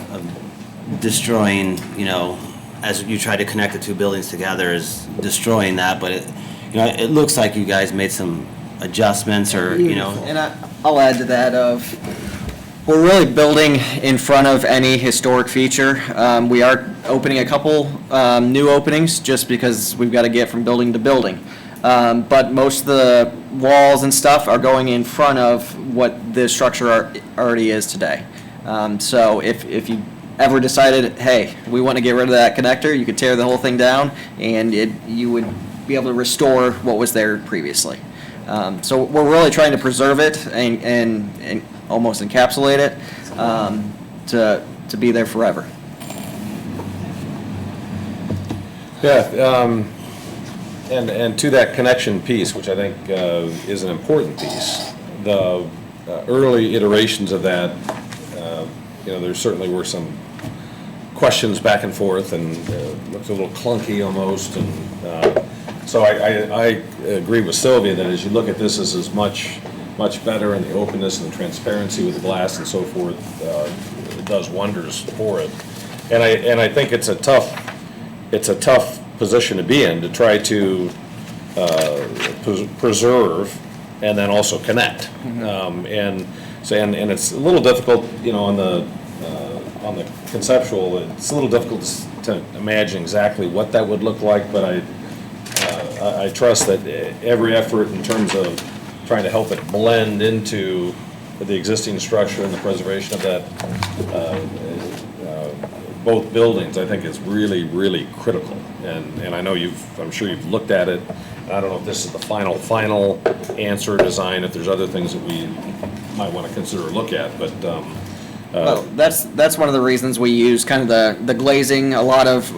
destroying, you know, as you try to connect the two buildings together, is destroying that, but it, you know, it looks like you guys made some adjustments, or, you know. And I'll add to that of, we're really building in front of any historic feature. We are opening a couple new openings just because we've got to get from building to building. But most of the walls and stuff are going in front of what the structure already is today. So if you ever decided, hey, we want to get rid of that connector, you could tear the whole thing down, and you would be able to restore what was there previously. So we're really trying to preserve it and almost encapsulate it to be there forever. Yeah, and to that connection piece, which I think is an important piece, the early iterations of that, you know, there certainly were some questions back and forth, and looked a little clunky almost, and so I agree with Sylvia that as you look at this as much better, and the openness and the transparency with the glass and so forth, it does wonders for it. And I think it's a tough position to be in, to try to preserve and then also connect. And it's a little difficult, you know, on the conceptual. It's a little difficult to imagine exactly what that would look like, but I trust that every effort in terms of trying to help it blend into the existing structure and the preservation of that, both buildings, I think is really, really critical. And I know I'm sure you've looked at it. I don't know if this is the final answer design, if there's other things that we might want to consider or look at, but. Well, that's one of the reasons we use kind of the glazing, a lot of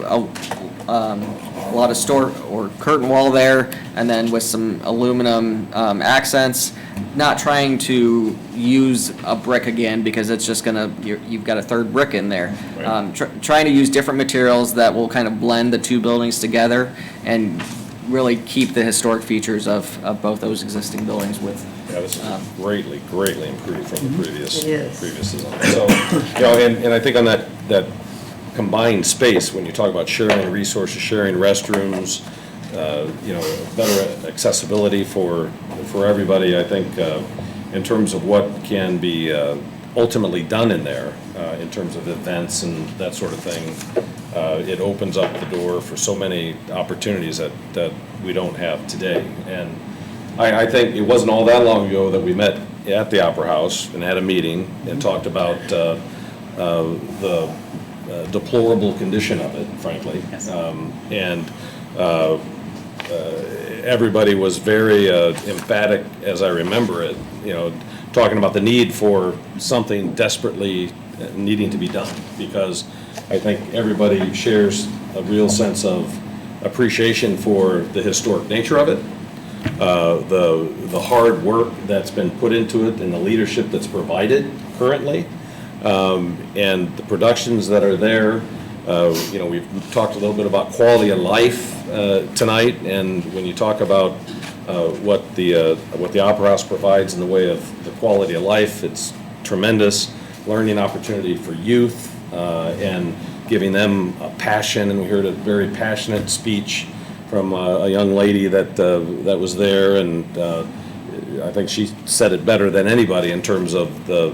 store or curtain wall there, and then with some aluminum accents. Not trying to use a brick again, because it's just you've got a third brick in there. Right. Trying to use different materials that will kind of blend the two buildings together and really keep the historic features of both those existing buildings with. Yeah, this is greatly improved from the previous design. So, you know, and I think on that combined space, when you talk about sharing resources, sharing restrooms, you know, better accessibility for everybody, I think in terms of what can be ultimately done in there, in terms of events and that sort of thing, it opens up the door for so many opportunities that we don't have today. And I think it wasn't all that long ago that we met at the Opera House and had a meeting and talked about the deplorable condition of it, frankly. Yes. Everybody was very emphatic, as I remember it, you know, talking about the need for something desperately needing to be done, because I think everybody shares a real sense of appreciation for the historic nature of it, the hard work that's been put into it, and the leadership that's provided currently, and the productions that are there. You know, we've talked a little bit about quality of life tonight, and when you talk about what the Opera House provides in the way of the quality of life, it's tremendous. Learning opportunity for youth, and giving them a passion, and we heard a very passionate speech from a young lady that was there, and I think she said it better than anybody in terms of the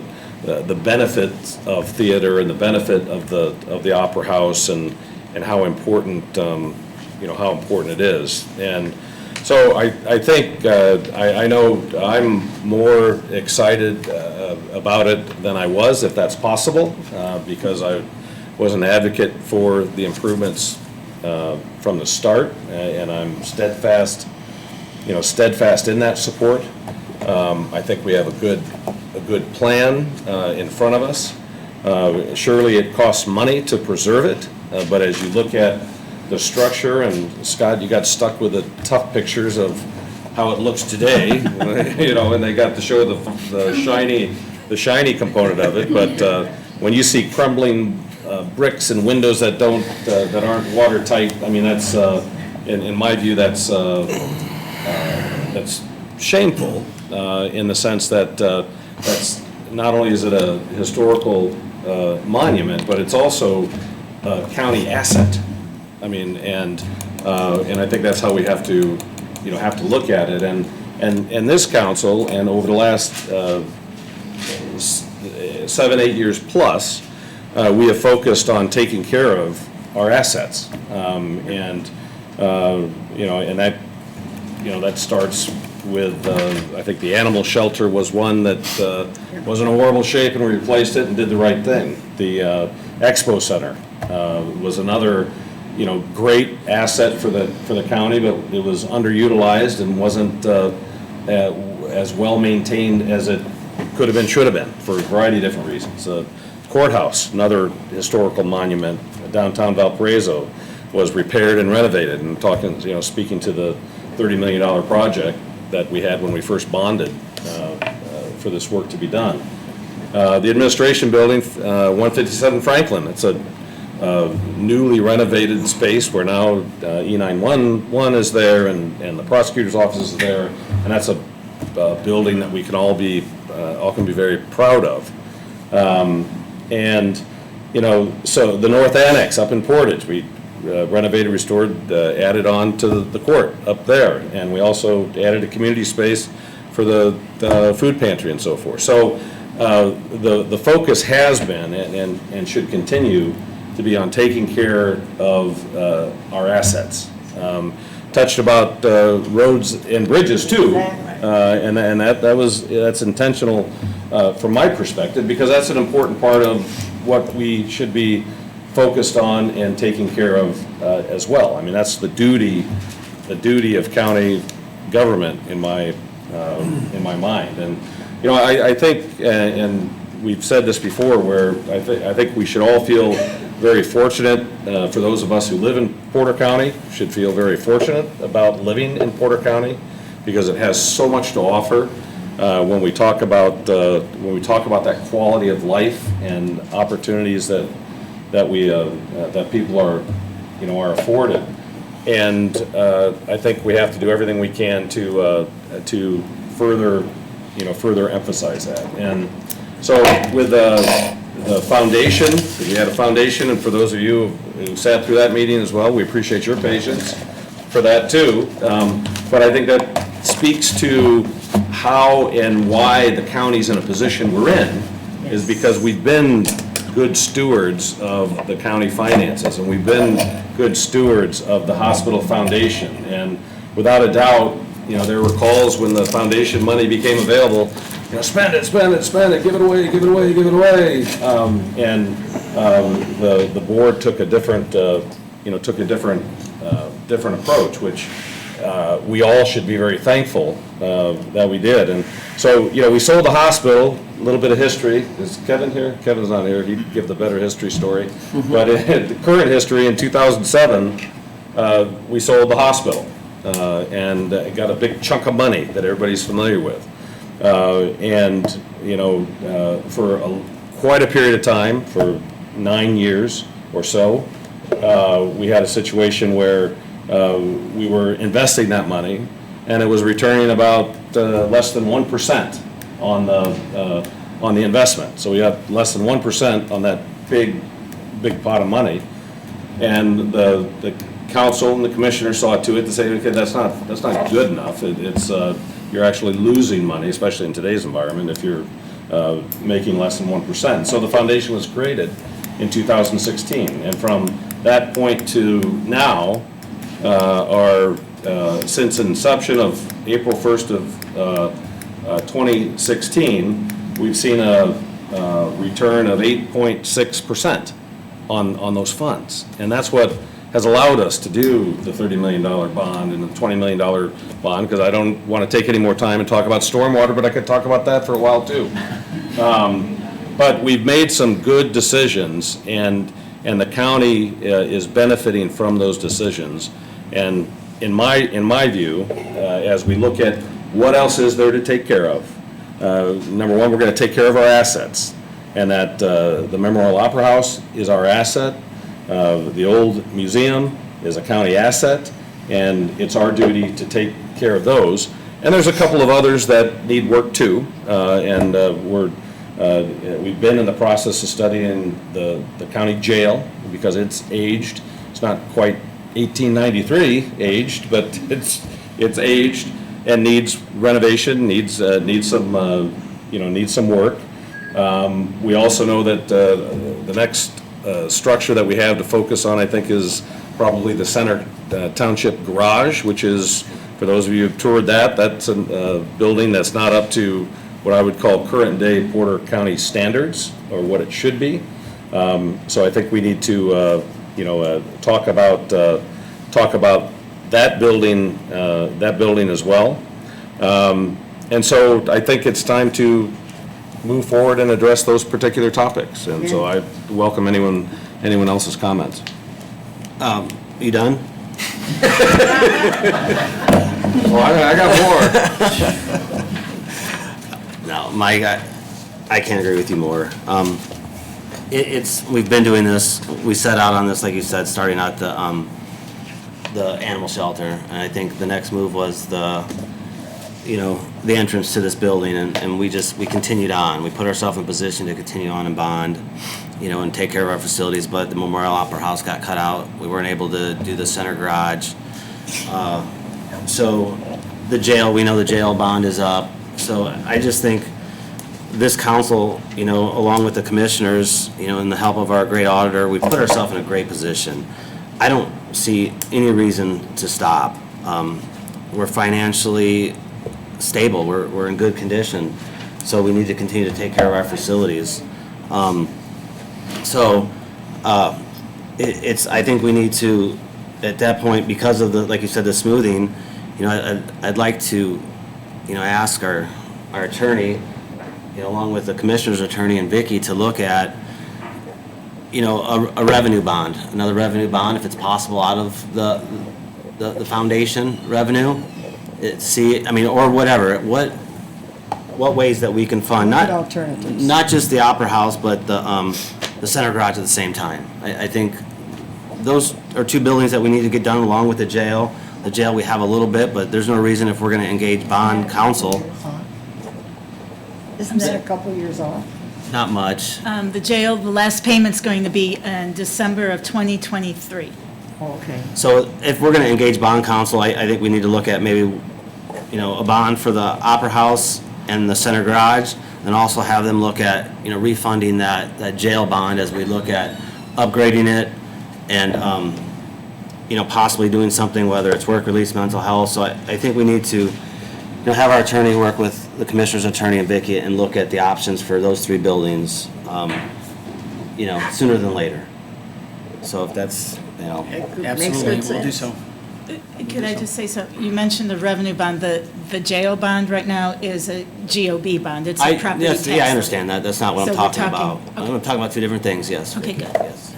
benefits of theater and the benefit of the Opera House, and how important how important it is. And so I think I know I'm more excited about it than I was, if that's possible, because was an advocate for the improvements from the start, and I'm steadfast in that support. I think we have a good plan in front of us. Surely it costs money to preserve it, but as you look at the structure, and Scott, you got stuck with the tough pictures of how it looks today, and they got to show the shiny component of it, but when you see crumbling bricks and windows that aren't watertight, I mean, that's, in my view, that's shameful, in the sense that that's not only is it a historical monument, but it's also a county asset. I mean, and I think that's how we have to look at it. And this council, and over the last 7, 8 years plus, we have focused on taking care of our assets. And that starts with, I think the animal shelter was one that was in a horrible shape, and we replaced it and did the right thing. The Expo Center was another, great asset for the county, but it was underutilized and wasn't as well maintained as it could have been, should have been, for a variety of different reasons. Courthouse, another historical monument, downtown Valparaiso, was repaired and renovated. And speaking to the $30 million project that we had when we first bonded for this work to be done. The administration building, 157 Franklin, it's a newly renovated space where now E911 is there, and the prosecutor's office is there, and that's a building that we can all be very proud of. So the North Annex up in Portage, we renovated, restored, added on to the court up there, and we also added a community space for the food pantry and so forth. So the focus has been and should continue to be on taking care of our assets. Touched about roads and bridges too, and that's intentional from my perspective, because that's an important part of what we should be focused on and taking care of as well. I mean, that's the duty of county government in my mind. And I think, and we've said this before, where I think we should all feel very fortunate. For those of us who live in Porter County, should feel very fortunate about living in Porter County, because it has so much to offer. When we talk about that quality of life and opportunities that people are afforded, and I think we have to do everything we can to further emphasize that. And so with the foundation, we had a foundation, and for those of you who sat through that meeting as well, we appreciate your patience for that too. But I think that speaks to how and why the county's in a position we're in, is because we've been good stewards of the county finances, and we've been good stewards of the hospital foundation. And without a doubt, there were calls when the foundation money became available, spend it, give it away. And the board took a different approach, which we all should be very thankful that we did. And so, we sold the hospital. A little bit of history. Is Kevin here? Kevin's not here. He'd give the better history story. But the current history, in 2007, we sold the hospital and got a big chunk of money that everybody's familiar with. For quite a period of time, for 9 years or so, we had a situation where we were investing that money, and it was returning about less than 1% on the investment. So we got less than 1% on that big pot of money, and the council and the commissioner saw to it to say, okay, that's not good enough. It's you're actually losing money, especially in today's environment, if you're making less than 1%. So the foundation was created in 2016, and from that point to now, since inception of April 1st of 2016, we've seen a return of 8.6% on those funds. And that's what has allowed us to do the $30 million bond and the $20 million bond, because I don't want to take any more time and talk about stormwater, but I could talk about that for a while too. But we've made some good decisions, and the county is benefiting from those decisions. And in my view, as we look at what else is there to take care of, number one, we're going to take care of our assets, and that the Memorial Opera House is our asset. The old museum is a county asset, and it's our duty to take care of those. And there's a couple of others that need work too, and we've been in the process of studying the county jail, because it's aged. It's not quite 1893 aged, but it's aged and needs renovation, needs some work. We also know that the next structure that we have to focus on, I think, is probably the Center Township Garage, which is, for those of you who've toured that's a building that's not up to what I would call current-day Porter County standards, or what it should be. So I think we need to, talk about that building as well. And so I think it's time to move forward and address those particular topics. And so I welcome anyone else's comments. You done? Well, I got more. No, Mike, I can't agree with you more. We've been doing this, we set out on this, like you said, starting out the animal shelter, and I think the next move was the entrance to this building, and we continued on. We put ourselves in a position to continue on and bond, and take care of our facilities, but the Memorial Opera House got cut out. We weren't able to do the center garage. So the jail, we know the jail bond is up. So I just think this council, along with the commissioners, and the help of our great auditor, we put ourselves in a great position. I don't see any reason to stop. We're financially stable. We're in good condition. So we need to continue to take care of our facilities. I think we need to, at that point, because of like you said, the smoothing, I'd like to, ask our attorney, along with the commissioner's attorney and Vicki, to look at, a revenue bond, another revenue bond, if it's possible, out of the foundation revenue. Or whatever. What ways that we can fund, Look at alternatives. not just the Opera House, but the center garage at the same time. I think those are two buildings that we need to get done, along with the jail. The jail we have a little bit, but there's no reason, if we're gonna engage bond counsel, Isn't that a couple years off? not much. The jail, the last payment's going to be in December of 2023. Okay. So if we're gonna engage bond counsel, I think we need to look at maybe, a bond for the Opera House and the center garage, and also have them look at, refunding that jail bond as we look at upgrading it and, possibly doing something, whether it's work release, mental health. So I think we need to, have our attorney work with the commissioner's attorney and Vicki and look at the options for those three buildings, sooner than later. So if that's, Absolutely, we'll do so. Could I just say something? You mentioned the revenue bond. The jail bond right now is a GOB bond. It's a property tax. I understand that. That's not what So I'm we're talking about. okay. I'm talking about two different things, yes. Okay, good. Yes.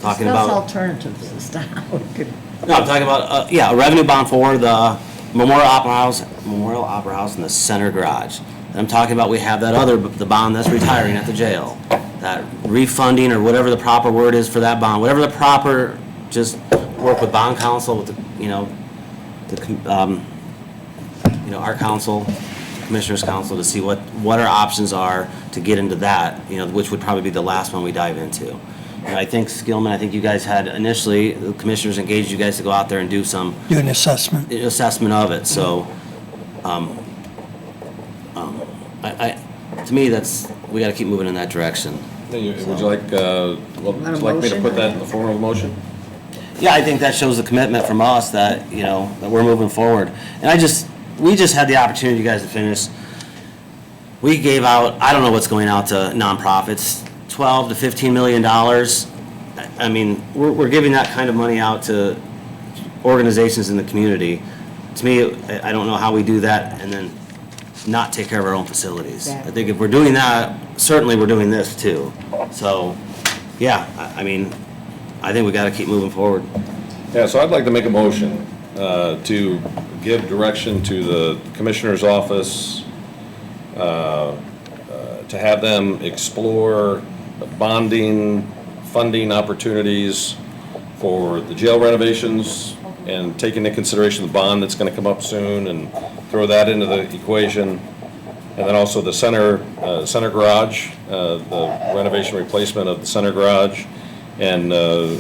Talking Discuss about, alternatives this time. no, I'm talking about, a revenue bond for the Memorial Opera House and the center garage. And I'm talking about, we have that the bond that's retiring at the jail. That refunding, or whatever the proper word is for that bond, whatever the proper, just work with bond counsel, with our council, commissioner's council, to see what our options are to get into that, which would probably be the last one we dive into. And I think Skillman, you guys had initially, the commissioners engaged you guys to go out there and do some Do an assessment. assessment of it, so, to me, we gotta keep moving in that direction. Would you like me to put that in the form of a motion? Yeah, I think that shows the commitment from us that, that we're moving forward. And we just had the opportunity, you guys, to finish. We gave out, I don't know what's going out to nonprofits, $12 to $15 million I mean, we're giving that kind of money out to organizations in the community. To me, I don't know how we do that and then not take care of our own facilities. I think if we're doing that, certainly we're doing this too. So, yeah, I mean, I think we gotta keep moving forward. Yeah, so I'd like to make a motion to give direction to the Commissioner's office to have them explore bonding, funding opportunities for the jail renovations and take into consideration the bond that's going to come up soon and throw that into the equation. And then also the center garage, the renovation replacement of the center garage, and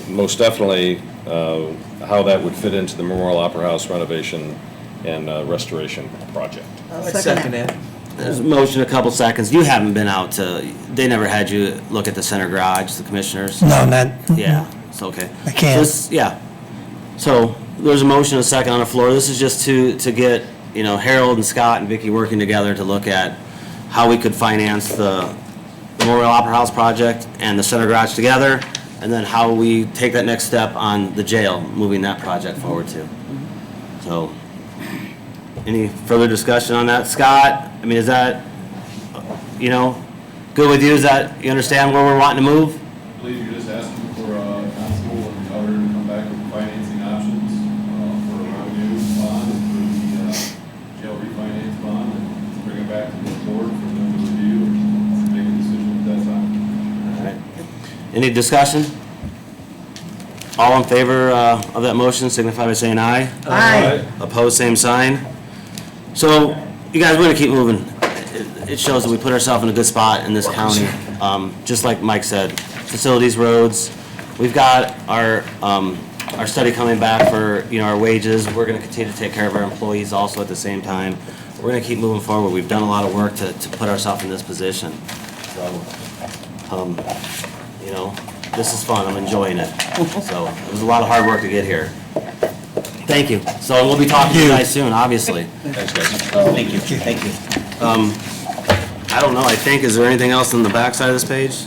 most definitely how that would fit into the Memorial Opera House renovation and restoration project. Second it. There's a motion, a couple seconds. You haven't been out to, they never had you look at the center garage, the commissioners? No, not, Yeah, it's okay. I can't. Yeah. So there's a motion, a second on the floor. This is just to get, you know, Harold and Scott and Vicky working together to look at how we could finance the Memorial Opera House project and the center garage together, and then how we take that next step on the jail, moving that project forward too. So, any further discussion on that? Scott, I mean, is that, you know, good with you? Is that, you understand where we're wanting to move? I believe you're just asking for Constable and Cover to come back with financing options for a revenue bond and for the jail refinance bond, and bring it back to the board for them to review and make a decision at that time. All right. Any discussion? All in favor of that motion signify by saying aye. Aye. Opposed, same sign. So, you guys, we're gonna keep moving. It shows that we put ourselves in a good spot in this county. Just like Mike said, facilities, roads. We've got our study coming back for, you know, our wages. We're gonna continue to take care of our employees also at the same time. We're gonna keep moving forward. We've done a lot of work to put ourselves in this position. So, you know, this is fun. I'm enjoying it. So, it was a lot of hard work to get here. Thank you. So, we'll be talking to you guys soon, obviously. Thanks, guys. Thank you. Thank you. I don't know, I think, is there anything else on the back side of this page?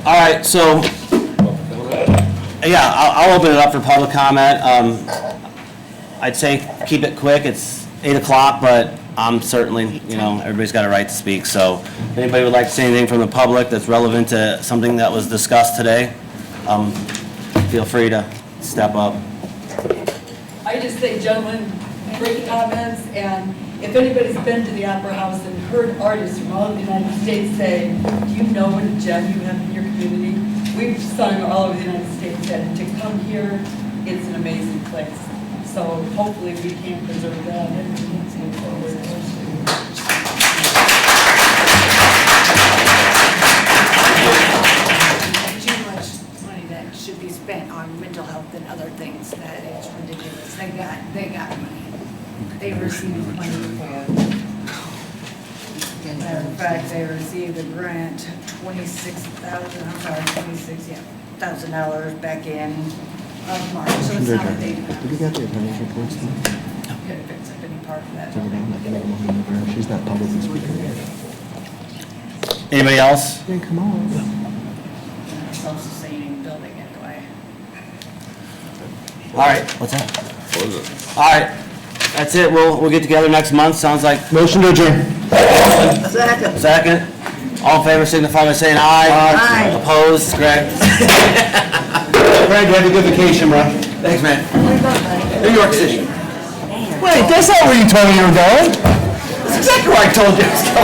All right, so, yeah, I'll open it up for public comment. I'd say keep it quick, it's 8 o'clock, but I'm certainly, you know, everybody's got a right to speak, so if anybody would like to say anything from the public that's relevant to something that was discussed today, feel free to step up. I just think, gentlemen, great comments, and if anybody's been to the Opera House and heard artists from all over the United States say, do you know what a gem you have in your community? We've sung all over the United States, and to come here, it's an amazing place. So hopefully we can preserve that and move forward. Too much money that should be spent on mental health and other things, that it's ridiculous. They got money. They received money for, matter of fact, they received a grant, $26,000 back in March, so it's not what they. Did you get the attorney's reports? Could have picked up any part of that. She's not publicly speaking yet. Anybody else? Yeah, come on. Self-sustaining building anyway. All right, what's that? What is it? All right, that's it, we'll get together next month, sounds like. Motion to adjourn. Second. Second, all in favor signify by saying aye. Aye. Opposed, Greg? Greg, have a good vacation, bro. Thanks, man. New York City. Wait, that's not where you told me you were going. That's exactly where I told you I was going.